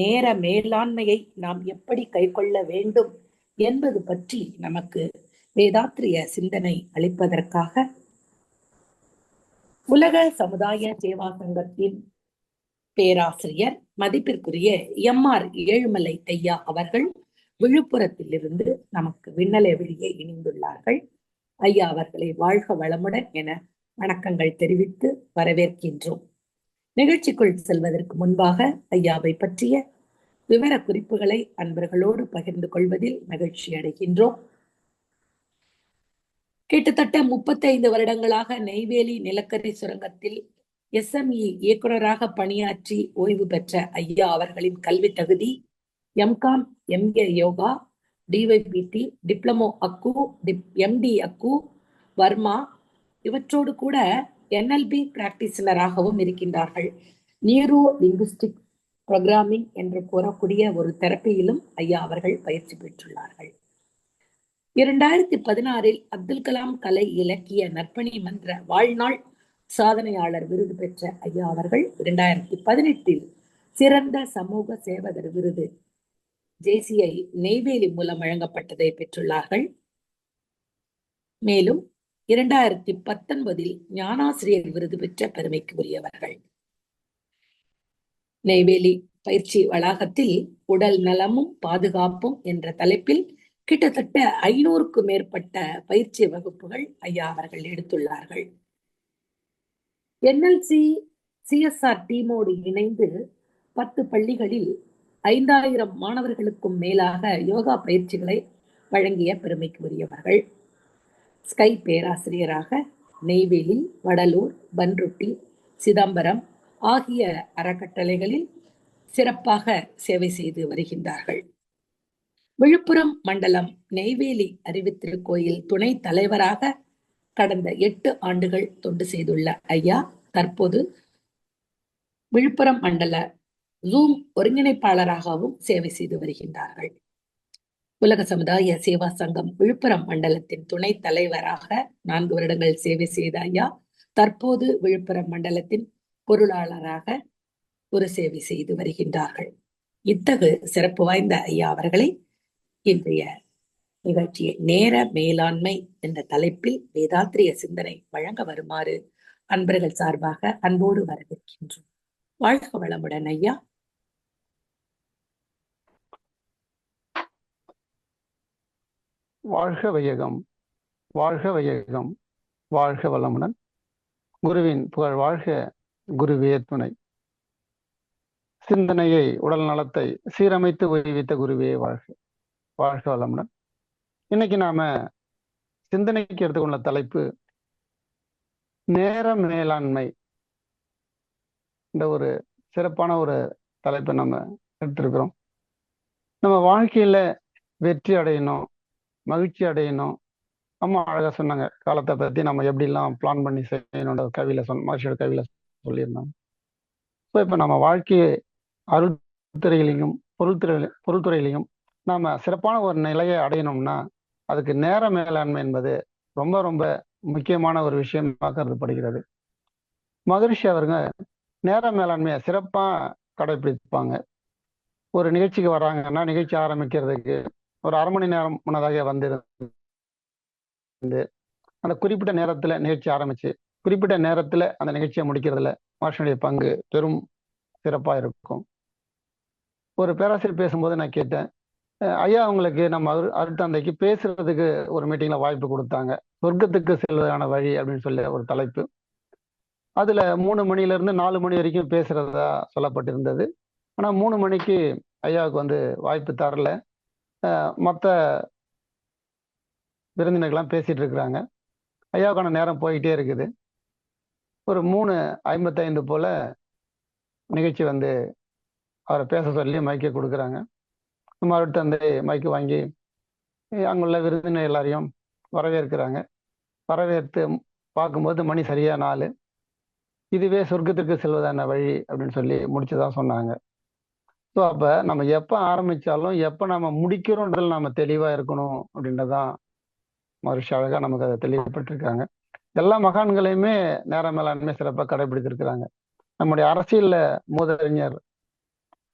நேர மேலாண்மையை நாம் எப்படி கைக்கொள்ள வேண்டும் என்பது பற்றி நமக்கு வேதாத்திரிய சிந்தனை அளிப்பதற்காக உலக சமுதாய சேவா சங்கத்தின் பேராசிரியர் மதிப்பிற்குரிய எம்.ஆர். ஏழுமலை ஐயா அவர்கள் விழுப்புரத்திலிருந்து நமக்கு விண்ணலை வெளியே இணைந்துள்ளார்கள். ஐயா அவர்களை வாழ்க வளமுடன் என வணக்கங்கள் தெரிவித்து வரவேற்கின்றோம். நிகழ்ச்சிக்குள் செல்வதற்கு முன்பாக ஐயாவை பற்றிய விவர குறிப்புகளை அன்பர்களோடு பகிர்ந்து கொள்வதில் மகிழ்ச்சி அடைகின்றோம். கிட்டத்தட்ட 35 வருடங்களாக நெய்வேலி நிலக்கரி சுரங்கத்தில் SME இயக்குநராக பணியாற்றி ஓய்வு பெற்ற ஐயா அவர்களின் கல்வி தகுதி M.Com, MA yoga, DYPT, diploma அக்கு, MD அக்கு, வர்மா, இவற்றோடு கூட NLP பிராக்டிஷனராகவும் இருக்கின்றார்கள். நியூரோ லிங்குஸ்டிக் புரோகிராமிங் என்று கூறக்கூடிய ஒரு தெரப்பியிலும் ஐயா அவர்கள் பயிற்சி பெற்றுள்ளார்கள். 2016 அப்துல் கலாம் கலை இலக்கிய நற்பணி மன்ற வாழ்நாள் சாதனையாளர் விருது பெற்ற ஐயா அவர்கள் 2018 சிறந்த சமூக சேவகர் விருது JCI நெய்வேலி மூலம் வழங்கப்பட்டதை பெற்றுள்ளார்கள். மேலும் 2019 ஞானாசிரியர் விருது பெற்ற பெருமைக்கு உரியவர்கள். நெய்வேலி பயிற்சி வளாகத்தில் உடல் நலமும் பாதுகாப்பும் என்ற தலைப்பில் கிட்டத்தட்ட 500க்கும் மேற்பட்ட பயிற்சி வகுப்புகள் ஐயா அவர்கள் எடுத்துள்ளார்கள். NLC CSR டீமோடு இணைந்து 10 பள்ளிகளில் 5000 மாணவர்களுக்கும் மேலாக யோகா பயிற்சிகளை வழங்கிய பெருமைக்கு உரியவர்கள். ஸ்கை பேராசிரியராக நெய்வேலி, வடலூர், பன்ருட்டி, சிதம்பரம் ஆகிய அறக்கட்டளைகளில் சிறப்பாக சேவை செய்து வருகின்றார்கள். விழுப்புரம் மண்டலம் நெய்வேலி அறிவுத்திருக்கோயில் துணை தலைவராக கடந்த 8 ஆண்டுகள் தொண்டு செய்துள்ள ஐயா தற்போது விழுப்புரம் மண்டல ஜூம் ஒருங்கிணைப்பாளராகவும் சேவை செய்து வருகின்றார்கள். உலக சமுதாய சேவா சங்கம் விழுப்புரம் மண்டலத்தின் துணை தலைவராக 4 வருடங்கள் சேவை செய்த ஐயா தற்போது விழுப்புரம் மண்டலத்தின் பொருளாளராக ஒரு சேவை செய்து வருகின்றார்கள். இத்தகு சிறப்பு வாய்ந்த ஐயா அவர்களை இன்றைய நிகழ்ச்சியை நேர மேலாண்மை என்ற தலைப்பில் வேதாத்திரிய சிந்தனை வழங்க வருமாறு அன்பர்கள் சார்பாக அன்போடு வரவேற்கின்றோம். வாழ்க வளமுடன் ஐயா. வாழ்க வையகம், வாழ்க வையகம், வாழ்க வளமுடன். குருவின் புகழ் வாழ்க, குருவே துணை. சிந்தனையை, உடல் நலத்தை சீரமைத்து உய்வித்த குருவே வாழ்க, வாழ்க வளமுடன். இன்னைக்கு நாம சிந்தனைக்கு எடுத்துக்கொண்ட தலைப்பு நேர மேலாண்மை. இந்த ஒரு சிறப்பான ஒரு தலைப்பை நம்ம எடுத்திருக்கிறோம். நம்ம வாழ்க்கையில வெற்றி அடையணும், மகிழ்ச்சி அடையணும். அம்மா அழகா சொன்னாங்க, காலத்தை பத்தி நம்ம எப்படிலாம் பிளான் பண்ணி செய்யணுன்ற கவியில மகிழ்ச்சியோட கவியில சொல்லியிருந்தாங்க. ஸோ இப்போ நம்ம வாழ்க்கையை அருள்துறையிலையும் பொருள்துறையிலையும் நாம சிறப்பான ஒரு நிலையை அடையணும்னா அதுக்கு நேர மேலாண்மை என்பது ரொம்ப ரொம்ப முக்கியமான ஒரு விஷயமாக கருதப்படுகிறது. மகரிஷி அவருங்க நேர மேலாண்மையை சிறப்பா கடைபிடிப்பாங்க. ஒரு நிகழ்ச்சிக்கு வர்றாங்கன்னா நிகழ்ச்சி ஆரம்பிக்கிறதுக்கு ஒரு அரை மணி நேரம் முன்னதாக வந்திருந்து அந்த குறிப்பிட்ட நேரத்துல நிகழ்ச்சி ஆரம்பிச்சு குறிப்பிட்ட நேரத்துல அந்த நிகழ்ச்சியை முடிக்கிறதுல மகரிஷியுடைய பங்கு பெரும் சிறப்பா இருக்கும். ஒரு பேராசிரியர் பேசும்போது நான் கேட்டேன், ஐயா அவங்களுக்கு நம்ம அருட்தந்தைக்கு பேசுறதுக்கு ஒரு மீட்டிங்ல வாய்ப்பு கொடுத்தாங்க, சொர்க்கத்துக்கு செல்வதான வழி அப்படின்னு சொல்லி ஒரு தலைப்பு. அதுல 3 மணில இருந்து 4 மணி வரைக்கும் பேசுறதா சொல்லப்பட்டிருந்தது. ஆனா 3 மணிக்கு ஐயாவுக்கு வாய்ப்பு தரல. மற்ற விருந்தினர்கள்லாம் பேசிட்டு இருக்கிறாங்க. ஐயாவுக்கான நேரம் போயிட்டே இருக்குது. ஒரு 3:55 போல நிகழ்ச்சி அவரை பேச சொல்லி மைக்கை கொடுக்குறாங்க. நம்ம அருட்தந்தை மைக்கு வாங்கி அங்குள்ள விருந்தினர் எல்லாரையும் வரவேற்கிறாங்க. வரவேற்று பார்க்கும்போது மணி சரியா 4. இதுவே சொர்க்கத்திற்கு செல்வதான வழி அப்படின்னு சொல்லி முடிச்சுதான் சொன்னாங்க. ஸோ அப்ப நம்ம எப்ப ஆரம்பிச்சாலும் எப்ப நம்ம முடிக்கிறோன்றதுல நம்ம தெளிவா இருக்கணும் அப்படின்றதான் மகரிஷி அழகா நமக்கு அதை தெளிவுபட்டிருக்காங்க. எல்லா மகான்களையுமே நேர மேலாண்மை சிறப்பாக கடைபிடித்திருக்கிறாங்க. நம்முடைய அரசியல்ல மூதறிஞர்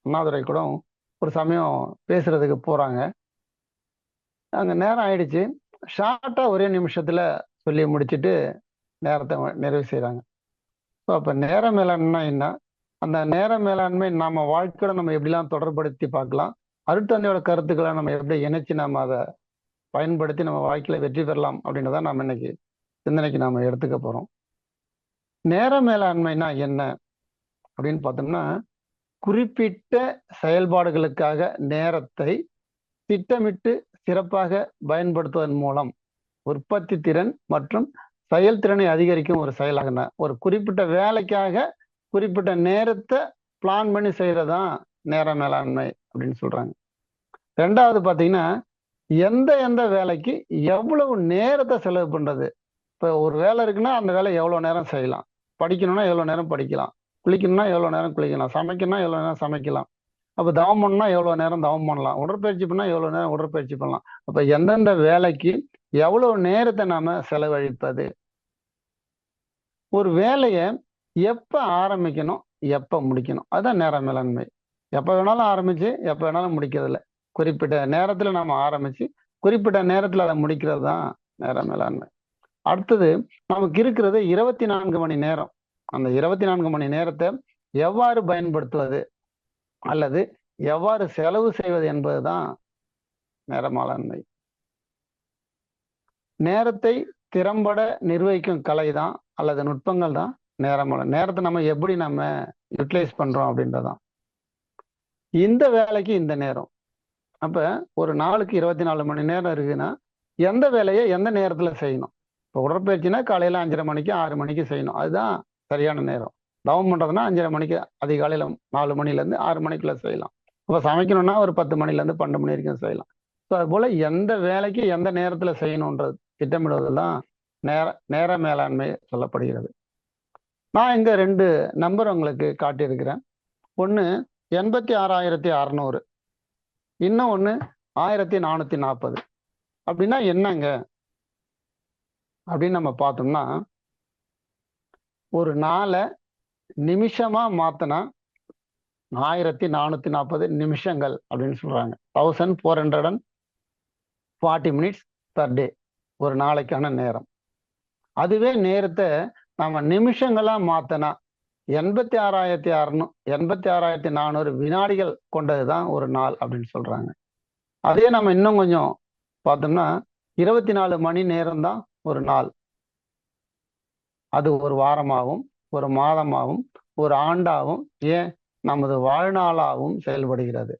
அண்ணாதுரை கூட ஒரு சமயம் பேசுறதுக்கு போறாங்க. அங்க நேரம் ஆயிடுச்சு. ஷார்ட்டா ஒரே நிமிஷத்துல சொல்லி முடிச்சுட்டு நேரத்தை நிறைவு செய்றாங்க. ஸோ அப்ப நேர மேலாண்மை என்ன, அந்த நேர மேலாண்மை நம்ம வாழ்க்கையோட நம்ம எப்படிலாம் தொடர்படுத்தி பார்க்கலாம், அருட்தந்தையோட கருத்துக்களை நம்ம எப்படி இணைச்சு நம்ம அதை பயன்படுத்தி நம்ம வாழ்க்கையில வெற்றி பெறலாம் அப்படின்றத நம்ம இன்னைக்கு சிந்தனைக்கு நாம எடுத்துக்க போறோம். நேர மேலாண்மைனா என்ன அப்படின்னு பார்த்தோம்னா, குறிப்பிட்ட செயல்பாடுகளுக்காக நேரத்தை திட்டமிட்டு சிறப்பாக பயன்படுத்துவதன் மூலம் உற்பத்தி திறன் மற்றும் செயல்திறனை அதிகரிக்கும் ஒரு செயலாக, ஒரு குறிப்பிட்ட வேலைக்காக குறிப்பிட்ட நேரத்தை பிளான் பண்ணி செய்யறதுதான் நேர மேலாண்மை அப்படின்னு சொல்றாங்க. ரெண்டாவது பார்த்தீங்கன்னா, எந்த எந்த வேலைக்கு எவ்வளவு நேரத்தை செலவு பண்றது. இப்போ ஒரு வேலை இருக்குன்னா அந்த வேலை எவ்வளோ நேரம் செய்யலாம், படிக்கணும்னா எவ்வளோ நேரம் படிக்கலாம், குளிக்கணும்னா எவ்வளோ நேரம் குளிக்கலாம், சமைக்கணும்னா எவ்வளோ நேரம் சமைக்கலாம், அப்போ தவம் பண்ணா எவ்வளோ நேரம் தவம் பண்ணலாம், உடற்பயிற்சி பண்ணால் எவ்வளோ நேரம் உடற்பயிற்சி பண்ணலாம். அப்போ எந்தெந்த வேலைக்கு எவ்வளவு நேரத்தை நாம செலவழிப்பது, ஒரு வேலையை எப்போ ஆரம்பிக்கணும் எப்போ முடிக்கணும், அதுதான் நேர மேலாண்மை. எப்போ வேணாலும் ஆரம்பிச்சு எப்போ வேணாலும் முடிக்கிறது இல்லை, குறிப்பிட்ட நேரத்தில் நாம ஆரம்பிச்சு குறிப்பிட்ட நேரத்தில் அதை முடிக்கிறது தான் நேர மேலாண்மை. அடுத்தது, நமக்கு இருக்கிறது 24 மணி நேரம். அந்த 24 மணி நேரத்தை எவ்வாறு பயன்படுத்துவது அல்லது எவ்வாறு செலவு செய்வது என்பதுதான் நேர மேலாண்மை. நேரத்தை திறம்பட நிர்வகிக்கும் கலை தான் அல்லது நுட்பங்கள் தான் நேரத்தை நம்ம எப்படி நம்ம யூட்டிலைஸ் பண்றோம் அப்படின்றதான். இந்த வேலைக்கு இந்த நேரம், அப்ப ஒரு நாளுக்கு 24 மணி நேரம் இருக்குன்னா எந்த வேலையை எந்த நேரத்துல செய்யணும். இப்போ உடற்பயிற்சினா காலையில 5:30 மணிக்கு 6 மணிக்கு செய்யணும், அதுதான் சரியான நேரம். தவம் பண்றதுன்னா 5:30 மணிக்கு அதிகாலையில 4 மணிலேருந்து 6 மணிக்குள்ள செய்யலாம். இப்போ சமைக்கணும்னா ஒரு 10 மணிலேருந்து 12 மணி வரைக்கும் செய்யலாம். ஸோ அது போல எந்த வேலைக்கு எந்த நேரத்துல செய்யணுன்றது திட்டமிடுவதெல்லாம் நேர மேலாண்மை சொல்லப்படுகிறது. நான் இங்க 2 நம்பர் உங்களுக்கு காட்டியிருக்கிறேன். ஒன்று 86,600, இன்னும் ஒன்று 1440. அப்படின்னா என்னங்க அப்படின்னு நம்ம பார்த்தோம்னா, ஒரு நாளை நிமிஷமா மாத்தினா 1440 நிமிஷங்கள் அப்படின்னு சொல்றாங்க. 1440 minutes per day, ஒரு நாளைக்கான நேரம். அதுவே நேரத்தை நம்ம நிமிஷங்களா மாத்தினா 86,400 வினாடிகள் கொண்டதுதான் ஒரு நாள் அப்படின்னு சொல்றாங்க. அதே நம்ம இன்னும் கொஞ்சம் பார்த்தோம்னா 24 மணி நேரம் தான் ஒரு நாள். அது ஒரு வாரமாகவும் ஒரு மாதமாகவும் ஒரு ஆண்டாகவும் ஏன் நமது வாழ்நாளாகவும் செயல்படுகிறது.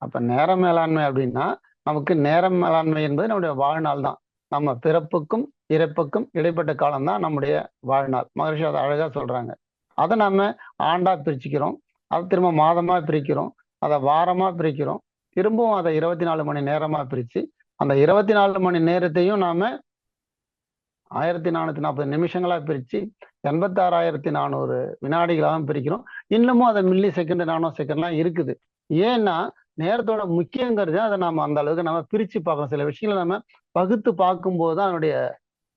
அப்ப நேர மேலாண்மை அப்படின்னா, நமக்கு நேர மேலாண்மை என்பது நம்முடைய வாழ்நாள் தான். நம்ம பிறப்புக்கும் இறப்புக்கும் இடைப்பட்ட காலம் தான் நம்முடைய வாழ்நாள். மகரிஷி அதை அழகா சொல்றாங்க. அதை நம்ம ஆண்டா பிரிச்சுக்கிறோம், அதை திரும்ப மாதமா பிரிக்கிறோம், அதை வாரமா பிரிக்கிறோம், திரும்பவும் அதை 24 மணி நேரமா பிரிச்சு அந்த 24 மணி நேரத்தையும் நாம 1440 நிமிஷங்களா பிரிச்சு 86,400 வினாடிகளாகவும் பிரிக்கிறோம். இன்னமும் அதை மில்லி செகண்ட் நானோ செகண்ட்லாம் இருக்குது. ஏன்னா நேரத்தோட முக்கியங்கிறது அதை நம்ம அந்த அளவுக்கு நம்ம பிரிச்சு பார்க்கணும். சில விஷயங்களை நம்ம பகுத்து பார்க்கும்போது தான் அதனுடைய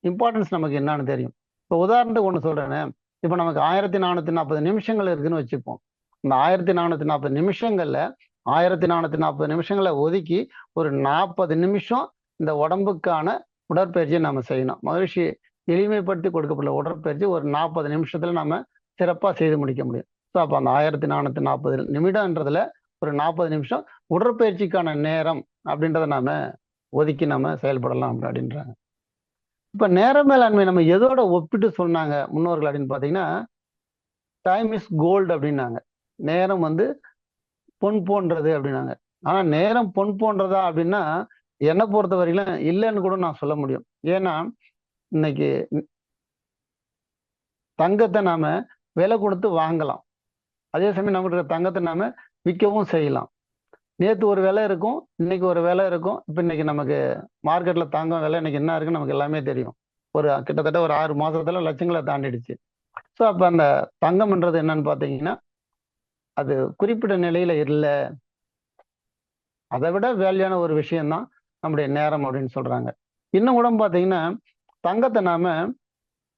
இம்பார்ட்டன்ஸ் நமக்கு என்னன்னு தெரியும். இப்போ உதாரணத்துக்கு ஒன்று சொல்றேன்னு, இப்போ நமக்கு 1440 நிமிஷங்கள் இருக்குன்னு வச்சுப்போம். இந்த 1440 நிமிஷங்கள்ல 1440 நிமிஷங்களை ஒதுக்கி ஒரு 40 நிமிஷம் இந்த உடம்புக்கான உடற்பயிற்சியை நம்ம செய்யணும். மகிழ்ச்சி எளிமைப்படுத்தி கொடுக்கப்பட்ட உடற்பயிற்சி ஒரு 40 நிமிஷத்துல நம்ம சிறப்பா செய்து முடிக்க முடியும். ஸோ அப்போ அந்த 1440 நிமிடம்ன்றதுல ஒரு 40 நிமிஷம் உடற்பயிற்சிக்கான நேரம் அப்படின்றத நாம ஒதுக்கி நம்ம செயல்படலாம் அப்படின்றாங்க. இப்ப நேர மேலாண்மை நம்ம எதோட ஒப்பிட்டு சொன்னாங்க முன்னோர்கள் அப்படின்னு பாத்தீங்கன்னா, டைம் இஸ் கோல்டு அப்படின்னாங்க. நேரம் பொன் போன்றது அப்படின்னாங்க. ஆனா நேரம் பொன் போன்றதா அப்படின்னா என்னை பொறுத்த வரையிலும் இல்லைன்னு கூட நான் சொல்ல முடியும். ஏன்னா இன்னைக்கு தங்கத்தை நாம விலை கொடுத்து வாங்கலாம், அதே சமயம் நம்மகிட்ட இருக்க தங்கத்தை நாம விற்கவும் செய்யலாம். நேற்று ஒரு விலை இருக்கும், இன்னைக்கு ஒரு விலை இருக்கும். இப்போ இன்னைக்கு நமக்கு மார்க்கெட்ல தங்கம் விலை இன்னைக்கு என்ன இருக்குன்னு நமக்கு எல்லாமே தெரியும். கிட்டத்தட்ட ஒரு 6 மாசத்துல லட்சங்களை தாண்டிடுச்சு. ஸோ அப்போ அந்த தங்கம்ன்றது என்னன்னு பார்த்தீங்கன்னா, அது குறிப்பிட்ட நிலையில இல்லை. அதை விட வேல்யூயான ஒரு விஷயம்தான் நம்முடைய நேரம் அப்படின்னு சொல்றாங்க. இன்னும் கூட பார்த்தீங்கன்னா, தங்கத்தை நாம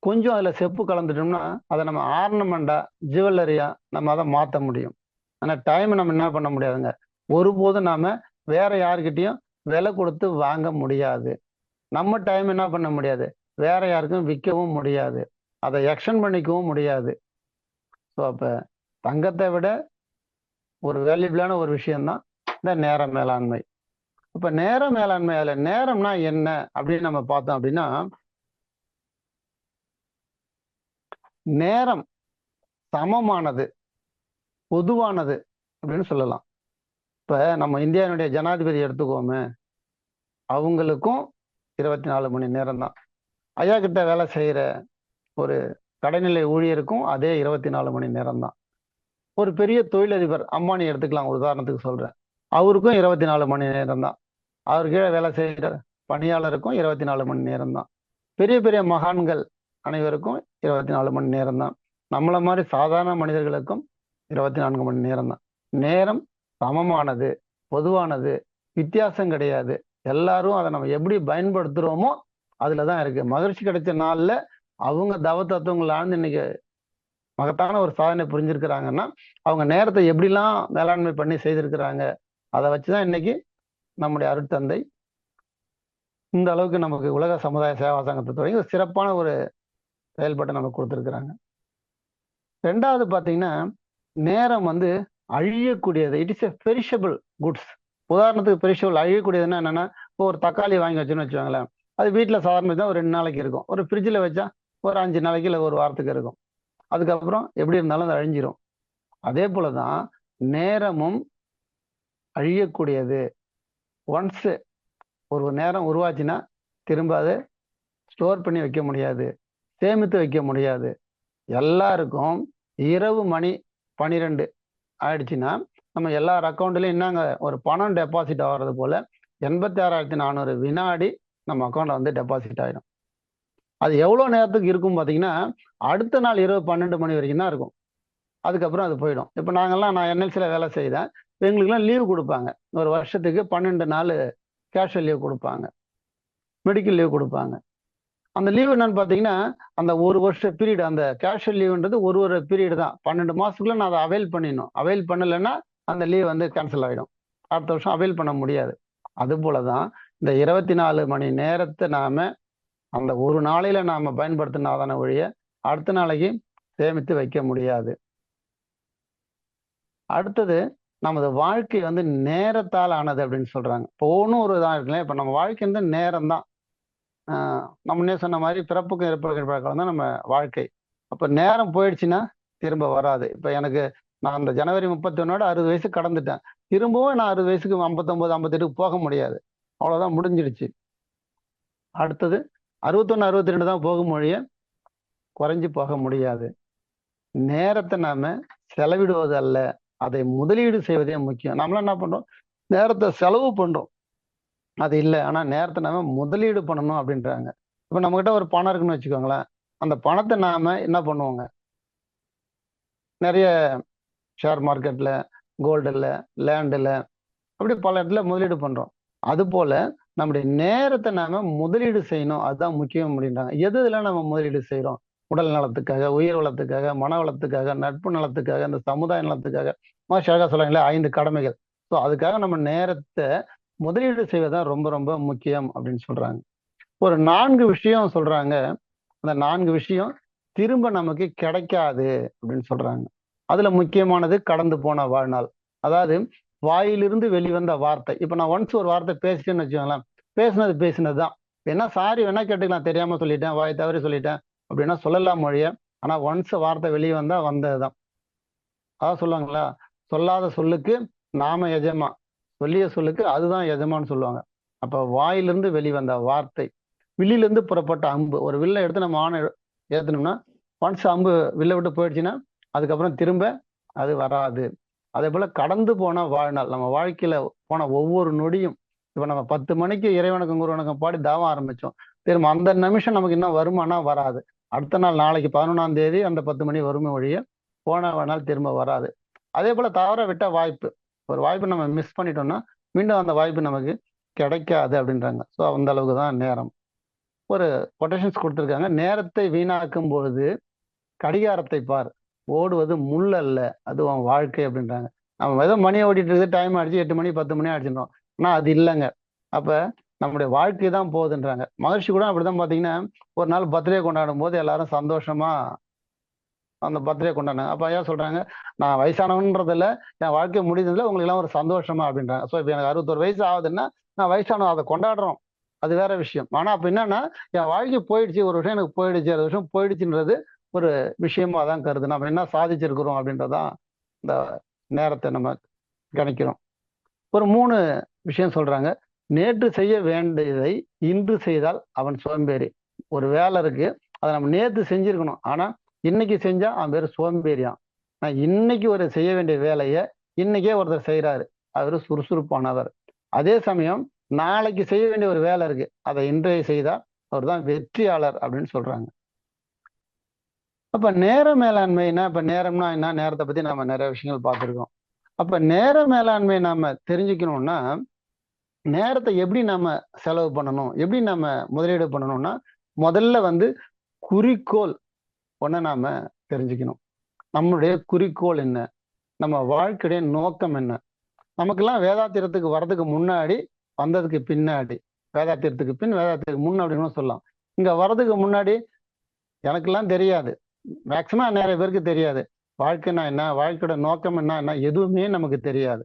கொஞ்சம் அதில் செப்பு கலந்துட்டோம்னா அதை நம்ம ஆர்னமெண்டா ஜுவல்லரியா நம்ம அதை மாற்ற முடியும். ஆனா டைம் நம்ம என்ன பண்ண முடியாதுங்க. ஒருபோதும் நாம வேற யாருக்கிட்டையும் விலை கொடுத்து வாங்க முடியாது. நம்ம டைம் என்ன பண்ண முடியாது, வேற யாருக்கும் விற்கவும் முடியாது. அதை எக்ஸ்டெண்ட் பண்ணிக்கவும் முடியாது. ஸோ அப்ப தங்கத்தை விட ஒரு வேல்யூபிளான ஒரு விஷயம்தான் இந்த நேர மேலாண்மை. இப்ப நேர மேலாண்மை, அதுல நேரம்னா என்ன அப்படின்னு நம்ம பார்த்தோம் அப்படின்னா, நேரம் சமமானது, பொதுவானது அப்படின்னு சொல்லலாம். இப்ப நம்ம இந்தியாவினுடைய ஜனாதிபதி எடுத்துக்கோமே, அவங்களுக்கும் 24 மணி நேரம் தான். ஐயா கிட்ட வேலை செய்யற ஒரு கடைநிலை ஊழியருக்கும் அதே 24 மணி நேரம் தான். ஒரு பெரிய தொழிலதிபர் அம்பானி எடுத்துக்கலாம், ஒரு உதாரணத்துக்கு சொல்றேன். அவருக்கும் 24 மணி நேரம் தான். அவர் கீழே வேலை செய்கிற பணியாளருக்கும் 24 மணி நேரம் தான். பெரிய பெரிய மகான்கள் அனைவருக்கும் 24 மணி நேரம் தான். நம்மள மாதிரி சாதாரண மனிதர்களுக்கும் 24 மணி நேரம் தான். நேரம் சமமானது, பொதுவானது, வித்தியாசம் கிடையாது. எல்லாரும் அதை நம்ம எப்படி பயன்படுத்துறோமோ அதுலதான் இருக்கு. மகிழ்ச்சி கிடைச்ச நாள்ல அவங்க தவ தத்துவங்கள் ஆழ்ந்து இன்னைக்கு மகத்தான ஒரு சாதனை புரிஞ்சிருக்கிறாங்கன்னா அவங்க நேரத்தை எப்படிலாம் மேலாண்மை பண்ணி செய்திருக்கிறாங்க. அதை வச்சுதான் இன்னைக்கு நம்முடைய அருட்தந்தை இந்த அளவுக்கு நமக்கு உலக சமுதாய சேவா சங்கத்தை தொடங்கி ஒரு சிறப்பான ஒரு செயல்பாட்டை நமக்கு கொடுத்துருக்குறாங்க. ரெண்டாவது பார்த்தீங்கன்னா, நேரம் வந்து அழியக்கூடியது. It is a perishable goods. உதாரணத்துக்கு பெரிஷபிள் அழியக்கூடியதுன்னா என்னன்னா, இப்போ ஒரு தக்காளி வாங்கி வச்சோன்னு வச்சுக்கோங்களேன், அது வீட்டில் சாதாரண தான் ஒரு 2 நாளைக்கு இருக்கும். ஒரு ஃப்ரிட்ஜில் வச்சா ஒரு 5 நாளைக்கு இல்லை ஒரு வாரத்துக்கு இருக்கும். அதுக்கப்புறம் எப்படி இருந்தாலும் அது அழிஞ்சிரும். அதே போலதான் நேரமும் அழியக்கூடியது. ஒன்ஸ் ஒரு நேரம் உருவாச்சுன்னா திரும்ப அதை ஸ்டோர் பண்ணி வைக்க முடியாது, சேமித்து வைக்க முடியாது. எல்லாருக்கும் இரவு மணி 12 ஆயிடுச்சுன்னா நம்ம எல்லார் அக்கௌண்ட்லயும் என்னங்க ஒரு பணம் டெபாசிட் ஆகிறது போல 86,400 வினாடி நம்ம அக்கௌண்ட்ல வந்து டெபாசிட் ஆயிடும். அது எவ்வளவு நேரத்துக்கு இருக்கும் பாத்தீங்கன்னா, அடுத்த நாள் இரவு 12 மணி வரைக்கும் தான் இருக்கும். அதுக்கப்புறம் அது போயிடும். இப்ப நான் என்எல்சியில் வேலை செய்தேன். எங்களுக்குலாம் லீவு கொடுப்பாங்க. ஒரு வருஷத்துக்கு 12 நாள் கேஷுவல் லீவ் கொடுப்பாங்க, மெடிக்கல் லீவ் கொடுப்பாங்க. அந்த லீவ் என்னன்னு பார்த்தீங்கன்னா, அந்த ஒரு வருஷ பீரியட், அந்த கேஷுவல் லீவ்ன்றது ஒரு பீரியட் தான். 12 மாசத்துக்குள்ள நான் அதை அவைல் பண்ணிடணும். அவைல் பண்ணலைன்னா அந்த லீவ் வந்து கேன்சல் ஆகிடும். அடுத்த வருஷம் அவைல் பண்ண முடியாது. அது போலதான் இந்த 24 மணி நேரத்தை நாம அந்த ஒரு நாளையில நாம பயன்படுத்தினாதான ஒழிய அடுத்த நாளைக்கு சேமித்து வைக்க முடியாது. அடுத்தது, நமது வாழ்க்கை வந்து நேரத்தால் ஆனது அப்படின்னு சொல்றாங்க. இப்போ ஒன்றும் ஒரு இதாக இருக்குல்ல, இப்போ நம்ம வாழ்க்கை வந்து நேரம் தான். நம்ம முன்னே சொன்ன மாதிரி பிறப்புக்கும் இறப்புக்கும் பழக்கம் தான் நம்ம வாழ்க்கை. அப்போ நேரம் போயிடுச்சுன்னா திரும்ப வராது. இப்போ நான் அந்த ஜனவரி 31 60 வயசு கடந்துட்டேன். திரும்பவும் நான் 60 வயசுக்கு 59 58 போக முடியாது. அவ்வளோதான், முடிஞ்சிடுச்சு. அடுத்தது 61 62 தான் போக மொழிய குறைஞ்சி போக முடியாது. நேரத்தை நாம செலவிடுவது அல்ல, அதை முதலீடு செய்வதே முக்கியம். நம்மளாம் என்ன பண்றோம், நேரத்தை செலவு பண்றோம், அது இல்லை. ஆனா நேரத்தை நாம முதலீடு பண்ணணும் அப்படின்றாங்க. இப்ப நம்ம கிட்ட ஒரு பணம் இருக்குன்னு வச்சுக்கோங்களேன், அந்த பணத்தை நாம என்ன பண்ணுவோங்க, நிறைய ஷேர் மார்க்கெட்ல, கோல்டுல, லேண்டுல, அப்படி பல இடத்துல முதலீடு பண்றோம். அது போல நம்முடைய நேரத்தை நாம முதலீடு செய்யணும், அதுதான் முக்கியம் அப்படின்றாங்க. எதுல நம்ம முதலீடு செய்யறோம்? உடல் நலத்துக்காக, உயிர் வளத்துக்காக, மன வளத்துக்காக, நட்பு நலத்துக்காக, இந்த சமுதாய நலத்துக்காக, அழகா சொல்றாங்களே 5 கடமைகள். ஸோ அதுக்காக நம்ம நேரத்தை முதலீடு செய்வதுதான் ரொம்ப ரொம்ப முக்கியம் அப்படின்னு சொல்றாங்க. ஒரு 4 விஷயம் சொல்றாங்க. அந்த 4 விஷயம் திரும்ப நமக்கு கிடைக்காது அப்படின்னு சொல்றாங்க. அதுல முக்கியமானது கடந்து போன வாழ்நாள். அதாவது வாயிலிருந்து வெளிவந்த வார்த்தை. இப்ப நான் ஒன்ஸ் ஒரு வார்த்தை பேசிட்டேன்னு வச்சுக்கோங்களேன், பேசினதுதான். என்ன சாரி வேணா கேட்டுக்கலாம், தெரியாம சொல்லிட்டேன், வாய் தவறி சொல்லிட்டேன் அப்படின்னா சொல்லலாம் மொழிய. ஆனா ஒன்ஸ் வார்த்தை வெளியே வந்தா வந்ததுதான். அதான் சொல்லுவாங்களா, சொல்லாத சொல்லுக்கு நாம எஜமா, சொல்லிய சொல்லுக்கு அதுதான் எஜமான்னு சொல்லுவாங்க. அப்ப வாயிலிருந்து வெளிவந்த வார்த்தை, வில்லிலிருந்து புறப்பட்ட அம்பு. ஒரு வில்லை எடுத்து நம்ம ஆணை ஏத்தனோம்னா ஒன்ஸ் அம்பு வில்லை விட்டு போயிடுச்சுன்னா அதுக்கப்புறம் திரும்ப அது வராது. அதே போல கடந்து போன வாழ்நாள், நம்ம வாழ்க்கையில போன ஒவ்வொரு நொடியும். இப்ப நம்ம 10 மணிக்கு இறைவணக்கம் குருவணக்கம் பாடி தாவம் ஆரம்பிச்சோம், திரும்ப அந்த நிமிஷம் நமக்கு இன்னும் வருமானா வராது. அடுத்த நாள் நாளைக்கு 11ஆம் தேதி அந்த 10 மணி வறுமை ஒழிய போன வாழ்நாள் திரும்ப வராது. அதே போல தவற விட்ட வாய்ப்பு, ஒரு வாய்ப்பு நம்ம மிஸ் பண்ணிட்டோம்னா மீண்டும் அந்த வாய்ப்பு நமக்கு கிடைக்காது அப்படின்றாங்க. ஸோ அந்த அளவுக்கு தான் நேரம். ஒரு கொட்டேஷன்ஸ் கொடுத்துருக்காங்க, நேரத்தை வீணாக்கும் பொழுது கடிகாரத்தை பார், ஓடுவது முள் அல்ல, அது உன் வாழ்க்கை அப்படின்றாங்க. நம்ம ஏதோ மணியை ஓட்டிட்டு இருக்குது, டைம் ஆயிடுச்சு, 8 மணி 10 மணி ஆயிடுச்சுன்றோம். ஆனா அது இல்லைங்க. அப்ப நம்முடைய வாழ்க்கை தான் போகுதுன்றாங்க. மகர்ஷி கூட அப்படிதான் பாத்தீங்கன்னா, ஒரு நாள் பர்த்டே கொண்டாடும் போது எல்லாரும் சந்தோஷமா அந்த பர்த்டே கொண்டாடினாங்க. அப்ப ஐயா சொல்றாங்க, நான் வயசானவன்றதில்ல, என் வாழ்க்கை முடிந்ததுல உங்களுக்கு எல்லாம் ஒரு சந்தோஷமா அப்படின்றாங்க. ஸோ இப்போ எனக்கு 61 வயசு ஆகுதுன்னா நான் வயசானவன், அதை கொண்டாடுறோம், அது வேற விஷயம். ஆனா அப்ப என்னன்னா, என் வாழ்க்கை போயிடுச்சு, ஒரு விஷயம் எனக்கு போயிடுச்சு, 60 வருஷம் போயிடுச்சுன்றது ஒரு விஷயமா தான் கருது. நம்ம என்ன சாதிச்சிருக்கிறோம் அப்படின்றதான் இந்த நேரத்தை நம்ம கணிக்கிறோம். ஒரு 3 விஷயம் சொல்றாங்க. நேற்று செய்ய வேண்டியதை இன்று செய்தால் அவன் சோம்பேறி. ஒரு வேலை இருக்கு, அதை நம்ம நேற்று செஞ்சிருக்கணும், ஆனா இன்னைக்கு செஞ்சா அவன் பேரு சோம்பேறியான். நான் இன்னைக்கு ஒரு செய்ய வேண்டிய வேலையை இன்னைக்கே ஒருத்தர் செய்யறாரு, அவரு சுறுசுறுப்பானவர். அதே சமயம் நாளைக்கு செய்ய வேண்டிய ஒரு வேலை இருக்கு, அதை இன்றைய செய்தா அவர் தான் வெற்றியாளர் அப்படின்னு சொல்றாங்க. அப்ப நேர மேலாண்மைனா, இப்ப நேரம்னா என்ன, நேரத்தை பத்தி நம்ம நிறைய விஷயங்கள் பார்த்துருக்கோம். அப்ப நேர மேலாண்மை நாம தெரிஞ்சுக்கணும்னா, நேரத்தை எப்படி நாம செலவு பண்ணணும், எப்படி நாம முதலீடு பண்ணணும்னா, முதல்ல குறிக்கோள் ஒண்ண நாம தெரிஞ்சுக்கணும். நம்மளுடைய குறிக்கோள் என்ன, நம்ம வாழ்க்கையுடைய நோக்கம் என்ன. நமக்கெல்லாம் வேதாத்திரத்துக்கு வர்றதுக்கு முன்னாடி, வந்ததுக்கு பின்னாடி, வேதாத்திரத்துக்கு பின் வேதாத்திரத்துக்கு முன் அப்படின்னு சொல்லலாம். இங்க வர்றதுக்கு முன்னாடி எனக்கெல்லாம் தெரியாது, மேக்சிமம் நிறைய பேருக்கு தெரியாது. வாழ்க்கைன்னா என்ன, வாழ்க்கையோட நோக்கம் என்ன எதுவுமே நமக்கு தெரியாது.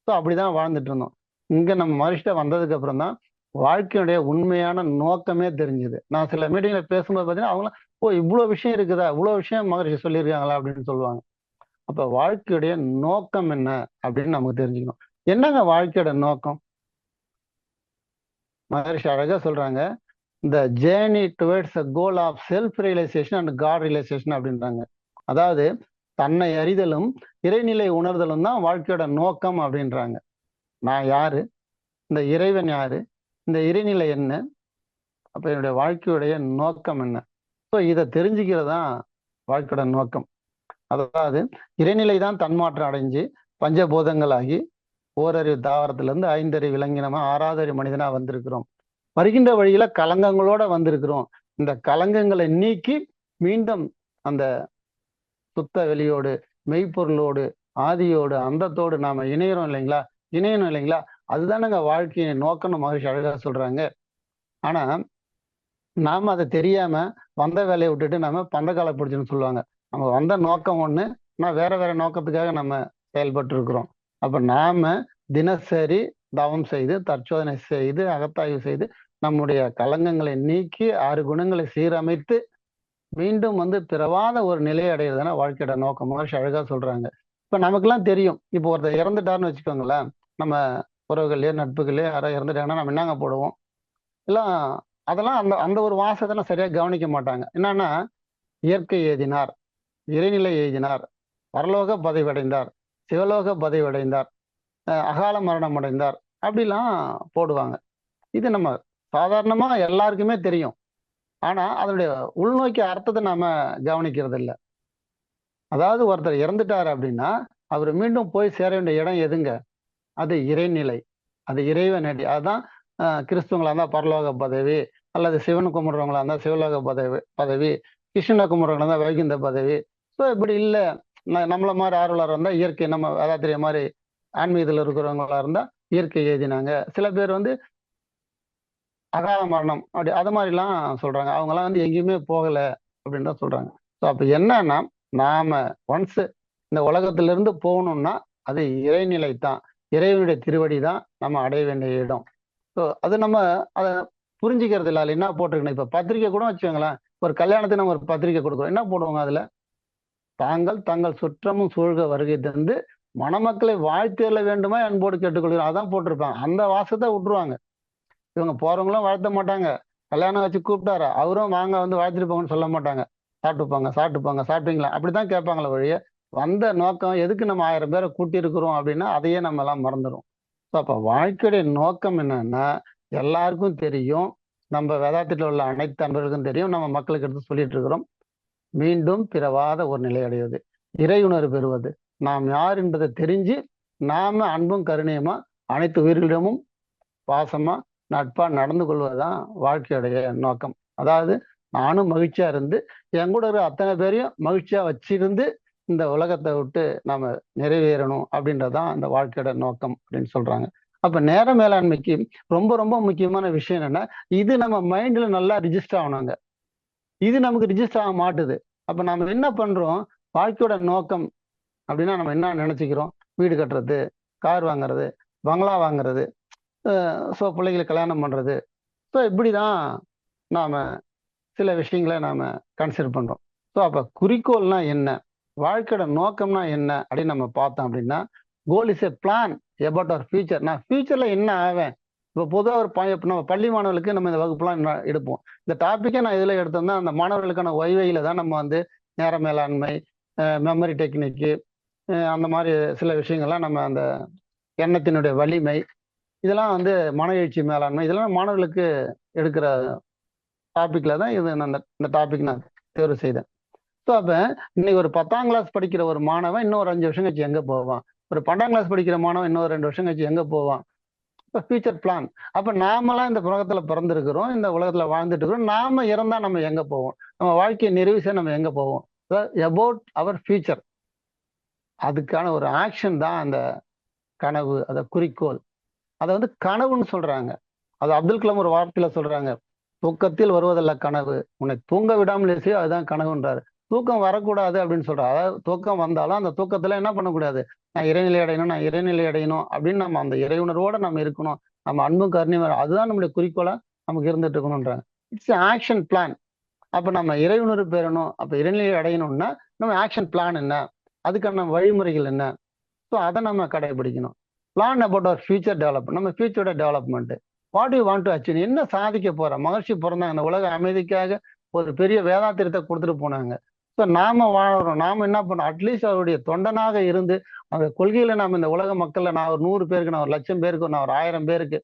ஸோ அப்படிதான் வாழ்ந்துட்டு இருந்தோம். இங்க நம்ம மனுஷன் வந்ததுக்கு அப்புறம் தான் வாழ்க்கையுடைய உண்மையான நோக்கமே தெரிஞ்சுது. நான் சில மீட்டிங்ல பேசும்போது பார்த்தீங்கன்னா அவங்களாம், ஓ இவ்வளோ விஷயம் இருக்குதா, இவ்வளோ விஷயம் மகரிஷி சொல்லியிருக்காங்களா அப்படின்னு சொல்லுவாங்க. அப்ப வாழ்க்கையுடைய நோக்கம் என்ன அப்படின்னு நமக்கு தெரிஞ்சுக்கணும். என்னங்க வாழ்க்கையோட நோக்கம்? மகரிஷி அழகா சொல்றாங்க, இந்த journey towards a goal of self realisation and God realisation அப்படின்றாங்க. அதாவது தன்னை அறிதலும் இறைநிலை உணர்தலும் தான் வாழ்க்கையோட நோக்கம் அப்படின்றாங்க. நான் யாரு, இந்த இறைவன் யாரு, இந்த இறைநிலை என்ன, அப்ப என்னுடைய வாழ்க்கையுடைய நோக்கம் என்ன. ஸோ இதை தெரிஞ்சுக்கிறது தான் வாழ்க்கையோட நோக்கம். அதாவது இறைநிலை தான் தன்மாற்றம் அடைஞ்சு பஞ்சபூதங்களாகி ஓரறிவு தாவரத்திலிருந்து 5 அறிவு விலங்கினமா 6வது மனிதனா வந்திருக்கிறோம். வருகின்ற வழியில கலங்கங்களோட வந்திருக்கிறோம். இந்த கலங்கங்களை நீக்கி மீண்டும் அந்த சுத்த வெளியோடு, மெய்ப்பொருளோடு, ஆதியோடு, அந்தத்தோடு நாம இணையறோம் இல்லைங்களா, இணையணும் இல்லைங்களா, அதுதானங்க வாழ்க்கையின் நோக்கம்னு மகரிஷி அழகா சொல்றாங்க. ஆனா நாம அதை தெரியாம வந்த வேலையை விட்டுட்டு நம்ம பந்தக்கால பிடிச்சுன்னு சொல்லுவாங்க. நம்ம வந்த நோக்கம் ஒண்ணு, நான் வேற வேற நோக்கத்துக்காக நம்ம செயல்பட்டு இருக்கிறோம். அப்ப நாம தினசரி தவம் செய்து, தற்சோதனை செய்து, அகத்தாய்வு செய்து, நம்முடைய கலங்கங்களை நீக்கி 6 குணங்களை சீரமைத்து மீண்டும் பிறவாத ஒரு நிலையை அடையிறதுனா வாழ்க்கையோட நோக்கம். மகர்ஷி அழகா சொல்றாங்க. இப்ப நமக்கெல்லாம் தெரியும், இப்போ ஒருத்தர் இறந்துட்டாருன்னு வச்சுக்கோங்களேன், நம்ம உறவுகள்லயோ நட்புகள்லயோ யாரோ இறந்துட்டாங்கன்னா நம்ம என்னங்க போடுவோம் எல்லாம். அதெல்லாம் அந்த அந்த ஒரு வாசத்தை சரியா கவனிக்க மாட்டாங்க. என்னன்னா, இயற்கை எய்தினார், இறைநிலை எய்தினார், பரலோக பதவியடைந்தார், சிவலோக பதவியடைந்தார், அகால மரணம் அடைந்தார், அப்படிலாம் போடுவாங்க. இது நம்ம சாதாரணமா எல்லாருக்குமே தெரியும். ஆனா அதனுடைய உள்நோக்கிய அர்த்தத்தை நாம கவனிக்கிறது இல்லை. அதாவது ஒருத்தர் இறந்துட்டார் அப்படின்னா அவர் மீண்டும் போய் சேர வேண்டிய இடம் எதுங்க, அது இறைநிலை, அது இறைவனடி. அதுதான் கிறிஸ்துவங்களா இருந்தா பரலோக பதவி, அல்லது சிவன் கும்பிடுறவங்களா இருந்தா சிவலோக பதவி, கிருஷ்ணனை கும்பிடுறவங்களா இருந்தா வைகுந்த பதவி. ஸோ இப்படி இல்லை, நம்மள மாதிரி ஆர்வலர் இருந்தா இயற்கை, நம்ம வேதாத்திரிய மாதிரி ஆன்மீகத்தில் இருக்கிறவங்களா இருந்தா இயற்கை எழுதினாங்க. சில பேர் அகால மரணம் அப்படி அது மாதிரிலாம் சொல்றாங்க. அவங்கெல்லாம் எங்கேயுமே போகல அப்படின்னு தான் சொல்றாங்க. ஸோ அப்ப என்னன்னா, நாம ஒன்ஸ் இந்த உலகத்திலிருந்து போகணும்னா அது இறைநிலை தான், இறைவனுடைய திருவடி தான் நம்ம அடைய வேண்டிய இடம். ஸோ அது நம்ம அதை புரிஞ்சுக்கிறது இல்லை. அதில் என்ன போட்டிருக்கணும், இப்போ பத்திரிக்கை கூட வச்சுக்கோங்களேன், ஒரு கல்யாணத்துக்கு நம்ம ஒரு பத்திரிக்கை கொடுக்குறோம், என்ன போடுவாங்க அதுல, தாங்கள் தங்கள் சுற்றமும் சூழ்க வருகை தந்து மணமக்களை வாழ்த்தேற வேண்டுமா அன்போடு கேட்டுக்கொள்கிறோம், அதான் போட்டிருப்பாங்க. அந்த வாசத்தை விட்டுருவாங்க. இவங்க போறவங்களும் வாழ்த்த மாட்டாங்க, கல்யாணம் வச்சு கூப்பிட்டாரா அவரும் வாங்க வாழ்த்துட்டு போங்கன்னு சொல்ல மாட்டாங்க. சாப்பிட்டுப்பாங்க சாப்பிட்டுப்பாங்க சாப்பிட்டீங்களா அப்படித்தான் கேட்பாங்களே வழிய, வந்த நோக்கம் எதுக்கு நம்ம 1000 பேரை கூட்டி இருக்கிறோம் அப்படின்னா அதையே நம்ம எல்லாம் மறந்துடும். அப்ப வாழ்க்கையுடைய நோக்கம் என்னன்னா எல்லாருக்கும் தெரியும், நம்ம வேதாத்தில உள்ள அனைத்து அன்பர்களுக்கும் தெரியும், நம்ம மக்களுக்கு எடுத்து சொல்லிட்டு இருக்கிறோம். மீண்டும் பிறவாத ஒரு நிலை அடைவது, இறையுணர்வு பெறுவது, நாம் யார் என்பதை தெரிஞ்சு நாம அன்பும் கருணையுமா அனைத்து உயிர்களிடமும் பாசமா நட்பா நடந்து கொள்வதுதான் வாழ்க்கையுடைய நோக்கம். அதாவது நானும் மகிழ்ச்சியா இருந்து என் கூட இருக்கிற அத்தனை பேரையும் மகிழ்ச்சியா வச்சிருந்து இந்த உலகத்தை விட்டு நாம நிறைவேறணும் அப்படின்றதான் அந்த வாழ்க்கையோட நோக்கம் அப்படின்னு சொல்றாங்க. அப்ப நேர மேலாண்மைக்கு ரொம்ப ரொம்ப முக்கியமான விஷயம் என்னன்னா, இது நம்ம மைண்ட்ல நல்லா ரிஜிஸ்டர் ஆகணுங்க. இது நமக்கு ரிஜிஸ்டர் ஆக மாட்டுது. அப்ப நம்ம என்ன பண்றோம்? வாழ்க்கையோட நோக்கம் அப்படின்னா நம்ம என்ன நினைச்சுக்கிறோம்? வீடு கட்டுறது, கார் வாங்குறது, பங்களா வாங்குறது, ஸோ பிள்ளைகளை கல்யாணம் பண்றது. ஸோ இப்படிதான் நாம சில விஷயங்களை நாம கன்சிடர் பண்றோம். ஸோ அப்ப குறிக்கோள்னா என்ன, வாழ்க்கையோட நோக்கம்னா என்ன அப்படின்னு நம்ம பார்த்தோம் அப்படின்னா, goal is a plan about our future. நான் ஃபியூச்சர்ல என்ன ஆவேன்? இப்போ பொதுவாக இப்போ நம்ம பள்ளி மாணவர்களுக்கு நம்ம இந்த வகுப்புலாம் எடுப்போம். இந்த டாப்பிக்கை நான் இதில் எடுத்தோம்னா அந்த மாணவர்களுக்கான ஒய்வையில தான் நம்ம வந்து நேர மேலாண்மை, மெமரி டெக்னிக்கு, அந்த மாதிரி சில விஷயங்கள்லாம் நம்ம அந்த எண்ணத்தினுடைய வலிமை, இதெல்லாம் வந்து மன எழுச்சி மேலாண்மை, இதெல்லாம் மாணவர்களுக்கு எடுக்கிற டாபிக்ல தான் இது இந்த டாபிக் நான் தேர்வு செய்தேன். ஸோ அப்போ இன்னைக்கு ஒரு 10ஆம் கிளாஸ் படிக்கிற ஒரு மாணவன் இன்னும் ஒரு 5 வருஷம் கழிச்சு எங்கே போவான்? ஒரு 12ஆம் கிளாஸ் படிக்கிற மாணவன் இன்னும் 2 வருஷம் கழிச்சு எங்கே போவான்? இப்போ ஃபியூச்சர் பிளான். அப்போ நாமெல்லாம் இந்த உலகத்தில் பிறந்திருக்கிறோம், இந்த உலகத்தில் வாழ்ந்துட்டு இருக்கிறோம். நாம இறந்தா நம்ம எங்கே போவோம்? நம்ம வாழ்க்கையை நிறைவு செய்ய நம்ம எங்கே போவோம்? About our future. அதுக்கான ஒரு ஆக்ஷன் தான் அந்த கனவு, அந்த குறிக்கோள். அதை வந்து கனவுன்னு சொல்றாங்க. அது அப்துல் கலாம் ஒரு வார்த்தையில சொல்றாங்க, தூக்கத்தில் வருவதல்ல கனவு, உன்னை தூங்க விடாமல் செய்ய அதுதான் கனவுன்றாரு. தூக்கம் வரக்கூடாது அப்படின்னு சொல்றாரு. அதாவது தூக்கம் வந்தாலும் அந்த தூக்கத்துல என்ன பண்ணக்கூடாது? நான் இறைநிலை அடையணும், நான் இறைநிலை அடையணும் அப்படின்னு நம்ம அந்த இறை உணர்வோட நம்ம இருக்கணும். நம்ம அன்பும் கருணையும் அதுதான் நம்மளுடைய குறிக்கோளா நமக்கு இருந்துட்டு இருக்கணும்ன்றாங்க. It's action plan. அப்ப நம்ம இறை உணர்வு பெறணும், அப்ப இறைநிலை அடையணும்னா நம்ம ஆக்ஷன் பிளான் என்ன, அதுக்கான வழிமுறைகள் என்ன, ஸோ அதை நம்ம கடைபிடிக்கணும். Plan about our future development, நம்ம ஃபியூச்சரோட development. What you want to achieve, என்ன சாதிக்க போற? மகர்ஷி பிறந்தாங்க இந்த உலக அமைதிக்காக, ஒரு பெரிய வேதாத்திரத்தை கொடுத்துட்டு போனாங்க. ஸோ நாம வாழறோம், நாம என்ன பண்ணோம்? அட்லீஸ்ட் அவருடைய தொண்டனாக இருந்து அந்த கொள்கையில நாம இந்த உலக மக்கள்ல நான் ஒரு 100 பேருக்கு, நான் ஒரு 1,00,000 பேருக்கு, நான் ஒரு 1000 பேருக்கு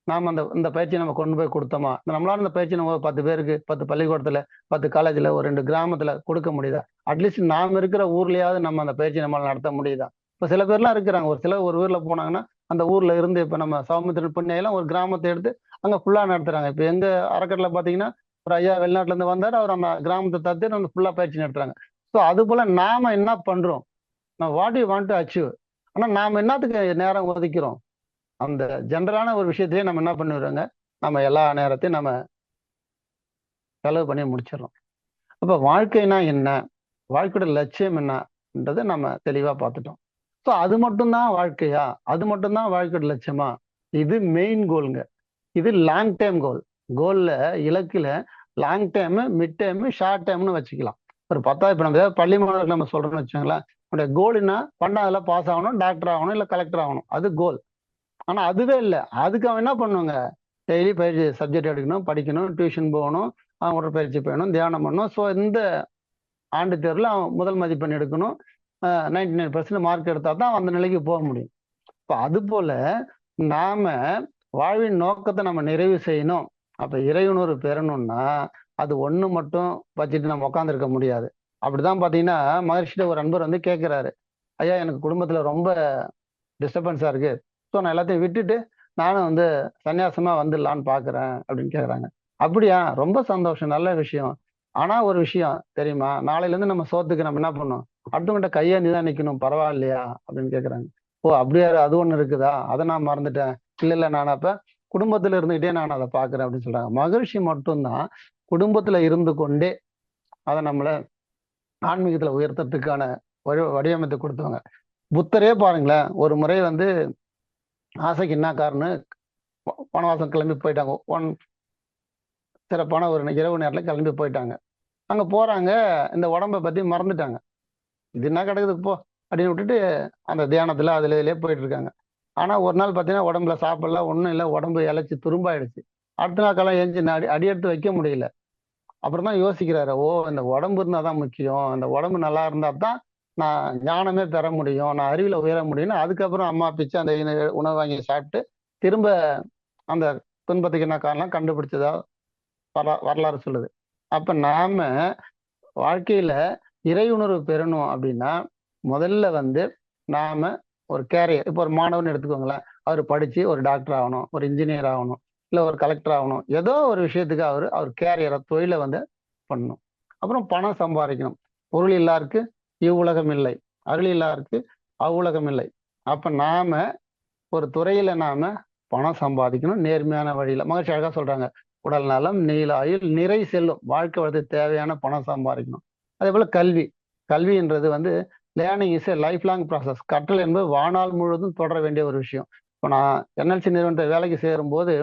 நாம இந்த பயிற்சியை நம்ம கொண்டு போய் கொடுத்தோமா? நம்மளால இந்த பயிற்சி நம்ம 10 பேருக்கு, 10 பள்ளிக்கூடத்துல, 10 காலேஜ்ல, ஒரு 2 கிராமத்துல கொடுக்க முடியுதா? அட்லீஸ்ட் நாம இருக்கிற ஊர்லயாவது நம்ம அந்த பயிற்சி நம்மளால நடத்த முடியுதா? இப்ப சில பேர்லாம் இருக்கிறாங்க, ஒரு சில ஒரு ஊர்ல போனாங்கன்னா அந்த ஊர்ல இருந்து இப்ப நம்ம சௌமித்திரன் பொன்னையெல்லாம் ஒரு கிராமத்தை எடுத்து அங்க ஃபுல்லா நடத்துறாங்க. இப்ப எங்க அறக்கட்டளை பாத்தீங்கன்னா ஒரு ஐயா வெளிநாட்டுல இருந்து வந்தாரு, அவர் அந்த கிராமத்தை தத்து நம்ம ஃபுல்லா பயிற்சி நடத்துறாங்க. ஸோ அது போல நாம என்ன பண்றோம்? நான் what you want to achieve. ஆனா நாம என்னத்துக்கு நேரம் ஒதுக்கிறோம்? அந்த ஜென்ரலான ஒரு விஷயத்திலேயே நம்ம என்ன பண்ணிடுறோங்க, நம்ம எல்லா நேரத்தையும் நம்ம செலவு பண்ணி முடிச்சிடறோம். அப்ப வாழ்க்கைனா என்ன, வாழ்க்கையோட லட்சியம் என்னன்றதை நம்ம தெளிவா பார்த்துட்டோம். ஸோ அது மட்டும்தான் வாழ்க்கையா, அது மட்டும்தான் வாழ்க்கையோட லட்சியமா? இது மெயின் கோலுங்க. இது லாங் டைம் கோல். கோல்ல, இலக்குல long time, mid time, short டைம்னு வச்சுக்கலாம். ஒரு 10 இப்ப நம்ம பள்ளி மாணவர்கள் நம்ம சொல்றோம்னு வச்சுக்கோங்களேன், நம்முடைய கோல் என்ன? 12ல பாஸ் ஆகணும், டாக்டர் ஆகணும், இல்ல கலெக்டர் ஆகணும், அது கோல். ஆனா அதுவே இல்லை. அதுக்கு அவன் என்ன பண்ணுவாங்க? டெய்லி பயிற்சி சப்ஜெக்ட் எடுக்கணும், படிக்கணும், டியூஷன் போகணும், அவன் உடற்பயிற்சி பண்ணணும், தியானம் பண்ணணும். ஸோ இந்த ஆண்டு தேர்வில் அவன் முதல் மதிப்பெண் எடுக்கணும், 99% மார்க் எடுத்தா தான் அந்த நிலைக்கு போக முடியும். இப்போ அது போல நாம வாழ்வின் நோக்கத்தை நம்ம நிறைவு செய்யணும். அப்ப இறையுணர்வு பெறணும்னா அது ஒண்ணு மட்டும் வச்சுட்டு நம்ம உட்காந்துருக்க முடியாது. அப்படிதான் பாத்தீங்கன்னா மகர்ஷிட்ட ஒரு அன்பர் வந்து கேட்கிறாரு, ஐயா எனக்கு குடும்பத்துல ரொம்ப டிஸ்டர்பன்ஸா இருக்கு, ஸோ நான் எல்லாத்தையும் விட்டுட்டு நானும் வந்து சன்னியாசமா வந்துடலான்னு பாக்குறேன் அப்படின்னு கேக்குறாங்க. அப்படியா, ரொம்ப சந்தோஷம், நல்ல விஷயம். ஆனா ஒரு விஷயம் தெரியுமா, நாளையில இருந்து நம்ம சோத்துக்கு நம்ம என்ன பண்ணணும்? அடுத்தவங்கிட்ட கையேந்தி தான் நிக்கணும், பரவாயில்லையா அப்படின்னு கேக்குறாங்க. ஓ அப்படியா, அது ஒண்ணு இருக்குதா, அதை நான் மறந்துட்டேன். இல்ல இல்ல, நான் அப்ப குடும்பத்துல இருந்துகிட்டே நான் அதை பாக்குறேன் அப்படின்னு சொல்றாங்க. மகர்ஷி மட்டும்தான் குடும்பத்துல இருந்து கொண்டே அதை நம்மள ஆன்மீகத்துல உயர்த்தறதுக்கான வடிவமைத்து கொடுத்தவங்க. புத்தரே பாருங்களேன், ஒரு முறை வந்து ஆசைக்கு என்ன காரணம், வனவாசம் கிளம்பி போயிட்டாங்க. சிறப்பான ஒரு இரவு நேரத்துல கிளம்பி போயிட்டாங்க. அங்க போறாங்க, இந்த உடம்பை பத்தி மறந்துட்டாங்க. இது என்ன கிடக்குது போ அப்படின்னு விட்டுட்டு அந்த தியானத்துல அதுல இதுலயே போயிட்டு இருக்காங்க. ஆனா ஒரு நாள் பாத்தீங்கன்னா உடம்புல சாப்பிடல, ஒண்ணும் இல்லை, உடம்பு இழைச்சி துரும்பாயிடுச்சு. அடுத்த நாள் காலம் எஞ்சி அடியெடுத்து வைக்க முடியல. அப்புறம் தான் யோசிக்கிறாரு, ஓ இந்த உடம்பு இருந்தாதான் முக்கியம், இந்த உடம்பு நல்லா இருந்தா தான் நான் ஞானமே பெற முடியும், நான் அறிவில உயர முடியும்னு அதுக்கப்புறம் அம்மா பிச்சு அந்த உணவு வாங்கி சாப்பிட்டு திரும்ப அந்த துன்பத்துக்கு என்ன காரணம் கண்டுபிடிச்சதா வரலாறு சொல்லுது. அப்ப நாம வாழ்க்கையில இறை உணர்வு பெறணும் அப்படின்னா முதல்ல வந்து நாம ஒரு கேரியர், இப்போ ஒரு மாணவன் எடுத்துக்கோங்களேன், அவர் படிச்சு ஒரு டாக்டர் ஆகணும், ஒரு இன்ஜினியர் ஆகணும், இல்லை ஒரு கலெக்டர் ஆகணும், ஏதோ ஒரு விஷயத்துக்கு அவர் கேரியரை, தொழிலை வந்து பண்ணணும். அப்புறம் பணம் சம்பாதிக்கணும். பொருள் எல்லாருக்கு இவ்வுலகம் இல்லை, அருளில்லாருக்கு அவ்வுலகம் இல்லை. அப்ப நாம ஒரு துறையில நாம பணம் சம்பாதிக்கணும் நேர்மையான வழியில. மகிழ்ச்சி அழகா சொல்றாங்க, உடல் நலம், நீலாயுள், நிறை செல்லும், வாழ்க்கை வளத்துக்கு தேவையான பணம் சம்பாதிக்கணும். அதே போல கல்வி, கல்வின்றது வந்து learning is a life long process. கற்றல் என்பது வாழ்நாள் முழுவதும் தொடர வேண்டிய ஒரு விஷயம். இப்போ நான் என்எல்சி நிறுவனத்தை வேலைக்கு சேரும்போது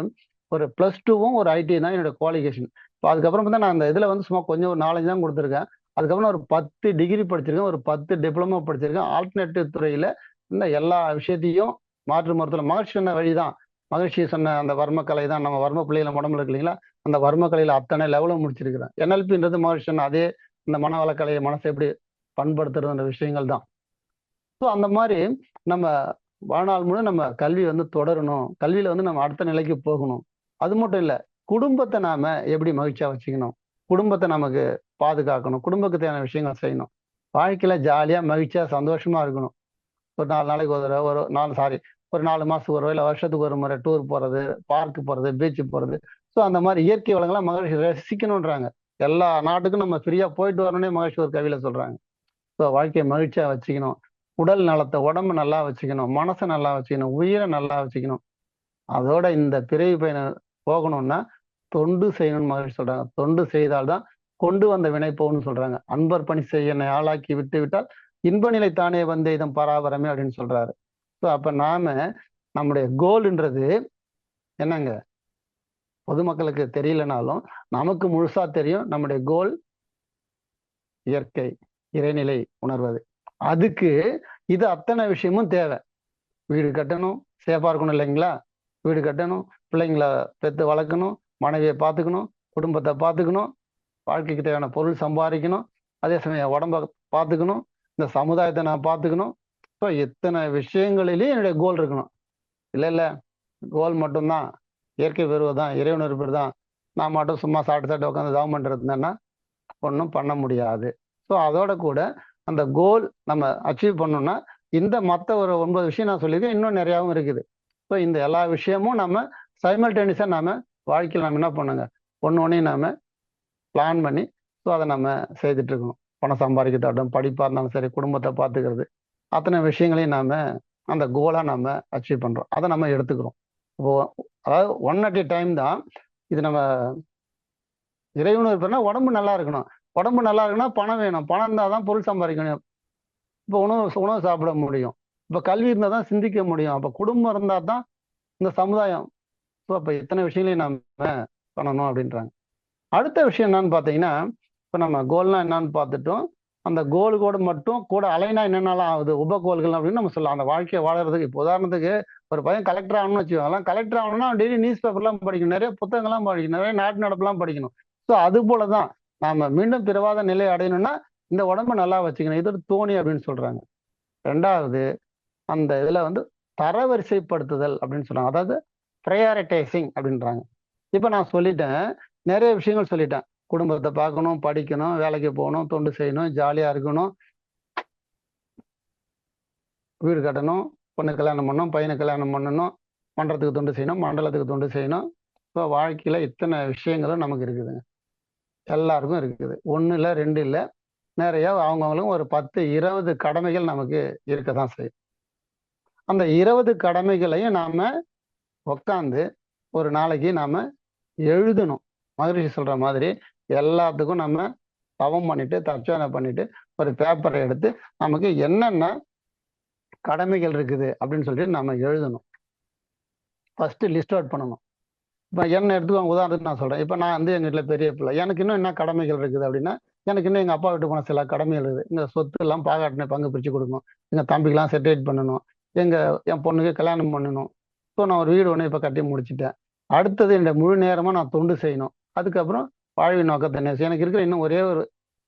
ஒரு +2வும் ஒரு ஐடி தான் என்னோட குவாலிஃபிகேஷன். இப்போ அதுக்கப்புறம் பார்த்தா நான் அந்த இதில் வந்து சும்மா கொஞ்சம் ஒரு 4-5 தான் கொடுத்துருக்கேன். அதுக்கப்புறம் ஒரு 10 டிகிரி படிச்சிருக்கேன், ஒரு 10 டிப்ளமோ படிச்சிருக்கேன். ஆல்டர்னேட்டிவ் துறையில் இந்த எல்லா விஷயத்தையும் மாற்று மருத்துவம் மகிழ்ச்சி சொன்ன வழிதான். மகிழ்ச்சி சொன்ன அந்த வர்மக்கலை தான், நம்ம வர்ம பிள்ளைகளை உடம்புல இருக்கு இல்லைங்களா, அந்த வர்மக்கலையில் அத்தனை லெவலும் முடிச்சிருக்கிறேன். என்எல்பின்றது மகிழ்ச்சி சொன்ன அதே இந்த மனவளக்கலையை மனசை எப்படி பண்படுத்துறதுன்ற விஷயங்கள் தான். ஸோ அந்த மாதிரி நம்ம வாழ்நாள் முழு நம்ம கல்வி வந்து தொடரணும், கல்வியில வந்து நம்ம அடுத்த நிலைக்கு போகணும். அது மட்டும் இல்லை, குடும்பத்தை நாம எப்படி மகிழ்ச்சியா வச்சுக்கணும், குடும்பத்தை நமக்கு பாதுகாக்கணும், குடும்பத்துக்கு தேவையான விஷயங்கள் செய்யணும். வாழ்க்கையில ஜாலியா மகிழ்ச்சியா சந்தோஷமா இருக்கணும். ஒரு 4 நாளைக்கு ஒரு தடவை, ஒரு 4 மாசத்துக்கு ஒரு இல்லை வருஷத்துக்கு ஒரு முறை டூர் போறது, பார்க்கு போறது, பீச்சு போறது. ஸோ அந்த மாதிரி இயற்கை வளங்களை மகிழ்ச்சி ரசிக்கணுன்றாங்க. எல்லா நாட்டுக்கும் நம்ம ஃப்ரீயா போயிட்டு வரணும்னே மகிழ்ச்சி ஒரு கவியில சொல்றாங்க. ஸோ வாழ்க்கையை மகிழ்ச்சியா வச்சுக்கணும், உடல் நலத்தை உடம்பு நல்லா வச்சுக்கணும், மனசை நல்லா வச்சுக்கணும், உயிரை நல்லா வச்சுக்கணும். அதோட இந்த பிறவி பயணம் போகணும்னா தொண்டு செய்யணும்னு மகிழ்ச்சி சொல்றாங்க. தொண்டு செய்தால்தான் கொண்டு வந்த வினை போகும்னு சொல்றாங்க. அன்பர் பணி செய்ய என்னை ஆளாக்கி விட்டு விட்டால் இன்ப நிலை தானே வந்து இதம் பராபரமே அப்படின்னு சொல்றாரு. ஸோ அப்ப நாம நம்முடைய கோல்ன்றது என்னங்க, பொதுமக்களுக்கு தெரியலனாலும் நமக்கு முழுசா தெரியும். நம்முடைய கோல் இயற்கை, இறைநிலை உணர்வது. அதுக்கு இது அத்தனை விஷயமும் தேவை. வீடு கட்டணும், சேஃபா இருக்கணும் இல்லைங்களா, வீடு கட்டணும், பிள்ளைங்களை பெற்று வளர்க்கணும், மனைவியை பார்த்துக்கணும், குடும்பத்தை பார்த்துக்கணும், வாழ்க்கைக்கு தேவையான பொருள் சம்பாதிக்கணும், அதே சமயம் உடம்ப பார்த்துக்கணும், இந்த சமுதாயத்தை நான் பார்த்துக்கணும். ஸோ இத்தனை விஷயங்களிலேயும் என்னுடைய கோல் இருக்கணும். இல்லை கோல் மட்டும்தான் இயற்கை பெறுவதுதான், இறைவனர் பெறுதான், நான் மட்டும் சும்மா சாப்பிட்டு உட்காந்து தவம் பண்ணுறதுன்னா ஒன்றும் பண்ண முடியாது. ஸோ அதோட கூட அந்த கோல் நம்ம அச்சீவ் பண்ணோம்னா இந்த மற்ற ஒரு 9 விஷயம் நான் சொல்லியிருக்கேன், இன்னும் நிறையாவும் இருக்குது. ஸோ இந்த எல்லா விஷயமும் நம்ம சைமல்டேனியஸாக நம்ம வாழ்க்கையில் நம்ம என்ன பண்ணுங்க, ஒன்றையும் நாம பிளான் பண்ணி ஸோ அதை நம்ம செய்துட்டு இருக்கணும். பணம் சம்பாதிக்கிறதாகட்டும், படிப்பாக இருந்தாலும் சரி, குடும்பத்தை பார்த்துக்கிறது, அத்தனை விஷயங்களையும் நாம அந்த கோலாக நம்ம அச்சீவ் பண்ணுறோம், அதை நம்ம எடுத்துக்கிறோம். இப்போ அதாவது 1 at a time தான் இது. நம்ம இறைவனுக்கு பேர்னா உடம்பு நல்லா இருக்கணும், உடம்பு நல்லா இருக்குன்னா பணம் வேணும், பணம் இருந்தால் தான் பொருள் சம்பாதிக்கணும். இப்போ உணவு சாப்பிட முடியும், இப்போ கல்வி இருந்தால் தான் சிந்திக்க முடியும், அப்போ குடும்பம் இருந்தால் தான் இந்த சமுதாயம். ஸோ அப்போ இத்தனை விஷயங்களையும் நம்ம பண்ணணும் அப்படின்றாங்க. அடுத்த விஷயம் என்னன்னு பார்த்தீங்கன்னா, இப்போ நம்ம கோல்னா என்னன்னு பார்த்துட்டோம். அந்த கோலுக்கோடு மட்டும் கூட அலைனா என்னென்னலாம் ஆகுது, உபகோல்கள் அப்படின்னு நம்ம சொல்லலாம். அந்த வாழ்க்கையை வாழறதுக்கு இப்போ உதாரணத்துக்கு ஒரு பையன் கலெக்டர் ஆகணும்னு வச்சுக்கோங்களேன். கலெக்டர் ஆகணும்னா டெய்லி நியூஸ் பேப்பர்லாம் படிக்கணும், நிறைய புத்தகங்கள்லாம் படிக்கணும், நிறைய நாட்டு நடப்புலாம் படிக்கணும். ஸோ அது போல தான் நாம மீண்டும் பிறவாத நிலை அடையணும்னா இந்த உடம்ப நல்லா வச்சுக்கணும். இது ஒரு தோணி அப்படின்னு சொல்றாங்க. ரெண்டாவது, அந்த இதுல வந்து தரவரிசைப்படுத்துதல் அப்படின்னு சொல்றாங்க, அதாவது ப்ரையாரிட்டைசிங் அப்படின்றாங்க. இப்போ நான் சொல்லிட்டேன், நிறைய விஷயங்கள் சொல்லிட்டேன். குடும்பத்தை பார்க்கணும், படிக்கணும், வேலைக்கு போகணும், தொண்டு செய்யணும், ஜாலியா இருக்கணும், வீடு கட்டணும், பொண்ணு கல்யாணம் பண்ணணும், பையனை கல்யாணம் பண்ணணும், மன்றத்துக்கு தொண்டு செய்யணும், மண்டலத்துக்கு தொண்டு செய்யணும். ஸோ வாழ்க்கையில இத்தனை விஷயங்களும் நமக்கு இருக்குதுங்க, எல்லாருக்கும் இருக்குது. 1 இல்லை 2 இல்லை, நிறைய அவங்கவுங்களும் ஒரு 10-20 கடமைகள் நமக்கு இருக்க தான் செய்யும். அந்த 20 கடமைகளையும் நாம உட்காந்து ஒரு நாளைக்கு நாம எழுதணும். மகரிஷி சொல்ற மாதிரி எல்லாத்துக்கும் நம்ம தவம் பண்ணிட்டு தர்ச்சனை பண்ணிட்டு ஒரு பேப்பரை எடுத்து நமக்கு என்னென்ன கடமைகள் இருக்குது அப்படின்னு சொல்லிட்டு நம்ம எழுதணும். ஃபர்ஸ்ட் லிஸ்ட் அவுட் பண்ணணும். இப்போ என்ன எடுத்துக்கோங்க, உதாரணத்துக்கு நான் சொல்றேன். இப்போ நான் வந்து எங்கள் வீட்டில் பெரிய பிள்ளை, எனக்கு இன்னும் என்ன கடமைகள் இருக்குது அப்படின்னா, எனக்கு இன்னும் எங்கள் அப்பா விட்டு போன சில கடமைகள் இருக்குது. இந்த சொத்து எல்லாம் பாகாட்டின பங்கு பிரித்து கொடுக்கணும், எங்கள் தம்பிக்கெல்லாம் செட்டில்மெண்ட் பண்ணணும், என் பொண்ணுக்கு கல்யாணம் பண்ணணும். ஸோ நான் ஒரு வீடு ஒன்று இப்போ கட்டி முடிச்சிட்டேன். அடுத்தது என்னுடைய முழு நேரமாக நான் தொண்டு செய்யணும். அதுக்கப்புறம் வாழ்வின் நோக்கத்தை நேசி. எனக்கு இருக்கிற இன்னும் ஒரே ஒரு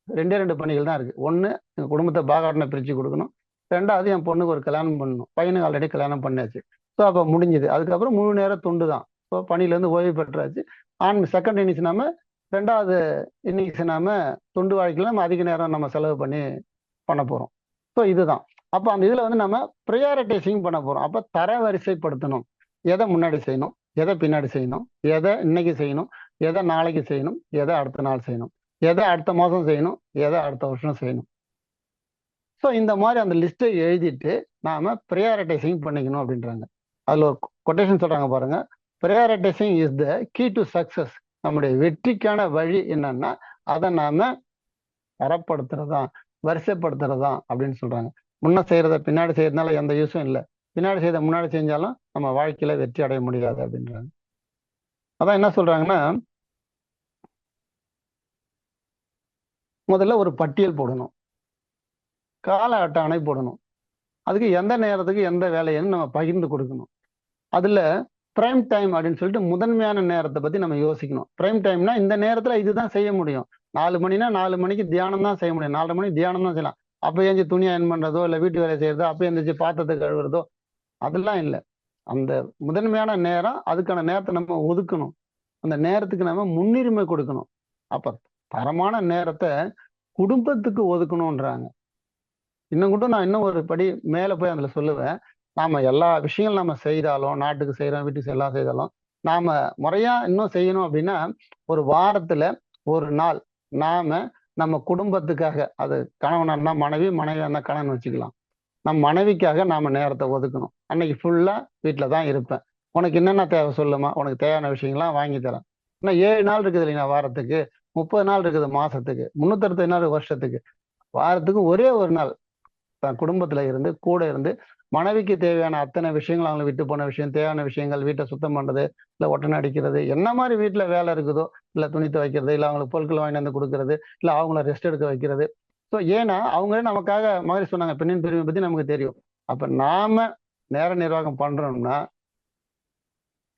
2 பணிகள் தான் இருக்குது. ஒன்று, எங்கள் குடும்பத்தை பாகாட்டின பிரித்து கொடுக்கணும். ரெண்டாவது, என் பொண்ணுக்கு ஒரு கல்யாணம் பண்ணணும். பையனுக்கு ஆல்ரெடி கல்யாணம் பண்ணியாச்சு. ஸோ அப்போ முடிஞ்சுது. அதுக்கப்புறம் முழு நேர தொண்டு தான். ஸோ பணியிலேருந்து ஓய்வு பெற்றாச்சு. செகண்ட் இன்னிங்ஸ் நாம 2வது இன்னிங்ஸ் நாம தொண்டு வாழ்க்கையில் நம்ம அதிக நேரம் நம்ம செலவு பண்ண போகிறோம். ஸோ இதுதான். அப்போ அந்த இதில் வந்து நம்ம ப்ரையாரிட்டைசிங் பண்ண போகிறோம். அப்போ தரவரிசைப்படுத்தணும். எதை முன்னாடி செய்யணும், எதை பின்னாடி செய்யணும், எதை இன்னைக்கு செய்யணும், எதை நாளைக்கு செய்யணும், எதை அடுத்த நாள் செய்யணும், எதை அடுத்த மாதம் செய்யணும், எதை அடுத்த வருஷம் செய்யணும். ஸோ இந்த மாதிரி அந்த லிஸ்ட்டை எழுதிட்டு நாம ப்ரையாரிட்டைசிங் பண்ணிக்கணும் அப்படின்றாங்க. அதில் ஒரு கொட்டேஷன் சொல்றாங்க பாருங்க, prioritising is the key to success. நம்முடைய வெற்றிக்கான வழி என்னன்னா அதை நாம தரப்படுத்துறதா, வரிசைப்படுத்துறதா அப்படின்னு சொல்றாங்க. முன்ன செய்யறத பின்னாடி செய்யறதுனால எந்த யூஸும் இல்லை, பின்னாடி செய்யறத முன்னாடி செஞ்சாலும் நம்ம வாழ்க்கையில வெற்றி அடைய முடியாது அப்படின்றாங்க. அதான் என்ன சொல்றாங்கன்னா, முதல்ல ஒரு பட்டியல் போடணும், கால அட்டவணை போடணும், அதுக்கு எந்த நேரத்துக்கு எந்த வேலைன்னு நம்ம பகிர்ந்து கொடுக்கணும். அதுல பிரைம் டைம் அப்படின்னு சொல்லிட்டு முதன்மையான நேரத்தை பத்தி நம்ம யோசிக்கணும். பிரைம் டைம்னா இந்த நேரத்துல இதுதான் செய்ய முடியும். 4 மணினா 4 மணிக்கு தியானம் தான் செய்ய முடியும், 4:30 மணிக்கு தியானம் தான் செய்யலாம். அப்ப எழுந்து துணி அயன் பண்றதோ இல்லை வீட்டு வேலை செய்யறதோ, அப்ப எழுந்திரிச்சு பாத்திரத்தை கழுவுறதோ அதெல்லாம் இல்லை. அந்த முதன்மையான நேரம், அதுக்கான நேரத்தை நம்ம ஒதுக்கணும், அந்த நேரத்துக்கு நம்ம முன்னுரிமை கொடுக்கணும். அப்ப தரமான நேரத்தை குடும்பத்துக்கு ஒதுக்கணும்ன்றாங்க. இன்னும் கூட நான் இன்னும் ஒரு படி மேல போய் அதுல சொல்லுவேன். நாம எல்லா விஷயங்களும் நம்ம செய்தாலும், நாட்டுக்கு செய்யறோம், வீட்டுக்கு எல்லாம் செய்தாலும், நாம முறையா இன்னும் செய்யணும் அப்படின்னா ஒரு வாரத்துல ஒரு நாள் நாம நம்ம குடும்பத்துக்காக, அது கணவனா இருந்தா மனைவி, மனைவியா இருந்தா கணவன் வச்சுக்கலாம், நம் மனைவிக்காக நாம நேரத்தை ஒதுக்கணும். அன்னைக்கு ஃபுல்லா வீட்டுல தான் இருப்பேன், உனக்கு என்னென்ன தேவை சொல்லுமா, உனக்கு தேவையான விஷயங்கள்லாம் வாங்கி தரேன். ஏன்னா 7 நாள் இருக்குது இல்லைங்களா வாரத்துக்கு, 30 நாள் இருக்குது மாசத்துக்கு, 365 நாள் வருஷத்துக்கு. வாரத்துக்கு ஒரே ஒரு நாள் தன் குடும்பத்துல இருந்து கூட இருந்து மனைவிக்கு தேவையான அத்தனை விஷயங்கள், அவங்களை விட்டு போன விஷயம், தேவையான விஷயங்கள், வீட்டை சுத்தம் பண்றது, இல்லை ஒட்டனை அடிக்கிறது, என்ன மாதிரி வீட்டுல வேலை இருக்குதோ, இல்லை துணி துவைக்கிறது, இல்லை அவங்களுக்கு பொருட்கள் வாங்கி வந்து கொடுக்கறது, இல்லை அவங்கள ரெஸ்ட் எடுக்க வைக்கிறது. ஸோ ஏன்னா அவங்களே நமக்காக மாதிரி சொன்னாங்க, பெண்ணின் பிரிவை பத்தி நமக்கு தெரியும். அப்ப நாம நேர நிர்வாகம் பண்றோம்னா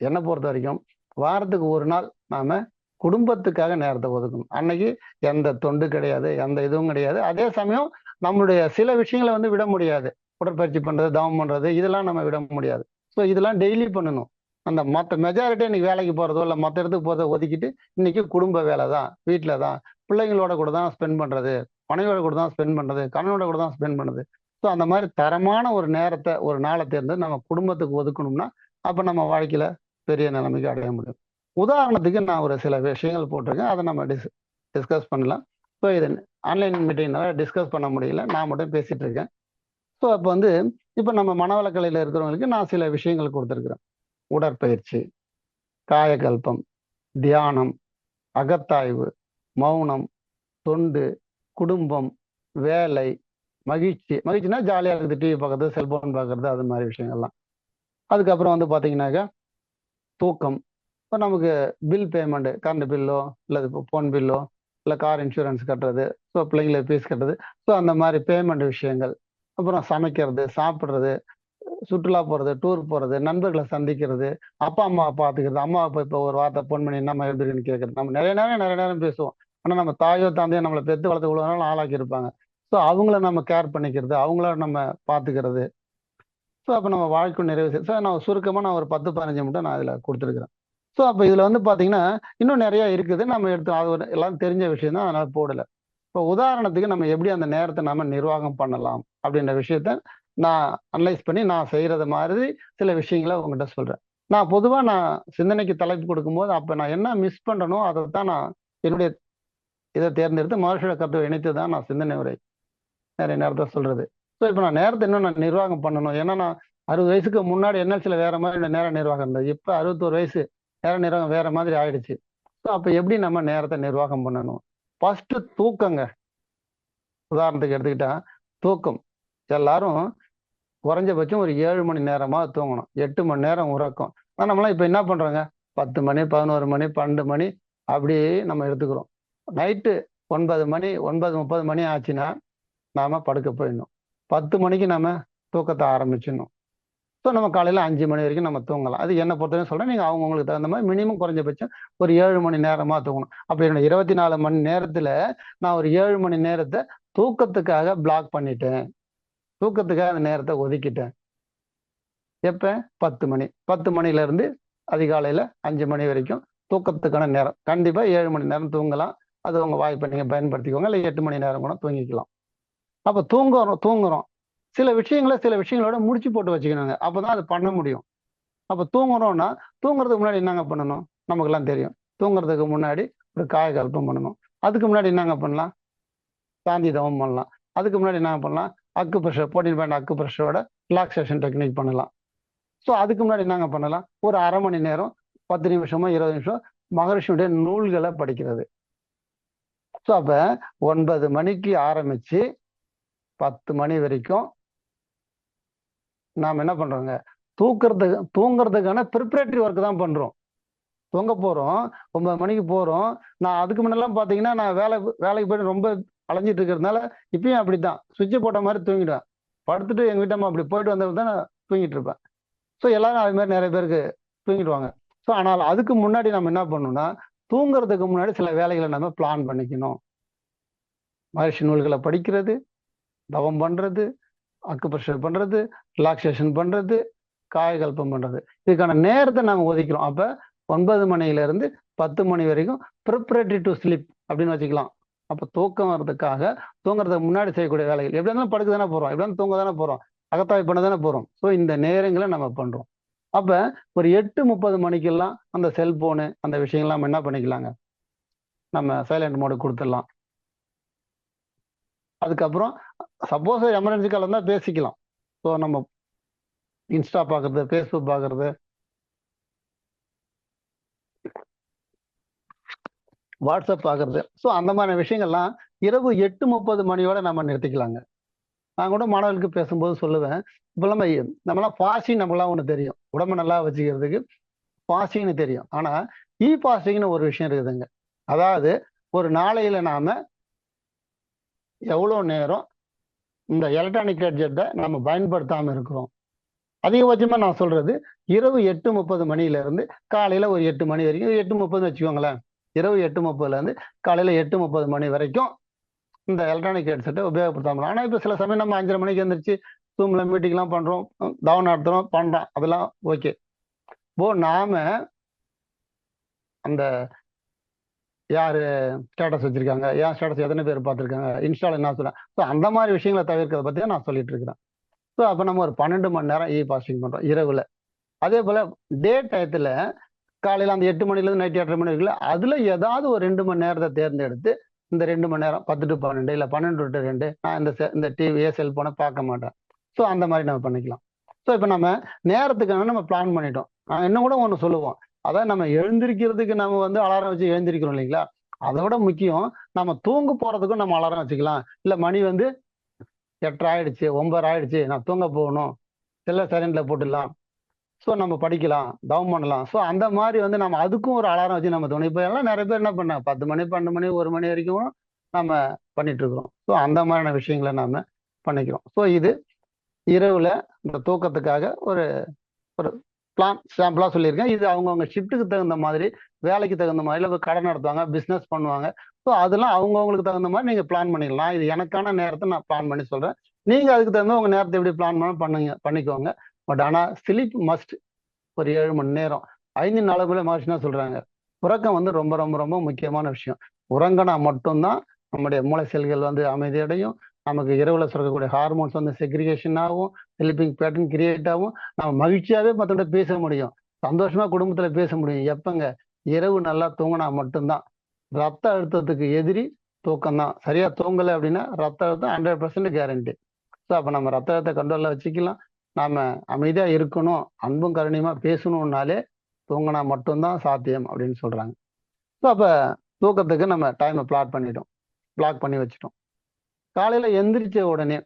என்னை பொறுத்த வரைக்கும் வாரத்துக்கு ஒரு நாள் நாம குடும்பத்துக்காக நேரத்தை ஒதுக்கணும். அன்னைக்கு எந்த தொண்டு கிடையாது, எந்த இதுவும் கிடையாது. அதே சமயம் நம்மளுடைய சில விஷயங்களை வந்து விட முடியாது, உடற்பயிற்சி பண்றது, தவம் பண்றது, இதெல்லாம் நம்ம விட முடியாது. ஸோ இதெல்லாம் டெய்லி பண்ணணும். அந்த மற்ற மெஜாரிட்டி இன்னைக்கு வேலைக்கு போறதோ இல்லை மற்ற இடத்துக்கு போறதோ ஒதுக்கிட்டு இன்னைக்கு குடும்ப வேலை தான், வீட்டில தான், பிள்ளைங்களோட கூட தான் ஸ்பெண்ட் பண்றது, மனைவியோட கூட தான் ஸ்பெண்ட் பண்றது, கணவனோட கூட தான் ஸ்பெண்ட் பண்ணுறது. ஸோ அந்த மாதிரி தரமான ஒரு நேரத்தை, ஒரு நாளை தேர்ந்து நம்ம குடும்பத்துக்கு ஒதுக்கணும்னா அப்ப நம்ம வாழ்க்கையில பெரிய நிலைமைக்கு அடைய முடியும். உதாரணத்துக்கு நான் ஒரு சில விஷயங்கள் போட்டிருக்கேன், அதை நம்ம டிஸ்கஸ் பண்ணலாம். ஸோ இது ஆன்லைன் மீட்டிங்னால டிஸ்கஸ் பண்ண முடியல, நான் மட்டும் பேசிட்டு இருக்கேன். ஸோ அப்போ வந்து இப்போ நம்ம மனவளக்கலையில் இருக்கிறவங்களுக்கு நான் சில விஷயங்கள் கொடுத்துருக்குறேன். உடற்பயிற்சி, காயகல்பம், தியானம், அகத்தாய்வு, மௌனம், தொண்டு, குடும்பம், வேலை, மகிழ்ச்சி. மகிழ்ச்சினா ஜாலியாக இருக்குது, டிவி பார்க்கறது, செல்போன் பார்க்கறது, அது மாதிரி விஷயங்கள்லாம். அதுக்கப்புறம் வந்து பார்த்தீங்கன்னாக்கா தூக்கம். இப்போ நமக்கு பில் பேமெண்ட், கரண்ட் பில்லோ இல்லை ஃபோன் பில்லோ இல்லை கார் இன்சூரன்ஸ் கட்டுறது, ஸோ பிள்ளைங்களுக்கு ஃபீஸ் கட்டுறது, ஸோ அந்த மாதிரி பேமெண்ட் விஷயங்கள். அப்புறம் சமைக்கிறது, சாப்பிட்றது, சுற்றுலா போகிறது, டூர் போகிறது, நண்பர்களை சந்திக்கிறது, அப்பா அம்மாவை பார்த்துக்கிறது, அம்மா அப்பா இப்போ ஒரு வார்த்தை ஃபோன் பண்ணி என்னம்மா எப்படி இருக்குன்னு கேட்குறது. நம்ம நிறைய நேரம் பேசுவோம், ஆனால் நம்ம தாயோ தந்தையோ நம்மளை பெற்று வளர்த்து இவ்வளோ நாள் ஆளாக்கி இருப்பாங்க. ஸோ அவங்கள நம்ம கேர் பண்ணிக்கிறது, அவங்கள நம்ம பார்த்துக்கிறது. ஸோ அப்போ நம்ம வாழ்க்கை நிறைவு சார் நான் சுருக்கமாக நான் ஒரு 10-15 மட்டும் நான் இதில் கொடுத்துருக்குறேன். ஸோ அப்போ இதில் வந்து பார்த்தீங்கன்னா இன்னும் நிறையா இருக்குது, நம்ம எடுத்து அது ஒரு எல்லாம் தெரிஞ்ச விஷயம் தான், அதனால் போடலை. இப்போ உதாரணத்துக்கு நம்ம எப்படி அந்த நேரத்தை நம்ம நிர்வாகம் பண்ணலாம் அப்படின்ற விஷயத்த நான் அனலைஸ் பண்ணி நான் செய்கிறது மாதிரி சில விஷயங்களை உங்கள்கிட்ட சொல்கிறேன். நான் பொதுவாக நான் சிந்தனைக்கு தலைப்பு கொடுக்கும்போது அப்போ நான் என்ன மிஸ் பண்ணுறனோ அதை தான் நான் என்னுடைய இதை தேர்ந்தெடுத்து மகர்ஷியோட கருத்தை இணைத்து தான் நான் சிந்தனை உரை நிறைய நேரத்தை சொல்கிறது. ஸோ இப்போ நான் நேரத்தை இன்னும் நான் நிர்வாகம் பண்ணணும். ஏன்னா நான் 60 வயசுக்கு முன்னாடி என்எல்சியில் வேற மாதிரி நேர நிர்வாகம் இருந்தது, இப்போ 61 வயசு நேர நிர்வாகம் வேற மாதிரி ஆயிடுச்சு. ஸோ அப்போ எப்படி நம்ம நேரத்தை நிர்வாகம் பண்ணணும்? ஃபர்ஸ்ட் தூக்கங்க. உதாரணத்துக்கு எடுத்துக்கிட்டா தூக்கம், எல்லாரும் குறைஞ்சபட்சம் ஒரு 7 மணி நேரமாக தூங்கணும், 8 மணி நேரம் உறக்கம். ஆனால் நம்மளாம் இப்போ என்ன பண்ணுறோங்க, 10 மணி, 11 மணி, 12 மணி அப்படியே நம்ம எடுத்துக்கிறோம். நைட்டு 9 மணி, 9:30 மணி ஆச்சுன்னா நாம் படுக்க போயிடணும். 10 மணிக்கு நம்ம தூக்கத்தை ஆரம்பிச்சிடணும். ஸோ நம்ம காலையில் 5 மணி வரைக்கும் நம்ம தூங்கலாம். அது என்னை பொறுத்தவரைக்கும் சொல்கிறேன், நீங்கள் அவங்களுக்கு தகுந்த மாதிரி மினிமம் குறைஞ்சபட்சம் ஒரு 7 மணி நேரமாக தூங்கணும். அப்போ என்னோட 24 மணி நேரத்தில் நான் ஒரு 7 மணி நேரத்தை தூக்கத்துக்காக பிளாக் பண்ணிட்டேன், தூக்கத்துக்காக அந்த நேரத்தை ஒதுக்கிட்டேன். எப்போ? 10 மணி. 10 மணிலேருந்து அதிகாலையில் 5 மணி வரைக்கும் தூக்கத்துக்கான நேரம். கண்டிப்பாக 7 மணி நேரம் தூங்கலாம், அது உங்கள் வாய்ப்பை நீங்கள் பயன்படுத்திக்கோங்க. இல்லை 8 மணி நேரம் கூட தூங்கிக்கலாம். அப்போ தூங்குறோம் சில விஷயங்களோட முடிச்சு போட்டு வச்சுக்கணுங்க, அப்போதான் அது பண்ண முடியும். அப்போ தூங்குறோம்னா தூங்குறதுக்கு முன்னாடி என்னங்க பண்ணணும்? நமக்குலாம் தெரியும். தூங்குறதுக்கு முன்னாடி ஒரு காயகல்பம் பண்ணணும். அதுக்கு முன்னாடி என்னங்க பண்ணலாம்? சாந்தி தவம் பண்ணலாம். அதுக்கு முன்னாடி என்ன பண்ணலாம்? அக்கு ப்ரெஷர் 14 பாயிண்ட் அக்கு ப்ரெஷரோட ரிலாக்ஸேஷன் டெக்னிக் பண்ணலாம். ஸோ அதுக்கு முன்னாடி நாங்க பண்ணலாம், ஒரு அரை மணி நேரம் 10 நிமிஷமோ 20 நிமிஷம் மகரிஷியுடைய நூல்களை படிக்கிறது. ஸோ அப்ப 9 மணிக்கு ஆரம்பிச்சு 10 மணி வரைக்கும் நாம் என்ன பண்றோங்க, தூங்குறதுக்கான ப்ரிப்பரேட்டரி ஒர்க் தான் பண்றோம். தூங்க போறோம், 9 மணிக்கு போறோம். நான் அதுக்கு முன்னெல்லாம் பாத்தீங்கன்னா நான் வேலைக்கு போயிட்டு ரொம்ப அலைஞ்சிட்டு இருக்கிறதுனால இப்பயும் அப்படித்தான் சுவிட்சை போட்ட மாதிரி தூங்கிடுவேன். படுத்துட்டு எங்க வீட்டம்மா அப்படி போயிட்டு வந்தது தான் நான் தூங்கிட்டு இருப்பேன். ஸோ எல்லாரும் அது மாதிரி நிறைய பேருக்கு தூங்கிடுவாங்க. ஸோ ஆனால் அதுக்கு முன்னாடி நம்ம என்ன பண்ணணும்னா, தூங்குறதுக்கு முன்னாடி சில வேலைகளை நம்ம பிளான் பண்ணிக்கணும். மகரிஷி நூல்களை படிக்கிறது, தவம் பண்றது, அக்குப்ரெஷர் பண்றது, ரிலாக்ஸேஷன் பண்றது, காயகல்பம் பண்றது, இதுக்கான நேரத்தை நாம ஒதுக்கிறோம். அப்ப 9 மணில இருந்து 10 மணி வரைக்கும் ப்ரிப்பரேட்டரி டு ஸ்லீப் அப்படின்னு வச்சுக்கலாம். அப்ப தூக்கம் வர்றதுக்காக தூங்குறதுக்கு முன்னாடி செய்யக்கூடிய வேலைகள், எப்படி இருந்தாலும் படுக்க தானே போறோம், எப்படி தூங்க தானே போறோம், அகத்தாய் பண்ண தானே போறோம். ஸோ இந்த நேரங்களை நம்ம பண்றோம். அப்ப ஒரு 8:30 மணிக்கெல்லாம் அந்த செல்போனு அந்த விஷயங்கள்லாம் நம்ம என்ன பண்ணிக்கலாங்க, நம்ம சைலண்ட் மோடு கொடுத்துடலாம். அதுக்கப்புறம் சப்போஸ் எமர்ஜென்சி கால் இருந்தால் பேசிக்கலாம். ஸோ நம்ம இன்ஸ்டா பார்க்கறது, ஃபேஸ்புக் பார்க்கறது, வாட்ஸ்அப் பார்க்கறது, ஸோ அந்த மாதிரி விஷயங்கள்லாம் இரவு 8:30 மணியோட நம்ம நிறுத்திக்கலாங்க. நான் கூட மாணவர்களுக்கு பேசும்போது சொல்லுவேன், இப்பெல்லாம் நம்மளாம் ஃபாஸ்டிங் நம்மளாம் ஒன்று தெரியும், உடம்பு நல்லா வச்சுக்கிறதுக்கு ஃபாஸ்டிங்னு தெரியும். ஆனா ஃபாஸ்டிங்னு ஒரு விஷயம் இருக்குதுங்க. அதாவது ஒரு நாளையில நாம எவ்வளோ நேரம் இந்த எலக்ட்ரானிக் கேட்ஜெட்டை நம்ம பயன்படுத்தாம இருக்கிறோம். அதிகபட்சமா நான் சொல்றது இரவு 8:30 மணில இருந்து காலையில ஒரு 8 மணி வரைக்கும், 8:30 வச்சுக்கோங்களேன். இரவு 8:30 இருந்து காலையில 8:30 மணி வரைக்கும் இந்த எலக்ட்ரானிக் ஹெட்செட்டை உபயோகப்படுத்தாமல். ஆனா இப்ப சில சமயம் நம்ம 5:30 மணிக்கு எழுந்திரிச்சு ஜூம்ல மீட்டிங்லாம் பண்றோம், தவம் நடத்துறோம், பண்றோம், அதெல்லாம் ஓகே. இப்போ நாம அந்த யாரு ஸ்டேட்டஸ் வச்சிருக்காங்க, ஏன் ஸ்டேட்டஸ் எத்தனை பேர் பார்த்துருக்காங்க, இன்ஸ்டால என்ன சொல்றேன், ஸோ அந்த மாதிரி விஷயங்களை தவிர்க்கிறத பத்தி நான் சொல்லிட்டு இருக்கிறேன். ஸோ அப்போ நம்ம ஒரு 12 மணி நேரம் ஃபாஸ்டிங் பண்றோம் இரவுல. அதே போல டே டயத்துல காலையில அந்த 8 மணில இருந்து நைட் 8:30 மணி இருக்குல்ல, அதுல ஏதாவது ஒரு 2 மணி நேரத்தை தேர்ந்தெடுத்து இந்த 2 மணி நேரம் 10 to 12 இல்ல 12 to 2 நான் இந்த டிவியை செல்போனை பார்க்க மாட்டேன். ஸோ அந்த மாதிரி நம்ம பண்ணிக்கலாம். ஸோ இப்போ நம்ம நேரத்துக்கான நம்ம பிளான் பண்ணிட்டோம். நான் இன்னும் கூட ஒன்று சொல்லுவோம், அதான் நம்ம எழுந்திருக்கிறதுக்கு நம்ம அலாரம் வச்சு எழுந்திருக்கிறோம் இல்லைங்களா, அதை விட முக்கியம் நம்ம தூங்க போறதுக்கும் நம்ம அலாரம் வச்சுக்கலாம். இல்ல மணி 8 ஆயிடுச்சு 9 ஆயிடுச்சு நான் தூங்க போகணும், செல்ல சைலண்ட்ல போட்டுடலாம், ஸோ நம்ம படிக்கலாம், தவம் பண்ணலாம். ஸோ அந்த மாதிரி நம்ம அதுக்கும் ஒரு அலாரம் வச்சு நம்ம தோணும். இப்போ எல்லாம் நிறைய பேர் என்ன பண்ணாங்க, 10 மணி 12 மணி 1 மணி வரைக்கும் நம்ம பண்ணிட்டு இருக்கிறோம். ஸோ அந்த மாதிரியான விஷயங்களை நாம பண்ணிக்கிறோம். ஸோ இது இரவுல இந்த தூக்கத்துக்காக ஒரு ஒரு பிளான் சாம்பிளா சொல்லியிருக்கேன். இது அவங்கவுங்க ஷிஃப்ட்டுக்கு தகுந்த மாதிரி, வேலைக்கு தகுந்த மாதிரி, இல்லை கடை நடத்துவாங்க, பிஸ்னஸ் பண்ணுவாங்க, ஸோ அதெல்லாம் அவங்கவுங்களுக்கு தகுந்த மாதிரி நீங்க பிளான் பண்ணிக்கலாம். இது எனக்கான நேரத்தை நான் பிளான் பண்ணி சொல்றேன். நீங்க அதுக்கு தகுந்த உங்க நேரத்தை எப்படி பிளான் பண்ணிக்கோங்க. பட் ஆனா ஸ்லீப் மஸ்ட். ஒரு 7 மணி நேரம் 5 நாளுக்குள்ள மகர்ஷினா சொல்றாங்க, உறக்கம் ரொம்ப ரொம்ப ரொம்ப முக்கியமான விஷயம். உறங்கினா மட்டும்தான் நம்முடைய மூளை செல்கள் அமைதியடையும், நமக்கு இரவுல சுரக்கக்கூடிய ஹார்மோன்ஸ் செக்ரிகேஷன் ஆகும், ஸ்லீப்பிங் பேட்டர்ன் கிரியேட் ஆகும், நம்ம மகிழ்ச்சியாவே மற்றவங்க பேச முடியும், சந்தோஷமா குடும்பத்துல பேச முடியும். எப்பங்க, இரவு நல்லா தூங்கினா மட்டும்தான். ரத்த அழுத்தத்துக்கு எதிரி தூக்கம் தான். சரியா தூங்கலை அப்படின்னா ரத்த அழுத்தம் 100% கேரண்டி. ஸோ அப்போ நம்ம ரத்த அழுத்தத்தை கண்ட்ரோல்ல வச்சுக்கலாம். நாம அமைதியா இருக்கணும், அன்பும் கருணையுமா பேசணும்னாலே தூங்கினா மட்டும்தான் சாத்தியம் அப்படின்னு சொல்றாங்க. ஸோ அப்ப தூக்கத்துக்கு நம்ம டைமை பிளாக் பண்ணி வச்சுட்டோம். காலையில எந்திரிச்ச உடனே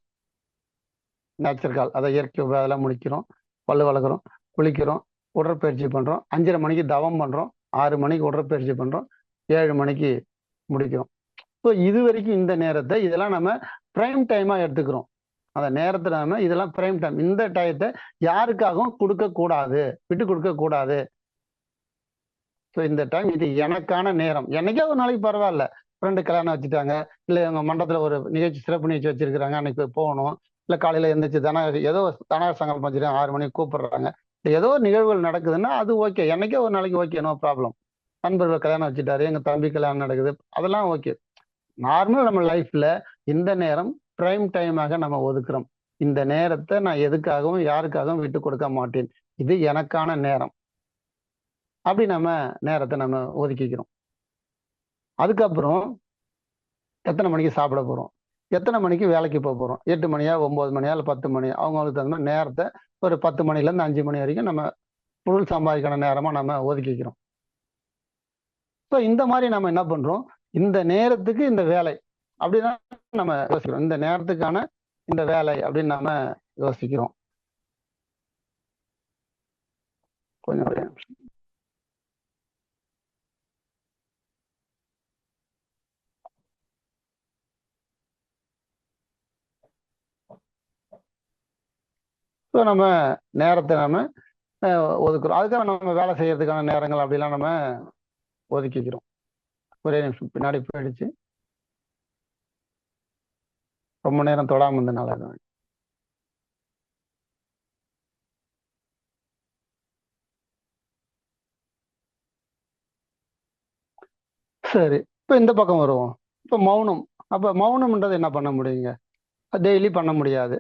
நேச்சுரல் கால், அதை இயற்கை அதெல்லாம் முடிக்கிறோம், பல்லு வளர்க்குறோம், குளிக்கிறோம், உடற்பயிற்சி பண்றோம், 5:30 மணிக்கு தவம் பண்றோம், 6 மணிக்கு உடற்பயிற்சி பண்றோம், 7 மணிக்கு முடிக்கிறோம். ஸோ இது வரைக்கும் இந்த நேரத்தை இதெல்லாம் நம்ம பிரைம் டைமா எடுத்துக்கிறோம். அந்த நேரத்தை நாம இதெல்லாம் பிரைம் டைம். இந்த டயத்தை யாருக்காகவும் விட்டு கொடுக்க கூடாது. ஸோ இந்த டைம் இது எனக்கான நேரம். என்னைக்கே ஒரு நாளைக்கு பரவாயில்ல, ஃப்ரெண்டு கல்யாணம் வச்சுட்டாங்க, இல்லை எங்க மண்டபத்தில் ஒரு சிறப்பு நிகழ்ச்சி வச்சிருக்கிறாங்க, அன்னைக்கு போகணும், இல்லை காலையில எழுந்திரிச்சு ஏதோ தனார் சங்கல்பம் வச்சிருக்காங்க, 6 மணிக்கு கூப்பிடுறாங்க, ஏதோ நிகழ்வுகள் நடக்குதுன்னா அது ஓகே, என்னைக்கே ஒரு நாளைக்கு ஓகே, நோ ப்ராப்ளம். நண்பர்கள் கல்யாணம் வச்சுட்டாரு, எங்க தம்பி கல்யாணம் நடக்குது, அதெல்லாம் ஓகே. நார்மல் நம்ம லைஃப்ல இந்த நேரம் பிரைம் டைமாக நம்ம ஒதுக்குறோம். இந்த நேரத்தை நான் எதுக்காகவும் யாருக்காகவும் விட்டு கொடுக்க மாட்டேன், இது எனக்கான நேரம். அப்படி நம்ம நேரத்தை நம்ம ஒதுக்கிக்கிறோம். அதுக்கப்புறம் எத்தனை மணிக்கு சாப்பிட போறோம், எத்தனை மணிக்கு வேலைக்கு போக போகிறோம், 8 மணியா 9 மணியா இல்லை 10 மணியா, அவங்களுக்கு தகுந்த மாதிரி நேரத்தை ஒரு 10 மணிலேருந்து 5 மணி வரைக்கும் நம்ம பொருள் சம்பாதிக்கான நேரமாக நம்ம ஒதுக்கிக்கிறோம். ஸோ இந்த மாதிரி நம்ம என்ன பண்ணுறோம், இந்த நேரத்துக்கு இந்த வேலை அப்படின்னா நம்ம யோசிக்கிறோம், இந்த நேரத்துக்கான இந்த வேலை அப்படின்னு நம்ம யோசிக்கிறோம். கொஞ்சம் ஒரே நிமிஷம். ஸோ நம்ம நேரத்தை நம்ம ஒதுக்குறோம். அதுக்காக நம்ம வேலை செய்யறதுக்கான நேரங்கள் அப்படிலாம் நம்ம ஒதுக்கிக்கிறோம். ஒரே நிமிஷம், பின்னாடி போயிடுச்சு, ரொம்ப நேரம் தொடாம இருந்தனால. சரி, இப்போ இந்த பக்கம் வருவோம். இப்போ மௌனம். அப்போ மௌனம்ன்றது என்ன பண்ண முடியுங்க, டெய்லி பண்ண முடியாது.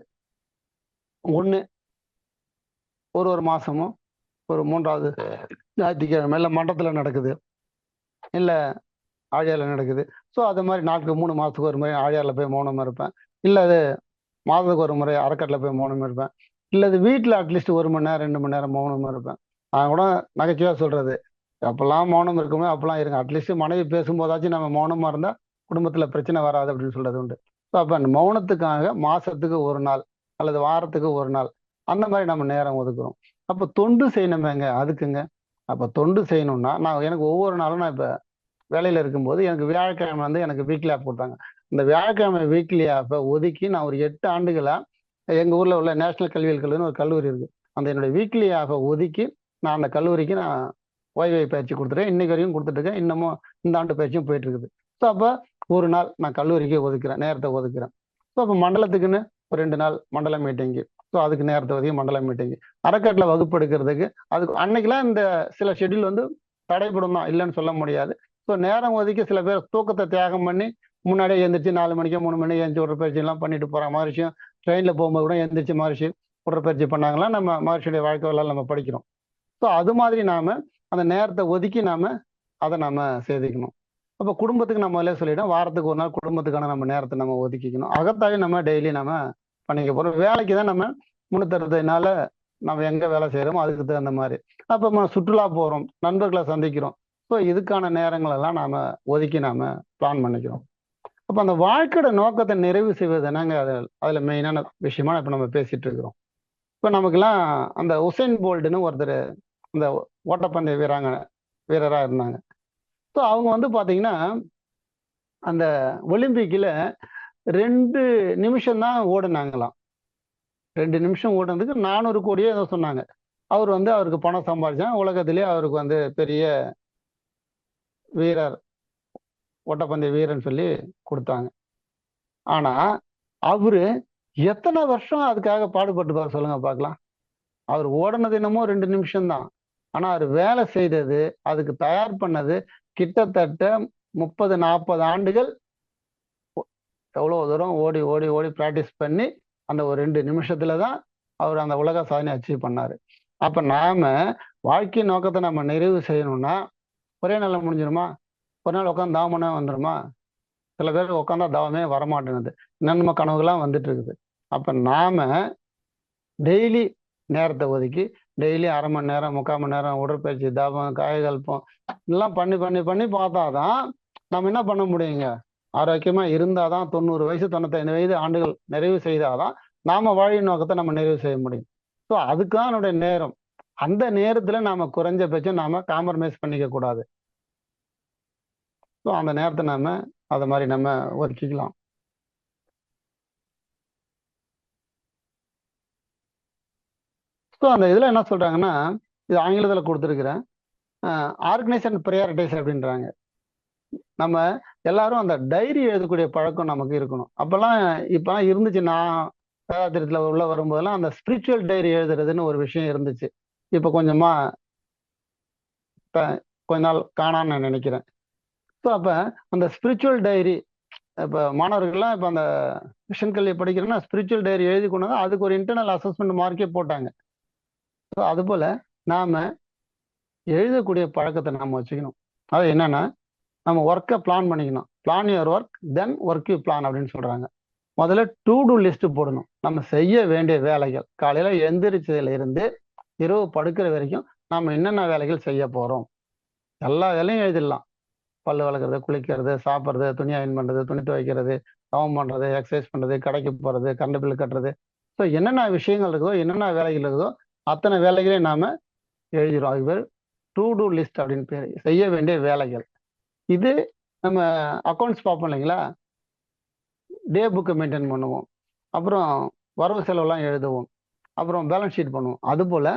ஒன்று ஒரு மாசமும் ஒரு 3வது ஞாயிற்றுக்கிழமை இல்லை மண்டபத்தில் நடக்குது, இல்லை ஆழியாரில் நடக்குது. ஸோ அது மாதிரி நாளுக்கு 3 மாதத்துக்கு ஒரு முறை ஆழியாரில் போய் மௌனமாக இருப்பேன், இல்லை அது மாதத்துக்கு ஒரு முறை அறக்கட்டில் போய் மௌனமாக இருப்பேன், இல்லை அது வீட்டில் அட்லீஸ்ட் 1 மணி நேரம் 2 மணி நேரம் மௌனமாக இருப்பேன். நான் கூட நகைச்சுவையாக சொல்கிறது, அப்போல்லாம் மௌனம் இருக்குமே அப்போல்லாம் இருங்க, அட்லீஸ்ட் மனைவி பேசும்போதாச்சும் நம்ம மௌனமாக இருந்தால் குடும்பத்தில் பிரச்சனை வராது அப்படின்னு சொல்கிறது உண்டு. ஸோ அப்போ அந்த மௌனத்துக்காக மாதத்துக்கு ஒரு நாள் அல்லது வாரத்துக்கு ஒரு நாள் அந்த மாதிரி நம்ம நேரம் ஒதுக்குறோம். அப்போ தொண்டு செய்யணுமேங்க அதுக்குங்க. அப்போ தொண்டு செய்யணும்னா நான் எனக்கு ஒவ்வொரு நாளும் நான் இப்போ வேலையில் இருக்கும்போது எனக்கு வியாழக்கிழமை வந்து எனக்கு வீக்லி ஆப் கொடுத்தாங்க. இந்த வியாழக்கிழமை வீக்லி ஆப்பை ஒதுக்கி நான் ஒரு 8 ஆண்டுகளாக எங்கள் ஊரில் உள்ள நேஷனல் கல்வியல் கல்லூரின்னு ஒரு கல்லூரி இருக்குது, அந்த என்னுடைய வீக்லி ஆப்பை ஒதுக்கி நான் அந்த கல்லூரிக்கு நான் ஓய்வை பயிற்சி கொடுத்துட்டேன். இன்னைக்கு வரைக்கும் கொடுத்துட்ருக்கேன், இன்னமும் இந்த ஆண்டு பயிற்சியும் போயிட்டு இருக்குது. ஸோ அப்போ ஒரு நாள் நான் கல்லூரிக்கு ஒதுக்குறேன், நேரத்தை ஒதுக்குறேன். ஸோ அப்போ மண்டலத்துக்குன்னு ஒரு 2 நாள் மண்டல மீட்டிங்கு, ஸோ அதுக்கு நேரத்தை ஒதுக்கி மண்டல மீட்டிங்கு, அறக்கட்டில் வகுப்பு எடுக்கிறதுக்கு அதுக்கு அன்னைக்கெல்லாம் இந்த சில ஷெட்யூல் வந்து தடைப்படும் தான், இல்லைன்னு சொல்ல முடியாது. ஸோ நேரம் ஒதுக்கி சில பேர் தூக்கத்தை தியாகம் பண்ணி முன்னாடியே எழுந்திரிச்சு 4 மணிக்கு 3 மணிக்கு எழுந்திரிச்சு உடற்பயிற்சியெல்லாம் பண்ணிட்டு போகிற மகரிஷியும் ட்ரெயினில் போகும்போது கூட எழுந்திரிச்சு மகரிஷி உடற்பயிற்சி பண்ணாங்களாம் நம்ம மகரிஷியுடைய வாழ்க்கை வரலாறு நம்ம படிக்கிறோம். ஸோ அது மாதிரி நாம் அந்த நேரத்தை ஒதுக்கி நாம் அதை நம்ம சேதிக்கணும். அப்போ குடும்பத்துக்கு நம்ம முதல்ல சொல்லிட்டோம், வாரத்துக்கு ஒரு நாள் குடும்பத்துக்கான நம்ம நேரத்தை நம்ம ஒதுக்கிக்கணும். அகத்தாவே நம்ம டெய்லி நம்ம பண்ணிக்க போகிறோம். வேலைக்கு தான் நம்ம 360 நாள் நம்ம எங்கே வேலை செய்கிறோமோ அதுக்கு தகுந்த மாதிரி. அப்போ நம்ம சுற்றுலா போகிறோம், நண்பர்களை சந்திக்கிறோம். ஸோ இதுக்கான நேரங்களெல்லாம் நாம் ஒதுக்கி நாம் பிளான் பண்ணிக்கிறோம். அப்போ அந்த வாழ்க்கையோட நோக்கத்தை நிறைவு செய்வது என்னங்க, அதில் மெயினான விஷயமா இப்போ நம்ம பேசிகிட்டு இருக்கிறோம். இப்போ நமக்கெல்லாம் அந்த உசைன் போல்ட்னு ஒருத்தர் அந்த ஓட்டப்பந்தய வீரராக இருந்தாங்க. ஸோ அவங்க வந்து பார்த்தீங்கன்னா அந்த ஒலிம்பிக்கில் 2 நிமிஷம் தான் ஓடுனாங்களாம். 2 நிமிஷம் ஓடுனதுக்கு 400 கோடியே ஏதோ சொன்னாங்க. அவர் வந்து அவருக்கு பணம் சம்பாதிச்சா உலகத்திலே அவருக்கு வந்து பெரிய வீரர், ஓட்டப்பந்தய வீரன் சொல்லி கொடுத்தாங்க. ஆனா அவரு எத்தனை வருஷம் அதுக்காக பாடுபட்டுப்பார் சொல்லுங்க பார்க்கலாம். அவர் ஓடுனது என்னமோ 2 நிமிஷம் தான், ஆனா அவர் வேலை செய்தது, அதுக்கு தயார் பண்ணது கிட்டத்தட்ட 30-40 ஆண்டுகள். எவ்வளோ தூரம் ஓடி ஓடி ஓடி ப்ராக்டிஸ் பண்ணி அந்த ஒரு 2 நிமிஷத்துல தான் அவர் அந்த உலக சாதனை அச்சீவ் பண்ணாரு. அப்ப நாம வாழ்க்கை நோக்கத்தை நம்ம நிறைவு செய்யணும்னா ஒரே நாள்ல முடிஞ்சிருமா? ஒரு நாள் உட்காந்து தாவம் பண்ண வந்துடுமா? சில பேருக்கு உட்காந்தா தாவமே வரமாட்டேங்குது, நன்மை கனவுகள்லாம் வந்துட்டு இருக்குது. அப்ப நாம டெய்லி நேரத்தை ஒதுக்கி டெய்லி அரை மணி நேரம் 3/4 மணி நேரம் உடற்பயிற்சி, தாபம், காயகல்பம் எல்லாம் பண்ணி பண்ணி பண்ணி பார்த்தாதான் நம்ம என்ன பண்ண முடியுங்க, ஆரோக்கியமா இருந்தாதான் 90 வயசு 95 வயது ஆண்டுகள் நிறைவு செய்தாதான் நாம வாழ்வின் நோக்கத்தை நம்ம நிறைவு செய்ய முடியும். ஸோ அதுதான் என்னுடைய நேரம். அந்த நேரத்துல நாம குறைஞ்சபட்சம் நாம காம்ப்ரமைஸ் பண்ணிக்க கூடாது. ஸோ அந்த நேரத்தை நாம அதை மாதிரி நம்ம ஒதுக்கிக்கலாம். ஸோ அந்த இதில் என்ன சொல்றாங்கன்னா, இது ஆங்கிலத்தில் கொடுத்துருக்குறேன், ஆர்கனைஸ் அண்ட் ப்ரையாரிட்டைஸ் அப்படின்றாங்க. நம்ம எல்லாரும் அந்த டைரி எழுதக்கூடிய பழக்கம் நமக்கு இருக்கணும். அப்போல்லாம் இப்போலாம் இருந்துச்சு, நான் வேதாத்திரத்தில் உள்ள வரும்போதெல்லாம் அந்த ஸ்பிரிச்சுவல் டைரி எழுதுறதுன்னு ஒரு விஷயம் இருந்துச்சு. இப்போ கொஞ்ச நாள் காணான்னு நான் நினைக்கிறேன். ஸோ அப்போ அந்த ஸ்பிரிச்சுவல் டைரி இப்போ மாணவர்கள்லாம் இப்போ அந்த மிஷன் கல்வி படிக்கிறேன்னா ஸ்பிரிச்சுவல் டைரி எழுதி கொண்டு வந்து அதுக்கு ஒரு இன்டர்னல் அசஸ்மெண்ட் மார்க்கே போட்டாங்க. ஸோ அதுபோல் நாம் எழுதக்கூடிய பழக்கத்தை நாம் வச்சுக்கணும். அது என்னன்னா, நம்ம ஒர்க்கை பிளான் பண்ணிக்கணும். Plan your work then work you plan அப்படின்னு சொல்கிறாங்க. முதல்ல டு டூ லிஸ்ட் போடணும். நம்ம செய்ய வேண்டிய வேலைகள் காலையில எந்திரிச்சதுல இருந்து இரவு படுக்கிற வரைக்கும் நம்ம என்னென்ன வேலைகள் செய்ய போறோம், எல்லா வேலையும் எழுதிடலாம். பல்லு வளர்க்குறது, குளிக்கிறது, சாப்பிட்றது, துணி அயன் பண்ணுறது, துணி துவைக்கிறது, தவம் பண்ணுறது, எக்ஸசைஸ் பண்ணுறது, கடைக்கு போகிறது, கரண்ட் பில் கட்டுறது. ஸோ என்னென்ன விஷயங்கள் இருக்குதோ, என்னென்ன வேலைகள் இருக்குதோ அத்தனை வேலைகளையும் நாம எழுதிடும். அது பேர் டு டூ லிஸ்ட் அப்படின்னு பேர், செய்ய வேண்டிய வேலைகள். இது நம்ம அக்கௌண்ட்ஸ் பார்ப்போம் இல்லைங்களா, டே புக்கை மெயின்டைன் பண்ணுவோம், அப்புறம் வரவு செலவுலாம் எழுதுவோம், அப்புறம் பேலன்ஸ் ஷீட் பண்ணுவோம். அதுபோல்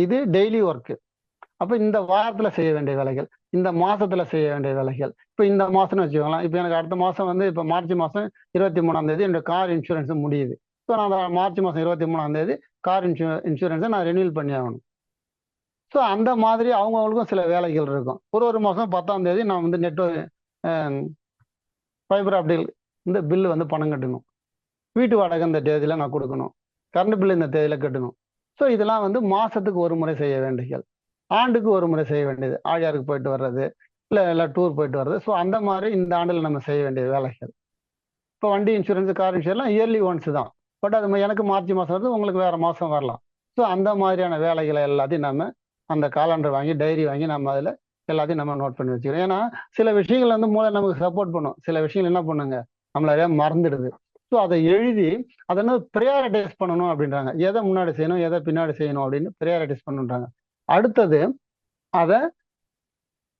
இது டெய்லி ஒர்க்கு. அப்போ இந்த வாரத்தில் செய்ய வேண்டிய வேலைகள், இந்த மாசத்துல செய்ய வேண்டிய வேலைகள். இப்போ இந்த மாசம்னு வச்சுக்கோங்களேன், இப்போ எனக்கு அடுத்த மாசம் வந்து இப்போ மார்ச் மாசம் 23ஆம் தேதி என்னோட கார் இன்சூரன்ஸ் முடியுது. ஸோ நான் மார்ச் மாசம் 23ஆம் தேதி கார் இன்சூரன்ஸை நான் ரெனியூல் பண்ணி ஆகணும். ஸோ அந்த மாதிரி அவங்கவுங்களுக்கும் சில வேலைகள் இருக்கும். ஒரு மாதம் 10ஆம் தேதி நான் வந்து ஃபைபர் ஆப்டிக் இந்த பில்லு வந்து பணம் கட்டணும், வீட்டு வாடகை இந்த தேதியில் நான் கொடுக்கணும், கரண்ட் பில்லு இந்த தேதியில் கட்டணும். ஸோ இதெல்லாம் வந்து மாதத்துக்கு ஒரு முறை செய்ய வேண்டியது, ஆண்டுக்கு ஒரு முறை செய்ய வேண்டியது, ஆழியாருக்கு போயிட்டு வர்றது, இல்லை டூர் போயிட்டு வர்றது. ஸோ அந்த மாதிரி இந்த ஆண்டில் நம்ம செய்ய வேண்டிய வேலைகள். இப்போ வண்டி இன்சூரன்ஸ், கார் இன்சூரன்ஸ்லாம் இயர்லி ஒன்ஸ் தான். பட் அது எனக்கு மார்ச் மாதம் வருது, உங்களுக்கு வேறு மாதம் வரலாம். ஸோ அந்த மாதிரியான வேலைகளை எல்லாத்தையும் நம்ம அந்த காலண்டர் வாங்கி, டைரி வாங்கி நம்ம அதில் எல்லாத்தையும் நம்ம நோட் பண்ணி வச்சுக்கிறோம். ஏன்னா சில விஷயங்கள் வந்து மூளை நமக்கு சப்போர்ட் பண்ணும், சில விஷயங்கள் என்ன பண்ணுங்க நம்மள மறந்துடுது. ஸோ அதை எழுதி அதை என்ன ப்ரையாரிட்டைஸ் பண்ணணும் அப்படின்றாங்க. எதை முன்னாடி செய்யணும், எதை பின்னாடி செய்யணும் அப்படின்னு ப்ரையாரிட்டைஸ் பண்ணுன்றாங்க. அடுத்தது அதை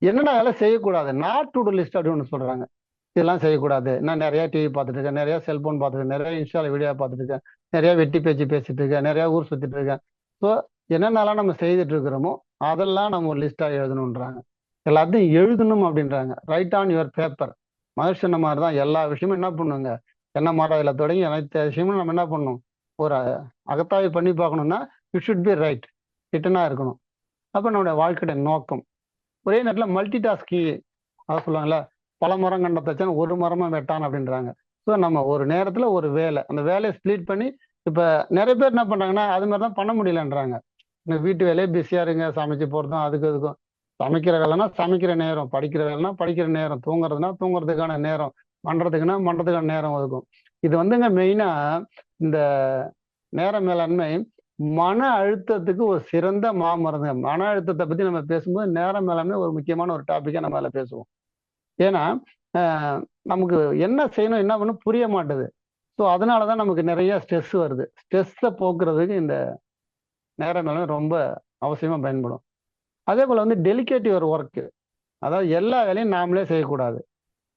என்னென்ன வேலை செய்யக்கூடாது, நாட் டு டூ லிஸ்ட் அப்படின்னு ஒன்று சொல்றாங்க. இதெல்லாம் செய்யக்கூடாது, நான் நிறைய டிவி பார்த்துட்டு இருக்கேன், நிறைய செல்போன் பார்த்துட்டு இருக்கேன், நிறைய இன்ஸ்டால வீடியோ பார்த்துட்டு இருக்கேன், நிறைய வெட்டி பேச்சு பேசிட்டு இருக்கேன், நிறைய ஊர் சுத்திட்டு இருக்கேன். ஸோ என்னென்னலாம் நம்ம செய்துட்டு இருக்கிறோமோ அதெல்லாம் நம்ம ஒரு லிஸ்டா எழுதணுன்றாங்க. எல்லாத்தையும் எழுதணும் அப்படின்றாங்க. Right on your paper. மகர்ஷி சொன்ன மாதிரி தான் எல்லா விஷயமும் என்ன பண்ணுங்க, என்ன மாறாதில் தொடங்கி அனைத்து விஷயமும் நம்ம என்ன பண்ணணும், ஒரு அகத்தாய்வு பண்ணி பார்க்கணும்னா யூ ஷுட் பி ரைட், ரிட்டனா இருக்கணும். அப்போ நம்மளுடைய வாழ்க்கையுடைய நோக்கம் ஒரே நேரத்தில் மல்டி டாஸ்கி. அதை சொல்லுவாங்கல்ல, பல மரம் கண்ட தச்சன் ஒரு மரமா வெட்டான் அப்படின்றாங்க. ஸோ நம்ம ஒரு நேரத்தில் ஒரு வேலை, அந்த வேலையை ஸ்ப்ளிட் பண்ணி, இப்போ நிறைய பேர் என்ன பண்ணுறாங்கன்னா அது மாதிரி தான் பண்ண முடியலன்றாங்க. இந்த வீட்டு வேலையே பிஸியாக இருங்க, சமைச்சு போகிறதும் அதுக்கு இதுக்கும். சமைக்கிற வேலைனா சமைக்கிற நேரம், படிக்கிற வேலைனா படிக்கிற நேரம், தூங்குறதுனா தூங்குறதுக்கான நேரம், பண்ணுறதுக்கான நேரம் ஒதுக்கும். இது வந்துங்க மெயினாக இந்த நேர மேலாண்மை மன அழுத்தத்துக்கு ஒரு சிறந்த மாமருந்து. மன அழுத்தத்தை பற்றி நம்ம பேசும்போது நேர மேலாண்மை ஒரு முக்கியமான ஒரு டாப்பிக்காக நம்ம அதில் பேசுவோம். ஏன்னா நமக்கு என்ன செய்யணும் என்ன பண்ணணும் புரிய மாட்டுது. ஸோ அதனால தான் நமக்கு நிறைய ஸ்ட்ரெஸ் வருது. ஸ்ட்ரெஸ்ஸை போக்குறதுக்கு இந்த நேர மேலாண்மை ரொம்ப அவசியமாக பயன்படும். அதே போல் வந்து டெலிகேட் யுவர் ஒர்க்கு, அதாவது எல்லா வேலையும் நாமளே செய்யக்கூடாது.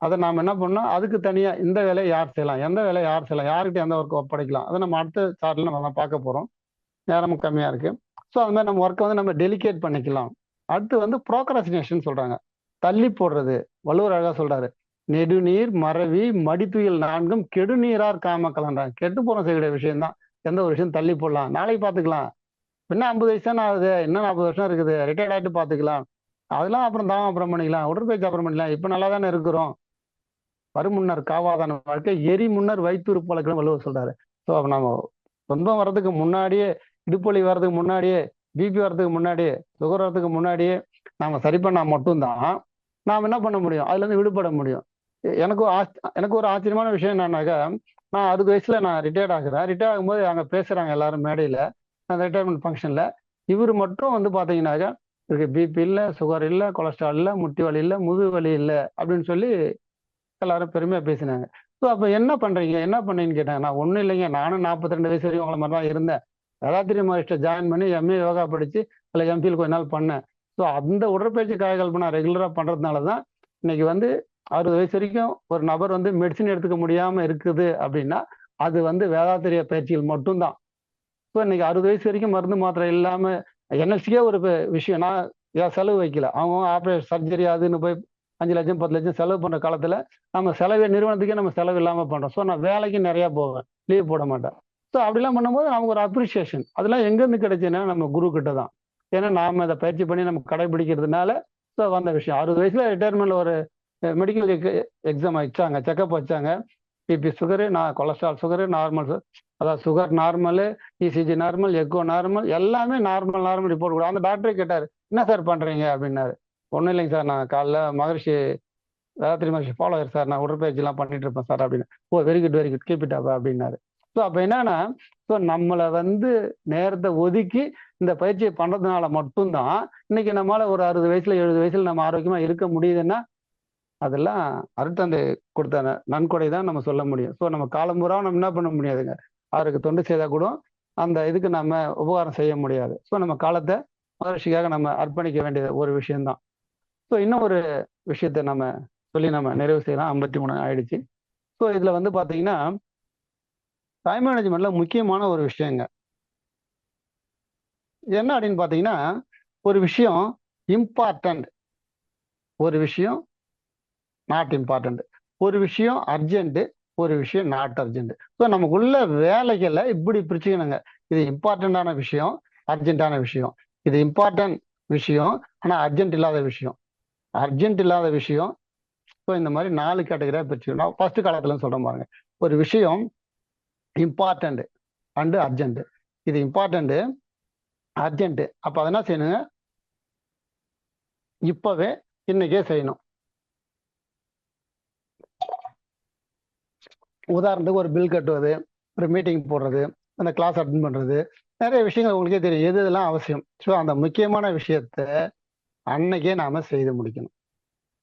அதை நாம் என்ன பண்ணோம், அதுக்கு தனியாக இந்த வேலையை யார் செய்யலாம், எந்த வேலையை யார் செய்யலாம், யார்கிட்ட எந்த ஒர்க் ஒப்படைக்கலாம், அதை நம்ம அடுத்த சார்ட்டில் நம்ம பார்க்க போகிறோம். நேரமும் கம்மியாக இருக்குது. ஸோ அது மாதிரி நம்ம ஒர்க்கை வந்து நம்ம டெலிகேட் பண்ணிக்கலாம். அடுத்து வந்து ப்ரோக்ரஸ்டினேஷன் சொல்கிறாங்க, தள்ளி போடுறது. வள்ளுவர் அழகாக சொல்கிறாரு, நெடுநீர் மறவி மடித்துயில் 4 கெடுநீரார் காமக்கலன்றாங்க. கெட்டு போகிற செய்யக்கூடிய விஷயம்தான். எந்த ஒரு விஷயம் தள்ளி போடலாம், நாளைக்கு பார்த்துக்கலாம், இன்னும் 50 வயசு தானே ஆகுது, இன்னும் 40 வருஷம் இருக்குது, ரிட்டையர்ட் ஆகிட்டு பார்த்துக்கலாம், அதெல்லாம் அப்புறம் தாவம் அப்புறம் பண்ணிக்கலாம், உடற்பயிற்சி அப்புறம் பண்ணிக்கலாம், இப்போ நல்லா தானே இருக்கிறோம். வருமுன்னர் காவாதான வாழ்க்கை, எரி முன்னர் வைத்தூர் பழக்கம் வள்ளுவர் சொல்றாரு. ஸோ நம்ம சொந்தம் வர்றதுக்கு முன்னாடியே, இடுப்பொலி வர்றதுக்கு முன்னாடியே, பிபி வர்றதுக்கு முன்னாடியே, சுகர் வர்றதுக்கு முன்னாடியே நாம சரி பண்ணா மட்டும்தான் நாம் என்ன பண்ண முடியும், அதுல இருந்து விடுபட முடியும். எனக்கு ஒரு ஆச்சரியமான விஷயம் என்னன்னாக்கா, நான் 60 வயசுல நான் ரிட்டையர்ட் ஆகுறேன். ரிட்டையர்ட் ஆகும்போது அங்கே பேசுறாங்க எல்லாரும் மேடையில, அந்த ரிட்டையர்மெண்ட் ஃபங்க்ஷன்ல. இவர் மட்டும் வந்து பாத்தீங்கன்னாக்கா, இவருக்கு பிபி இல்லை, சுகர் இல்லை, கொலஸ்ட்ரால் இல்லை, முட்டி வலி இல்லை, முதுகு வலி இல்லை அப்படின்னு சொல்லி எல்லாரும் பெருமையா பேசினாங்க. ஸோ அப்போ என்ன பண்றீங்க, என்ன பண்ணீங்கன்னு கேட்டாங்க. நான் ஒன்றும் இல்லைங்க, நானும் 42 வயசு வரைக்கும் உங்களை மாதிரி தான் இருந்தேன். வேதாத்திரி மகரிஷ்ட ஜாயின் பண்ணி எம்ஏ யோகா படிச்சு அதில் எம்பியில் கொஞ்ச நாள் பண்ணேன். ஸோ அந்த உடற்பயிற்சி காயகல்பனை நான் ரெகுலராக பண்ணுறதுனால தான் இன்னைக்கு வந்து 60 வயசு வரைக்கும் ஒரு நபர் வந்து மெடிசின் எடுத்துக்க முடியாமல் இருக்குது அப்படின்னா அது வந்து வேதாத்திரிய பயிற்சிகள் மட்டும்தான். ஸோ இன்னைக்கு 60 வயசு வரைக்கும் மருந்து மாத்திரை இல்லாமல் என்எல்சிக்கே ஒரு விஷயம், நான் ஏன் செலவு வைக்கல, அவங்க ஆப்ரேஷன் சர்ஜரி அதுன்னு போய் 5 லட்சம் 10 லட்சம் செலவு பண்ணுற காலத்தில் நம்ம செலவு நிறுவனத்துக்கே நம்ம செலவு இல்லாமல் பண்ணுறோம். ஸோ நான் வேலைக்கு நிறையா போவேன், லீவ் போட மாட்டேன். ஸோ அப்படிலாம் பண்ணும்போது நமக்கு ஒரு அப்ரிசியேஷன், அதெல்லாம் எங்கேருந்து கிடைச்சுன்னா நம்ம குரு கிட்ட தான். ஏன்னா நாம் அதை பயிற்சி பண்ணி நம்ம கடைபிடிக்கிறதுனால ஸோ வந்த விஷயம். 60 வயசுல ரிட்டையர்மெண்ட்ல ஒரு மெடிக்கல் எக்ஸாம் வச்சாங்க, செக்அப் வச்சாங்க. BP sugar, cholesterol sugar normal, அதாவது sugar normal, ECG normal, echo normal, எல்லாமே நார்மல் ரிப்போர்ட் கூட. அந்த டாக்டரே கேட்டார், என்ன சார் பண்ணுறீங்க அப்படின்னாரு. ஒன்றும் இல்லைங்க சார், நான் காலைல மகரிஷி வேதாத்ரி மகர்ஷி ஃபாலோவர் சார், நான் உடற்பயிற்சிலாம் பண்ணிட்டு இருப்பேன் சார் அப்படின்னு. Oh very good keep it up அப்படின்னாரு. ஸோ அப்போ என்னன்னா, ஸோ நம்மளை நேரத்தை ஒதுக்கி இந்த பயிற்சியை பண்றதுனால மட்டும்தான் இன்னைக்கு நம்மளால ஒரு 60 வயசுல 70 வயசுல நம்ம ஆரோக்கியமா இருக்க முடியுதுன்னா அதெல்லாம் அருட்தந்தை கொடுத்த நன்கொடை தான் நம்ம சொல்ல முடியும். ஸோ நம்ம காலம்புறா நம்ம என்ன பண்ண முடியாதுங்க, அவருக்கு தொண்டு செய்தா கூட அந்த இதுக்கு நம்ம உபகாரம் செய்ய முடியாது. ஸோ நம்ம காலத்தை மகர்ஷிக்காக நம்ம அர்ப்பணிக்க வேண்டிய ஒரு விஷயம்தான். ஸோ இன்னும் ஒரு விஷயத்தை நம்ம சொல்லி நம்ம நிறைவு செய்யலாம். 53 ஆயிடுச்சு. ஸோ இதுல பாத்தீங்கன்னா டைம் மேனேஜ்மெண்ட்ல முக்கியமான ஒரு விஷயங்க என்ன அப்படின்னு பாத்தீங்கன்னா, ஒரு விஷயம் இம்பார்ட்டன்ட், ஒரு விஷயம் நாட் இம்பார்ட்டன்ட், ஒரு விஷயம் அர்ஜென்ட், ஒரு விஷயம் நாட் அர்ஜென்ட். ஸோ நமக்குள்ள வேலைகளை இப்படி பிரிச்சுக்கணுங்க. இது இம்பார்ட்டண்டான விஷயம், அர்ஜென்டான விஷயம். இது இம்பார்ட்டன்ட் விஷயம் ஆனா அர்ஜென்ட் இல்லாத விஷயம், அர்ஜென்ட் இல்லாத விஷயம். ஸோ இந்த மாதிரி 4 கேட்டகரியா பிரிச்சுக்கணும். நான் ஃபர்ஸ்ட் காலத்துல சொல்றேன் பாருங்க. ஒரு விஷயம் இம்பார்ட்டன்ட் அண்ட் அர்ஜென்ட். இது இம்பார்ட்டன்ட், அர்ஜென்ட். அப்ப அதை என்ன செய்யணுங்க, இப்பவே இன்னைக்கே செய்யணும். உதாரணத்துக்கு ஒரு பில் கட்டுவது, ஒரு மீட்டிங் போடுறது, அந்த கிளாஸ் அட்டன் பண்றது, நிறைய விஷயங்கள் உங்களுக்கே தெரியும் எது இதெல்லாம் அவசியம். ஸோ அந்த முக்கியமான விஷயத்த அன்னைக்கே நாம செய்து முடிக்கணும்.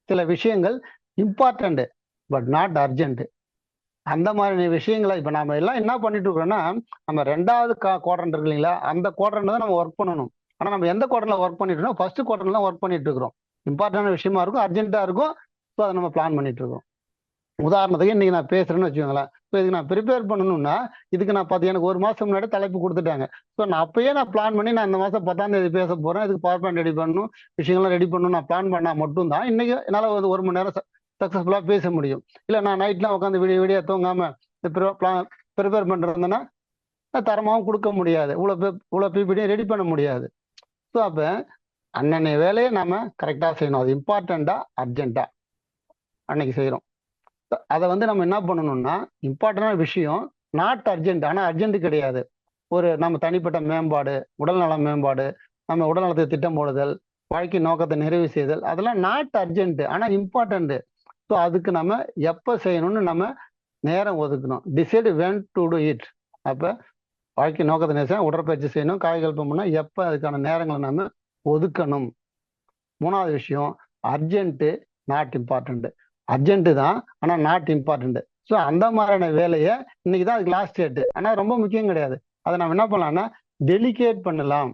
சில விஷயங்கள் இம்பார்ட்டன்ட் பட் நாட் அர்ஜென்ட். அந்த மாதிரி விஷயங்களை இப்ப நாம எல்லாம் என்ன பண்ணிட்டு இருக்கோம்னா, நம்ம 2வது குவாட்ரண்ட் இருக்கு இல்லைங்களா, அந்த குவாட்ரண்ட் தான் நம்ம ஒர்க் பண்ணணும். ஆனா நம்ம எந்த குவாட்ரண்ட்ல ஒர்க் பண்ணிட்டு இருக்கோம், ஃபர்ஸ்ட் குவாட்ரண்ட்ல ஒர்க் பண்ணிட்டு இருக்கிறோம். இம்பார்ட்டன்டான விஷயமா இருக்கும், அர்ஜென்ட்டா இருக்கும். ஸோ அதை நம்ம பிளான் பண்ணிட்டு இருக்கோம். உதாரணத்துக்கு இன்னைக்கு நான் பேசுறேன்னு வச்சுக்கோங்களேன். இப்போ இதுக்கு நான் ப்ரிப்பேர் பண்ணணும்னா இதுக்கு நான் எனக்கு 1 மாசம் முன்னாடி தலைப்பு கொடுத்துட்டாங்க. ஸோ நான் அப்பயே நான் பிளான் பண்ணி நான் இந்த மாசம் 10ஆம் தேதி பேச போறேன், இதுக்கு பவர் பாயிண்ட் ரெடி பண்ணணும், விஷயங்கள்லாம் ரெடி பண்ணணும், நான் பிளான் பண்ணா மட்டும்தான் இன்னைக்கு என்னால் 1 மணி நேரம் சக்சஸ்ஃபுல்லா பேச முடியும். இல்லை நான் நைட்லாம் உட்காந்து விடிய தூங்காம ப்ரிப்பேர் பண்றதுன்னா தரமாகவும் கொடுக்க முடியாது, இவ்வளோ பிபிடியும் ரெடி பண்ண முடியாது. ஸோ அப்போ அன்னன்னைய வேலையை நாம கரெக்டாக செய்யணும். அது இம்பார்ட்டண்டா அர்ஜென்ட்டா அன்னைக்கு செய்யறோம். அதை நம்ம என்ன பண்ணணும்னா, இம்பார்ட்டன்டான விஷயம் நாட் அர்ஜென்ட், ஆனா அர்ஜென்ட் கிடையாது. ஒரு நம்ம தனிப்பட்ட மேம்பாடு, உடல்நல மேம்பாடு, நம்ம உடல்நலத்தை திட்டம் போடுதல், வாழ்க்கை நோக்கத்தை நிறைவு செய்தல், அதெல்லாம் நாட் அர்ஜென்ட் ஆனா இம்பார்ட்டன்ட். ஸோ அதுக்கு நம்ம எப்போ செய்யணும்னு நம்ம நேரம் ஒதுக்கணும். Decide when to to it. அப்ப வாழ்க்கை நோக்கத்தை நிறைவு, உடற்பயிற்சி செய்யணும், காய்கல்பம் பண்ணணும், எப்போ அதுக்கான நேரங்களை நம்ம ஒதுக்கணும். 3வது விஷயம் அர்ஜென்ட் நாட் இம்பார்ட்டன்ட். அர்ஜென்ட் தான் ஆனா நாட் இம்பார்ட்டன்ட். ஸோ அந்த மாதிரியான வேலையை இன்னைக்கு தான் அதுக்கு லாஸ்ட் டேட், ஆனா ரொம்ப முக்கியம் கிடையாது. அதை நம்ம என்ன பண்ணலாம்னா டெலிகேட் பண்ணலாம்.